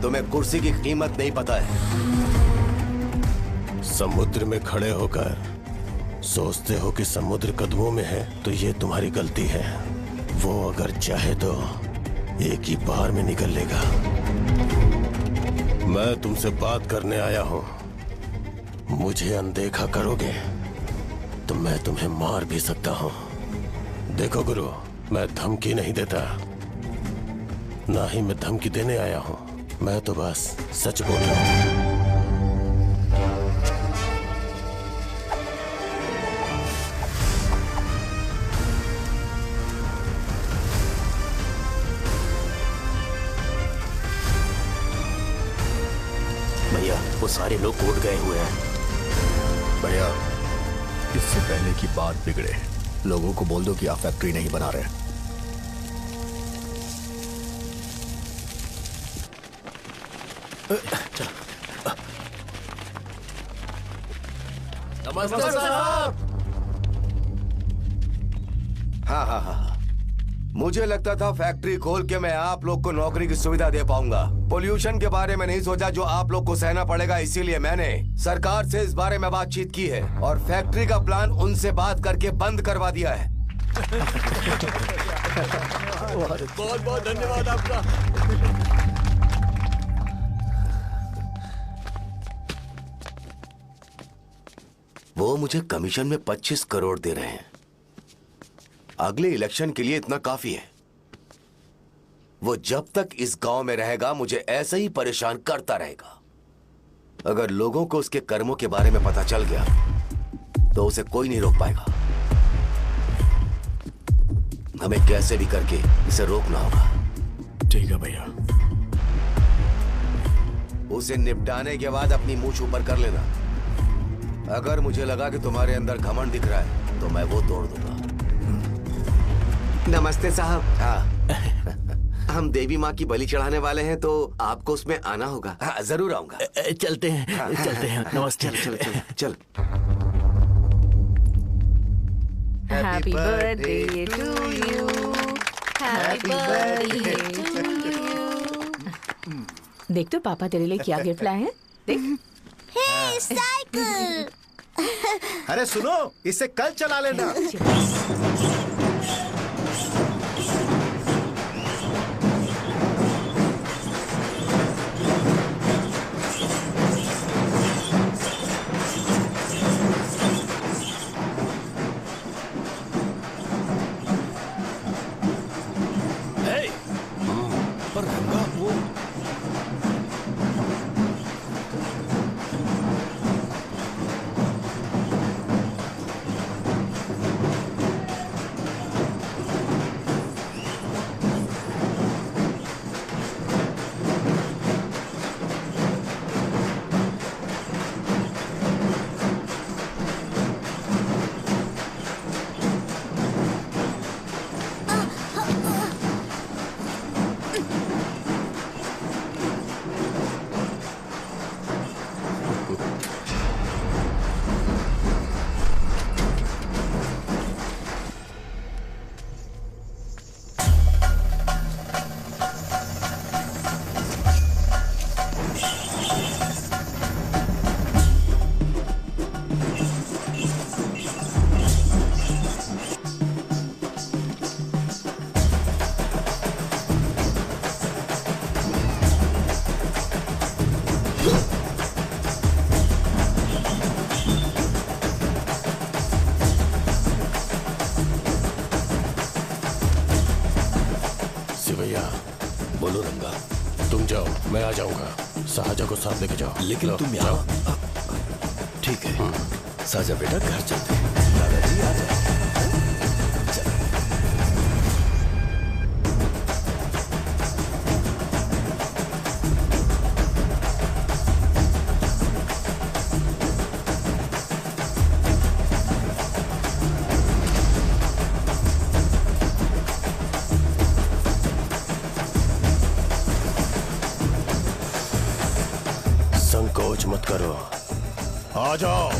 S11: तुम्हें कुर्सी की कीमत नहीं पता है।
S21: समुद्र में खड़े होकर सोचते हो कि समुद्र कदमों में है, तो ये तुम्हारी गलती है। वो अगर चाहे तो एक ही बार में निकल लेगा। मैं तुमसे बात करने आया हूं। मुझे अनदेखा करोगे तो मैं तुम्हें मार भी सकता हूं। देखो गुरु, मैं धमकी नहीं देता, ना ही मैं धमकी देने आया हूं। मैं तो बस सच बोल रहा हूं।
S18: भैया वो सारे लोग कोर्ट गए हुए हैं।
S13: भैया, इससे पहले की बात बिगड़े, लोगों को बोल दो कि आप फैक्ट्री नहीं बना रहे।
S18: नमस्ते साहब।
S11: हाँ। मुझे लगता था फैक्ट्री खोल के मैं आप लोग को नौकरी की सुविधा दे पाऊंगा। पोल्यूशन के बारे में नहीं सोचा जो आप लोग को सहना पड़ेगा, इसीलिए मैंने सरकार से इस बारे में बातचीत की है और फैक्ट्री का प्लान उनसे बात करके बंद करवा दिया है।
S16: बहुत बहुत धन्यवाद आपका।
S11: वो मुझे कमीशन में 25 करोड़ दे रहे हैं। अगले इलेक्शन के लिए इतना काफी है। वो जब तक इस गांव में रहेगा मुझे ऐसे ही परेशान करता रहेगा। अगर लोगों को उसके कर्मों के बारे में पता चल गया तो उसे कोई नहीं रोक पाएगा। हमें कैसे भी करके इसे रोकना होगा।
S13: ठीक है भैया।
S11: उसे निपटाने के बाद अपनी मूंछ ऊपर कर लेना। अगर मुझे लगा कि तुम्हारे अंदर घमंड दिख रहा है तो मैं वो तोड़ दूंगा। नमस्ते साहब। हाँ हम देवी माँ की बलि चढ़ाने वाले हैं तो आपको उसमें आना होगा। हाँ जरूर आऊंगा।
S18: चलते हैं।
S11: हाँ,
S18: चलते हैं। नमस्ते।
S11: चल चल चल चल।
S5: Happy birthday to you, happy birthday to you. देख तो पापा तेरे लिए क्या गिफ्ट लाए हैं। देख।
S2: हे साइकिल।
S9: अरे सुनो, इसे कल चला लेना।
S19: पर रंगा वो
S21: बोलो रंगा, तुम जाओ, मैं आ जाऊंगा। साजा को साथ लेके जाओ।
S19: लेकिन तुम यहाँ। ठीक है साजा बेटा, घर चलते हैं। दादाजी आ जाओ।
S21: संकोच मत करो, आ जाओ।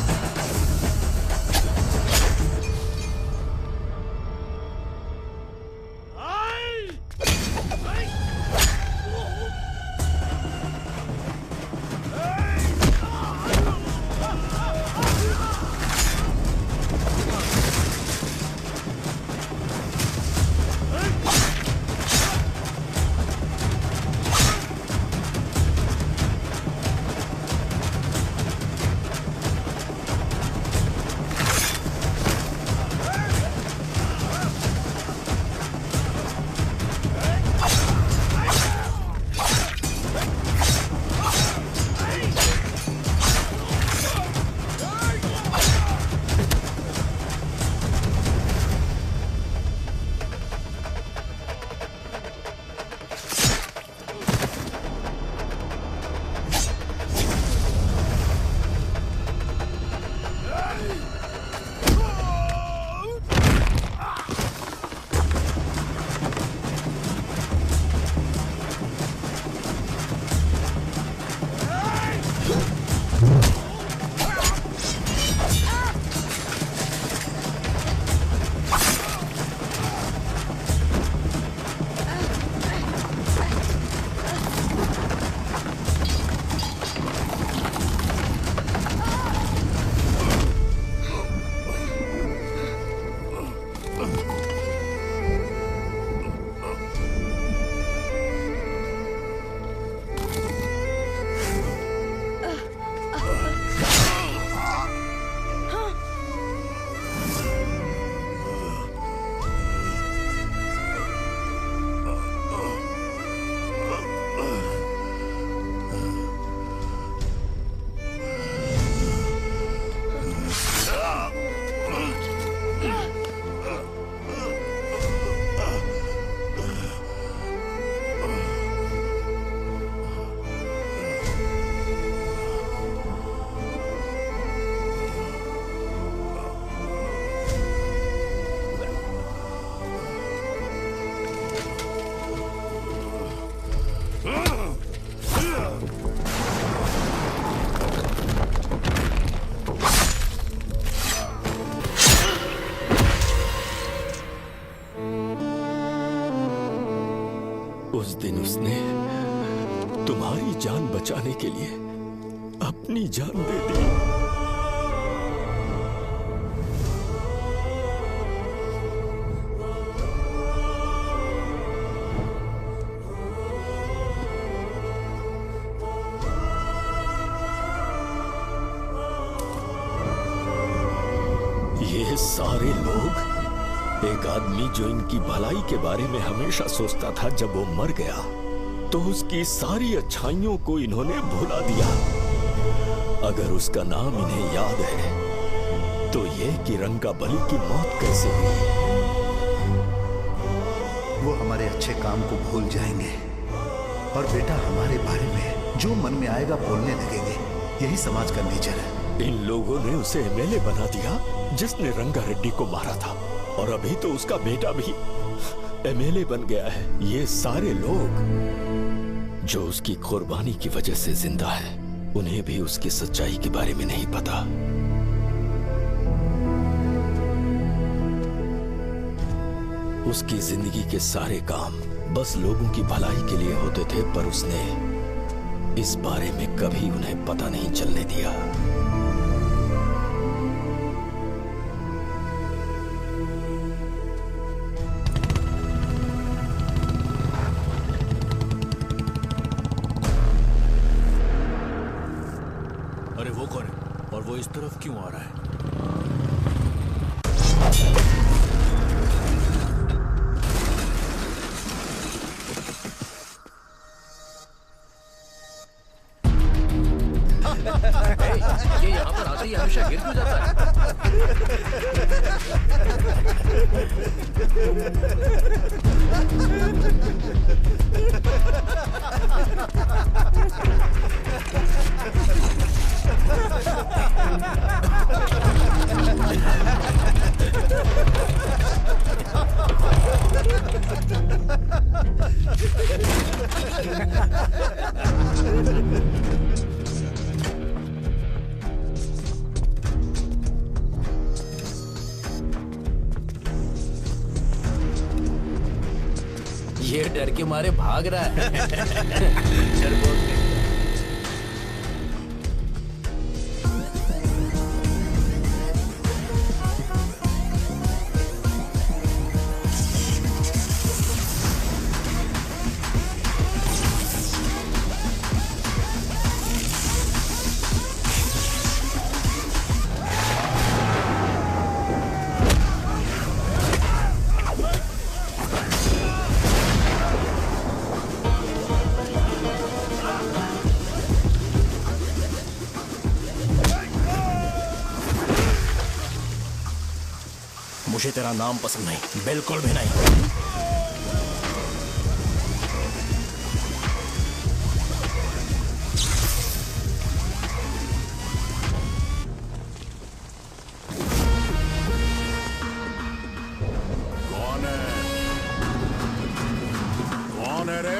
S19: दिन उसने तुम्हारी जान बचाने के लिए अपनी जान दे दी। ये सारे लोग, एक आदमी जो इनकी भलाई के बारे में हमेशा सोचता था, जब वो मर गया तो उसकी सारी अच्छाइयों को इन्होंने भुला दिया। अगर उसका नाम इन्हें याद है तो ये कि रंगाबली की मौत कैसे हुई।
S6: वो हमारे अच्छे काम को भूल जाएंगे और बेटा हमारे बारे में जो मन में आएगा बोलने लगेंगे। यही समाज का नेचर है।
S19: इन लोगों ने उसे एमएलए बना दिया जिसने रंगा रेड्डी को मारा था, और अभी तो उसका बेटा भी एमएलए बन गया है। ये सारे लोग जो उसकी कुर्बानी की वजह से जिंदा है, उन्हें भी उसकी सच्चाई के बारे में नहीं पता। उसकी जिंदगी के सारे काम बस लोगों की भलाई के लिए होते थे, पर उसने इस बारे में कभी उन्हें पता नहीं चलने दिया।
S16: अरे वो कौन है और वो इस तरफ क्यों आ रहा है?
S18: ये यहाँ पर आते ही हमेशा गिर क्यों जाता है? ये डर के मारे भाग रहा है। डरपोक नहीं।
S10: मुझे तेरा नाम पसंद नहीं, बिल्कुल भी नहीं।
S20: कौन है? कौन है रे?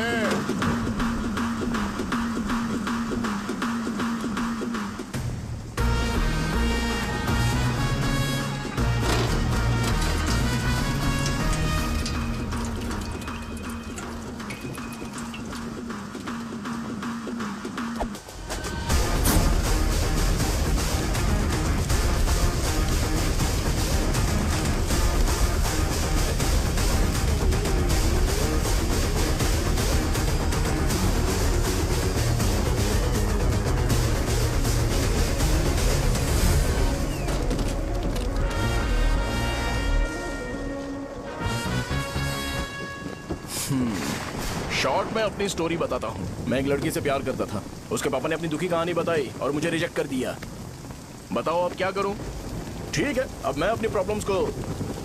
S10: शॉर्ट में अपनी स्टोरी बताता हूँ। मैं एक लड़की से प्यार करता था। उसके पापा ने अपनी दुखी कहानी बताई और मुझे रिजेक्ट कर दिया। बताओ अब क्या करूँ? ठीक है, अब मैं अपनी प्रॉब्लम्स को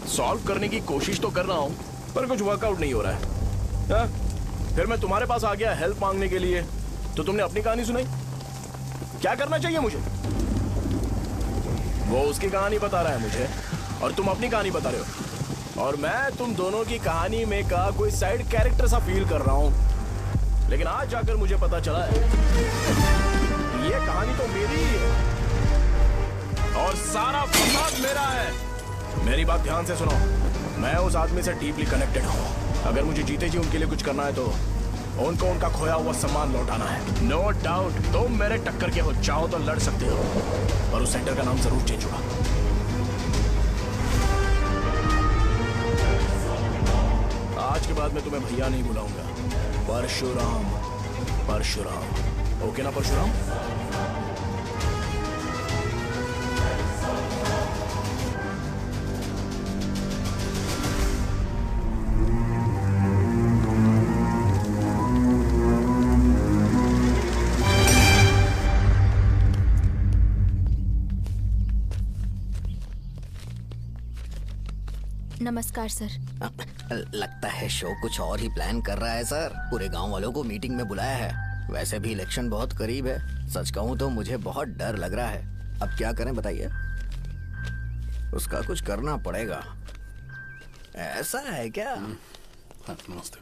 S10: सॉल्व करने की कोशिश तो कर रहा हूँ, पर कुछ वर्कआउट नहीं हो रहा है। हा? फिर मैं तुम्हारे पास आ गया हेल्प मांगने के लिए, तो तुमने अपनी कहानी सुनाई। क्या करना चाहिए मुझे? वो उसकी कहानी बता रहा है मुझे और तुम अपनी कहानी बता रहे हो, और मैं तुम दोनों की कहानी में का कोई साइड कैरेक्टर सा फील कर रहा हूं। लेकिन आज जाकर मुझे पता चला है ये कहानी तो मेरी ही है और सारा फसाद मेरा है। मेरी बात ध्यान से सुनो, मैं उस आदमी से डीपली कनेक्टेड हूं। अगर मुझे जीते जी उनके लिए कुछ करना है तो उनको उनका खोया हुआ सम्मान लौटाना है। नो डाउट तुम मेरे टक्कर के हो, चाहो तो लड़ सकते हो, पर उस सेंटर का नाम जरूर चेंज होगा। आज के बाद मैं तुम्हें भैया नहीं बुलाऊंगा, परशुराम। परशुराम, ओके ना परशुराम?
S4: नमस्कार सर।
S12: लगता है शो कुछ और ही प्लान कर रहा है सर। पूरे गांव वालों को मीटिंग में बुलाया है। वैसे भी इलेक्शन बहुत करीब है। सच कहूं तो मुझे बहुत डर लग रहा है। अब क्या करें बताइए? उसका कुछ करना पड़ेगा। ऐसा है क्या?
S20: नमस्ते।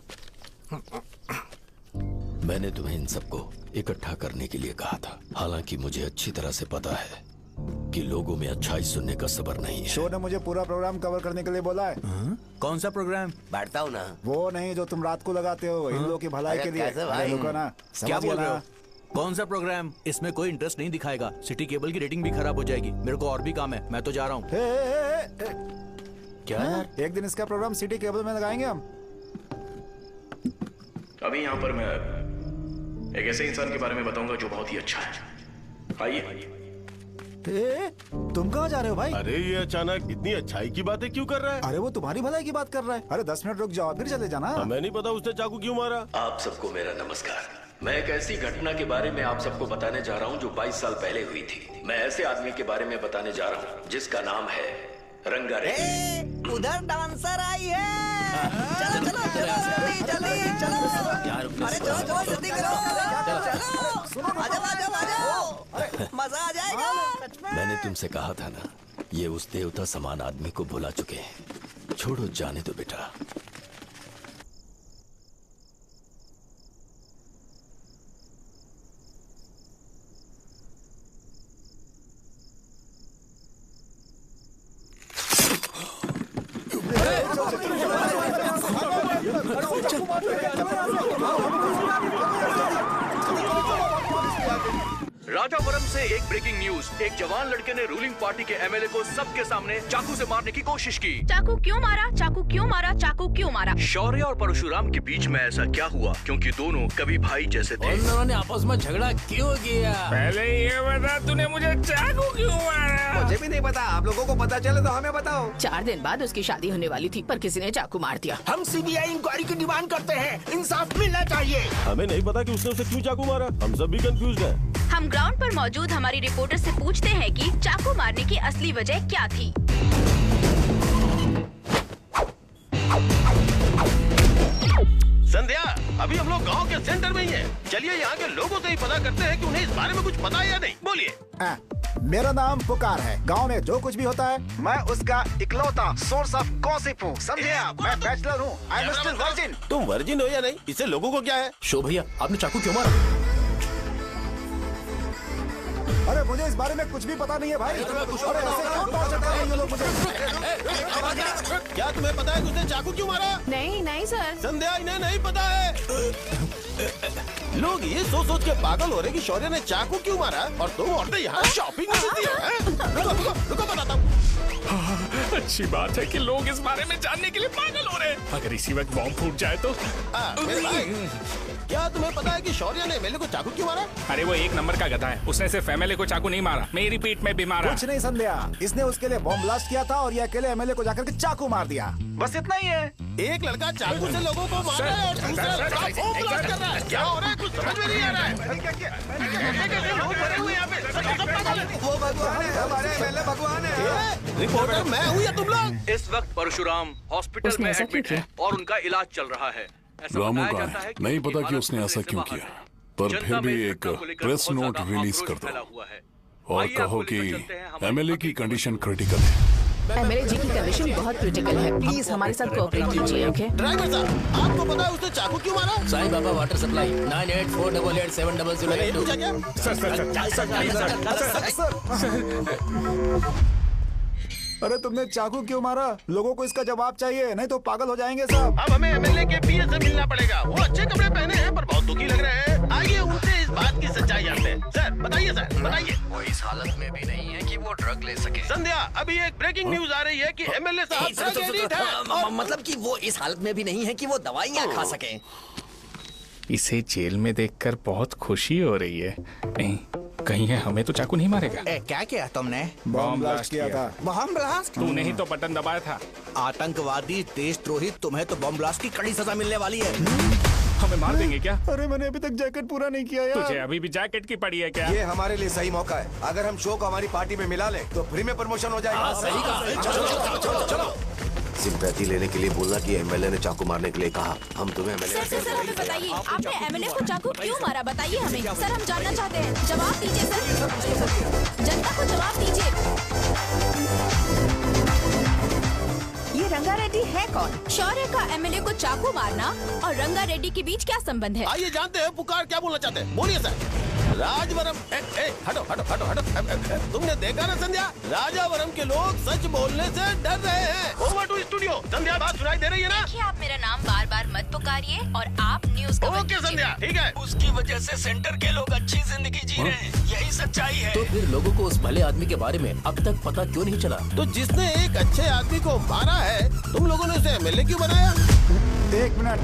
S19: मैंने तुम्हें इन सबको इकट्ठा करने के लिए कहा था, हालांकि मुझे अच्छी तरह से पता है कि लोगों में अच्छाई सुनने का सब्र नहीं है।
S7: शो ने मुझे पूरा प्रोग्राम कवर करने के लिए बोला है।
S16: कौन सा प्रोग्राम?
S11: बैठता हूँ ना।
S7: वो नहीं जो तुम रात को लगाते हो इन लोगों की भलाई के लिए। अरे रुको ना,
S16: क्या
S7: समझ
S16: बोल
S7: गया
S16: रहे हो?
S7: ना?
S16: कौन सा प्रोग्राम? इसमें कोई इंटरेस्ट नहीं दिखाएगा। सिटी केबल की रेटिंग भी खराब हो जाएगी। मेरे को और भी काम है, मैं तो जा रहा हूँ।
S7: क्या यार? एक दिन इसका प्रोग्राम सिटी केबल में लगाएंगे हम।
S10: अभी यहाँ पर मैं एक ऐसे इंसान के बारे में बताऊंगा जो बहुत ही अच्छा है। आइए।
S7: तुम कहाँ जा रहे हो भाई?
S21: अरे ये अचानक इतनी अच्छाई की बातें क्यों कर रहा है?
S7: अरे वो तुम्हारी भलाई की बात कर रहा है। अरे 10 मिनट रुक जाओ फिर चले जाना।
S21: हमें नहीं पता उसने चाकू क्यों मारा।
S19: आप सबको मेरा नमस्कार। मैं एक ऐसी घटना के बारे में आप सबको बताने जा रहा हूँ जो 22 साल पहले हुई थी। मैं ऐसे आदमी के बारे में बताने जा रहा हूँ जिसका नाम है रंगारेड्डी।
S2: उधर डांसर आई है। चलो चलो चलो जल्दी चलो। अरे चलो चलो जल्दी करो। चलो आ जाओ आ जाओ आ जाओ, मजा आ जाएगा।
S19: मैंने तुमसे कहा था ना, ये उस देवता समान आदमी को भुला चुके हैं। छोड़ो, जाने दो बेटा।
S16: राजापुरम से एक ब्रेकिंग न्यूज। एक जवान लड़के ने रूलिंग पार्टी के एमएलए को सबके सामने चाकू से मारने की कोशिश की।
S4: चाकू क्यों मारा? चाकू क्यों मारा? चाकू क्यों मारा?
S16: शौर्य और परशुराम के बीच में ऐसा क्या हुआ? क्योंकि दोनों कभी भाई जैसे थे।
S18: उन दोनों ने आपस में झगड़ा क्यों किया?
S8: पहले ये बता, तूने मुझे चाकू क्यों मारा?
S12: मुझे भी नहीं पता। आप लोगों को पता चले तो हमें बताओ।
S5: 4 दिन बाद उसकी शादी होने वाली थी, पर किसी ने चाकू मार दिया।
S14: हम सीबीआई इंक्वायरी की डिमांड करते हैं। इंसाफ मिलना चाहिए।
S21: हमें नहीं पता कि उसने उसे क्यों चाकू मारा। हम सब भी कंफ्यूज हैं।
S4: हम ग्राउंड पर मौजूद हमारी रिपोर्टर से पूछते हैं कि चाकू मारने की असली वजह क्या थी।
S1: संध्या, अभी हम लोग गांव के सेंटर में ही हैं। चलिए यहाँ के लोगों से ही पता करते हैं कि उन्हें इस बारे में कुछ पता है या नहीं। बोलिए।
S7: मेरा नाम पुकार है। गांव में जो कुछ भी होता है मैं उसका इकलौता सोर्स ऑफ गॉसिप हूँ। समझे आप? मैं बैचलर हूँ। I am still virgin.
S1: तुम वर्जिन हो या नहीं, इससे लोगों को क्या है?
S10: शो भैया, आपने चाकू क्यों मारा?
S7: अरे मुझे इस बारे में कुछ भी पता नहीं है भाई। अरे ऐसे क्यों टॉर्चर कर रहे हैं ये लोग मुझे?
S1: क्या तुम्हें पता है कि उसने चाकू क्यों मारा?
S5: नहीं नहीं सर।
S1: संध्या, इन्हें नहीं पता है। लोग ये सोच सोच के पागल हो रहे कि शौर्य ने चाकू क्यों मारा और तुम औरतें यहाँ शॉपिंग में रहती हैं। रुको बताता हूँ।
S8: अच्छी बात है कि लोग इस बारे में जानने के लिए पागल हो रहे हैं। अगर इसी वक्त बॉम्ब फूट जाए तो।
S1: मेरे भाई, क्या तुम्हें पता है कि शौर्य ने एमएलए को चाकू क्यों मारा?
S8: अरे वो एक नंबर का गधा है। उसने सिर्फ एमएलए को चाकू नहीं मारा, मेरी पीठ में भी मारा।
S7: कुछ नहीं संध्या, इसने उसके लिए बॉम्ब ब्लास्ट किया था और ये अकेले एमएलए को जाकर के चाकू मार दिया। बस इतना ही है।
S1: एक लड़का चाकू से लोगों को मार रहा है और दूसरा लड़का बॉम्ब ब्लास्ट कर रहा है। क्या हो रहा है? कुछ समझ में नहीं आ रहा है। कैसे लोग भरे हुए यहाँ पे? सब पागल हैं।
S12: वो भगवान है, हमारे एमएलए भगवान है।
S1: रिपोर्टर मैं हूँ या तुम लोग?
S16: इस वक्त परशुराम हॉस्पिटल में एडमिट है और उनका इलाज चल रहा है।
S20: रामू का है, नहीं पता कि उसने ऐसा क्यों किया, पर फिर भी एक प्रेस नोट रिलीज कर दो और कहो कि एमएलए की कंडीशन क्रिटिकल है।
S5: एमएलए जी की कंडीशन बहुत क्रिटिकल है। प्लीज हमारे साथ कोऑपरेट कीजिए। ओके
S1: ड्राइवर साहब, आपको पता है उसने चाकू क्यों मारा?
S18: Sai Baba water supply 9848870082।
S7: अरे तुमने चाकू क्यों मारा? लोगों को इसका जवाब चाहिए, नहीं तो पागल हो जाएंगे सब।
S1: अब हमें एमएलए के पीए से मिलना पड़ेगा। वो अच्छे कपड़े पहने हैं पर बहुत दुखी लग रहे हैं। आइए उनसे इस बात की सच्चाई जानते हैं। सर बताइए, सर बताइए।
S12: वो इस हालत में भी नहीं है कि वो ड्रग ले सके।
S1: संध्या, अभी एक ब्रेकिंग न्यूज आ रही है कि एमएलए साहब ड्रग एडिक्ट हैं।
S12: मतलब कि वो इस हालत में भी नहीं है कि वो दवाइयाँ खा सके।
S8: इसे जेल में देखकर बहुत खुशी हो रही है। नहीं, कहीं है हमें तो चाकू नहीं मारेगा।
S16: क्या किया तुमने?
S7: बॉम्ब ब्लास्ट किया था।
S16: Bomb blast?
S8: तूने ही तो बटन दबाया था।
S16: आतंकवादी, देशद्रोही, तुम्हें तो बॉम्ब ब्लास्ट की कड़ी सजा मिलने वाली है।
S8: हमें मार देंगे क्या?
S7: अरे मैंने अभी तक जैकेट पूरा नहीं किया यार।
S8: तुझे अभी भी जैकेट की पड़ी है क्या?
S11: ये हमारे लिए सही मौका है। अगर हम शो को हमारी पार्टी में मिला ले तो फ्री में प्रमोशन हो जाएगा।
S12: सही कहा। चलो।
S11: सिंपैथी लेने के लिए बोला कि एमएलए ने चाकू मारने के लिए कहा। हम तुम्हें एमएलए
S4: सर हमें बताइए, आपने एमएलए को चाकू क्यों मारा? बताइए हमें। सर हम जानना चाहते हैं, जवाब दीजिए सर। जनता को जवाब दीजिए।
S5: ये रंगा रेड्डी है कौन?
S4: शौर्य का एमएलए को चाकू मारना और रंगा रेड्डी के बीच क्या संबंध है?
S1: आइए जानते हैं पुकार क्या बोलना चाहते हैं। बोलिए सर। राजवरम हटो हटो हटो हटो। तुमने देखा ना संध्या, राजावरम के लोग सच बोलने से डर रहे हैं। Over to studio. संध्या बात सुनाई दे रही है ना?
S4: देखिए, आप मेरा नाम बार बार मत पुकारिए और आप न्यूज का
S1: ओके संध्या, ठीक है।
S16: उसकी वजह से सेंटर के लोग अच्छी जिंदगी जी रहे हैं, यही सच्चाई है।
S18: तो फिर लोगों को उस भले आदमी के बारे में अब तक पता क्यों नहीं चला?
S1: तो जिसने एक अच्छे आदमी को मारा है, तुम लोगों ने उसे एमएलए क्यों बनाया?
S7: 1 मिनट।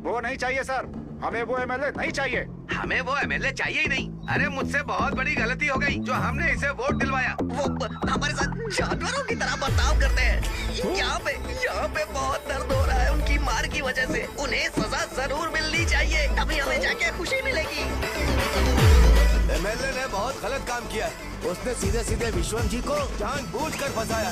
S7: वो नहीं चाहिए सर, हमें वो एमएलए नहीं चाहिए।
S11: हमें वो एमएलए चाहिए ही नहीं। अरे मुझसे बहुत बड़ी गलती हो गई जो हमने इसे वोट दिलवाया।
S2: वो हमारे साथ जानवरों की तरह बर्ताव करते हैं। यहाँ पे बहुत दर्द हो रहा है उनकी मार की वजह से। उन्हें सजा जरूर मिलनी चाहिए, तभी हमें जाके खुशी मिलेगी।
S11: एमएलए ने बहुत गलत काम किया। उसने सीधे सीधे विश्वम जी को जानबूझकर फंसाया।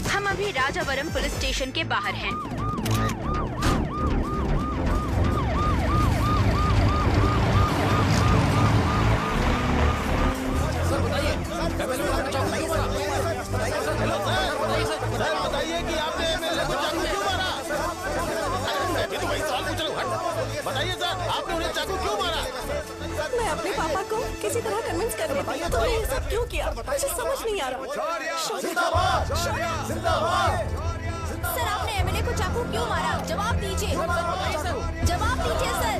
S4: हम अभी राजावरम पुलिस स्टेशन के बाहर हैं।
S1: सर बताइए, सर बताइए कि आपने एमएलए को चाकू क्यों मारा? मैं तो वही सवाल पूछ रहा हूँ। बताइए सर, आपने उन्हें चाकू क्यों मारा?
S15: मैं अपने पापा को किसी तरह कन्विंस कर रही थी। तो ये सब क्यों किया मुझे समझ नहीं आ रहा।
S2: जिंदाबाद।
S4: सर आपने एमएलए को चाकू क्यों मारा? जवाब दीजिए। जवाब दीजिए सर।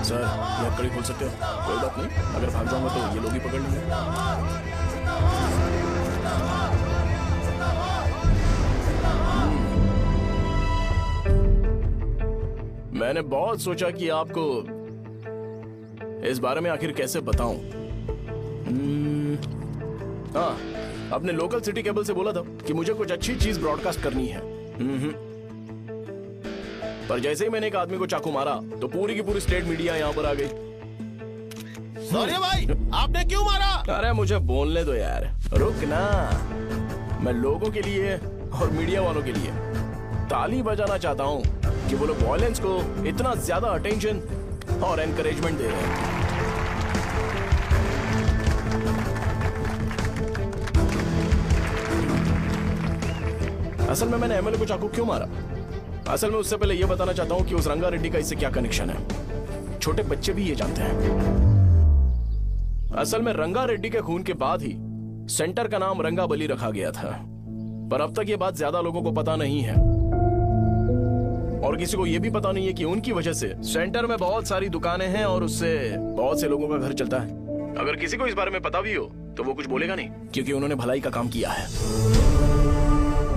S10: सर ये कड़ी खोल सकते हो? कोई बात नहीं, अगर भाग जाऊंगा तो ये लोग ही पकड़ लेंगे। मैंने बहुत सोचा कि आपको इस बारे में आखिर कैसे बताऊं। हाँ, अपने लोकल सिटी केबल से बोला था कि मुझे कुछ अच्छी चीज ब्रॉडकास्ट करनी है। पर जैसे ही मैंने एक आदमी को चाकू मारा तो पूरी की पूरी स्टेट मीडिया यहाँ पर आ गई।
S1: सॉरी भाई, आपने क्यों मारा?
S10: अरे मुझे बोलने दो यार, रुक ना। मैं लोगों के लिए और मीडिया वालों के लिए ताली बजाना चाहता हूँ कि वो लोग वायलेंस को इतना ज्यादा अटेंशन और एनकरेजमेंट दे रहे हैं। असल में मैंने एमएलए को चाकू क्यों मारा? असल में उससे पहले यह बताना चाहता हूं कि उस रंगा रेड्डी का इससे क्या कनेक्शन है। छोटे बच्चे भी ये जानते हैं। असल में रंगा रेड्डी के खून के बाद ही सेंटर का नाम रंगा बली रखा गया था, पर अब तक ये बात ज्यादा लोगों को पता नहीं है और किसी को यह भी पता नहीं है कि उनकी वजह से सेंटर में बहुत सारी दुकानें हैं और उससे बहुत से लोगों का घर चलता है। अगर किसी को इस बारे में पता भी हो तो वो कुछ बोलेगा नहीं, क्योंकि उन्होंने भलाई का काम किया है।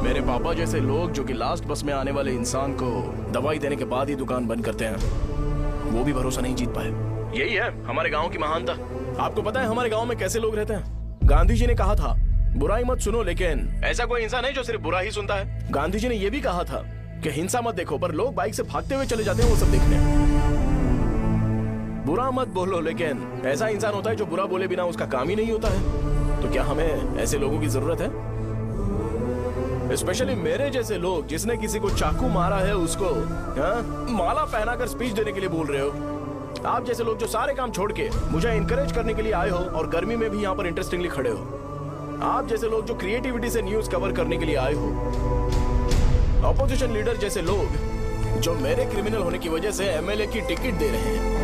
S10: मेरे पापा जैसे लोग जो कि लास्ट बस में आने वाले इंसान को दवाई देने के बाद ही दुकान बंद करते हैं, वो भी भरोसा नहीं जीत पाए। यही है हमारे गांव की महानता। आपको पता है हमारे गांव में कैसे लोग रहते हैं? गांधी जी ने कहा था बुराई मत सुनो, लेकिन ऐसा कोई इंसान है जो सिर्फ बुरा ही सुनता है। गांधी जी ने यह भी कहा था कि हिंसा मत देखो, पर लोग बाइक से भागते हुए चले जाते हैं वो सब देखने। बुरा मत बोलो, लेकिन ऐसा इंसान होता है जो बुरा बोले बिना उसका काम ही नहीं होता है। तो क्या हमें ऐसे लोगों की जरूरत है? स्पेशली मेरे जैसे लोग, जिसने किसी को चाकू मारा है उसको माला पहनाकर स्पीच देने के लिए बोल रहे हो। आप जैसे लोग जो सारे काम छोड़ के मुझे इनकरेज करने के लिए आए हो और गर्मी में भी यहाँ पर इंटरेस्टिंगली खड़े हो।
S1: आप जैसे लोग जो क्रिएटिविटी से न्यूज कवर करने के लिए आए हो, ऑपोजिशन लीडर जैसे लोग जो मेरे क्रिमिनल होने की वजह से एमएलए की टिकट दे रहे हैं,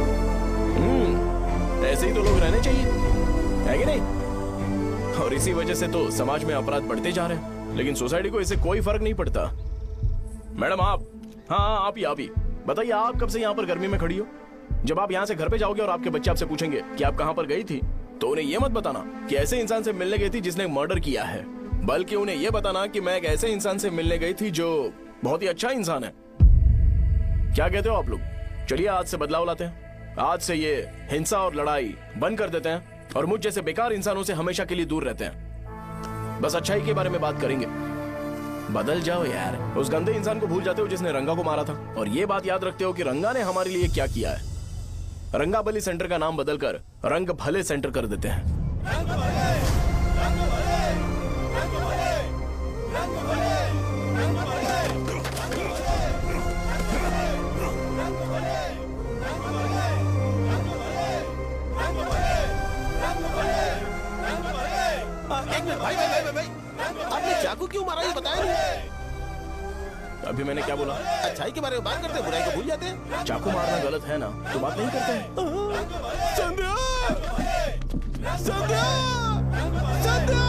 S1: ऐसे ही तो लोग रहने चाहिए, है कि नहीं? और इसी वजह से तो समाज में अपराध बढ़ते जा रहे हैं, लेकिन सोसाइटी को इससे कोई फर्क नहीं पड़ता। मैडम आप, हाँ आप ही बताइए, आप कब से यहाँ पर गर्मी में खड़ी हो? जब आप यहाँ से घर पे जाओगे और आपके बच्चे आपसे पूछेंगे कि आप कहाँ पर गई थी, तो उन्हें यह मत बताना कि ऐसे इंसान से मिलने गई थी जिसने मर्डर किया है, बल्कि उन्हें यह बताना कि मैं एक ऐसे इंसान से मिलने गई थी जो बहुत ही अच्छा इंसान है। क्या कहते हो आप लोग? चलिए आज से बदलाव लाते हैं। आज से ये हिंसा और लड़ाई बंद कर देते हैं और मुझ जैसे बेकार इंसानों से हमेशा के लिए दूर रहते हैं। बस अच्छाई के बारे में बात करेंगे। बदल जाओ यार, उस गंदे इंसान को भूल जाते हो जिसने रंगा को मारा था, और ये बात याद रखते हो कि रंगा ने हमारे लिए क्या किया है। रंगाबली सेंटर का नाम बदलकर रंग भले सेंटर कर देते हैं। एक मिनट भाई, आपने चाकू क्यों मारा ये बताया नहीं? अभी मैंने क्या बोला? अच्छाई के बारे में बात करते हैं, बुराई को भूल जाते हैं। चाकू मारना गलत है ना, तो बात नहीं करते हैं। संध्या! संध्या! संध्या!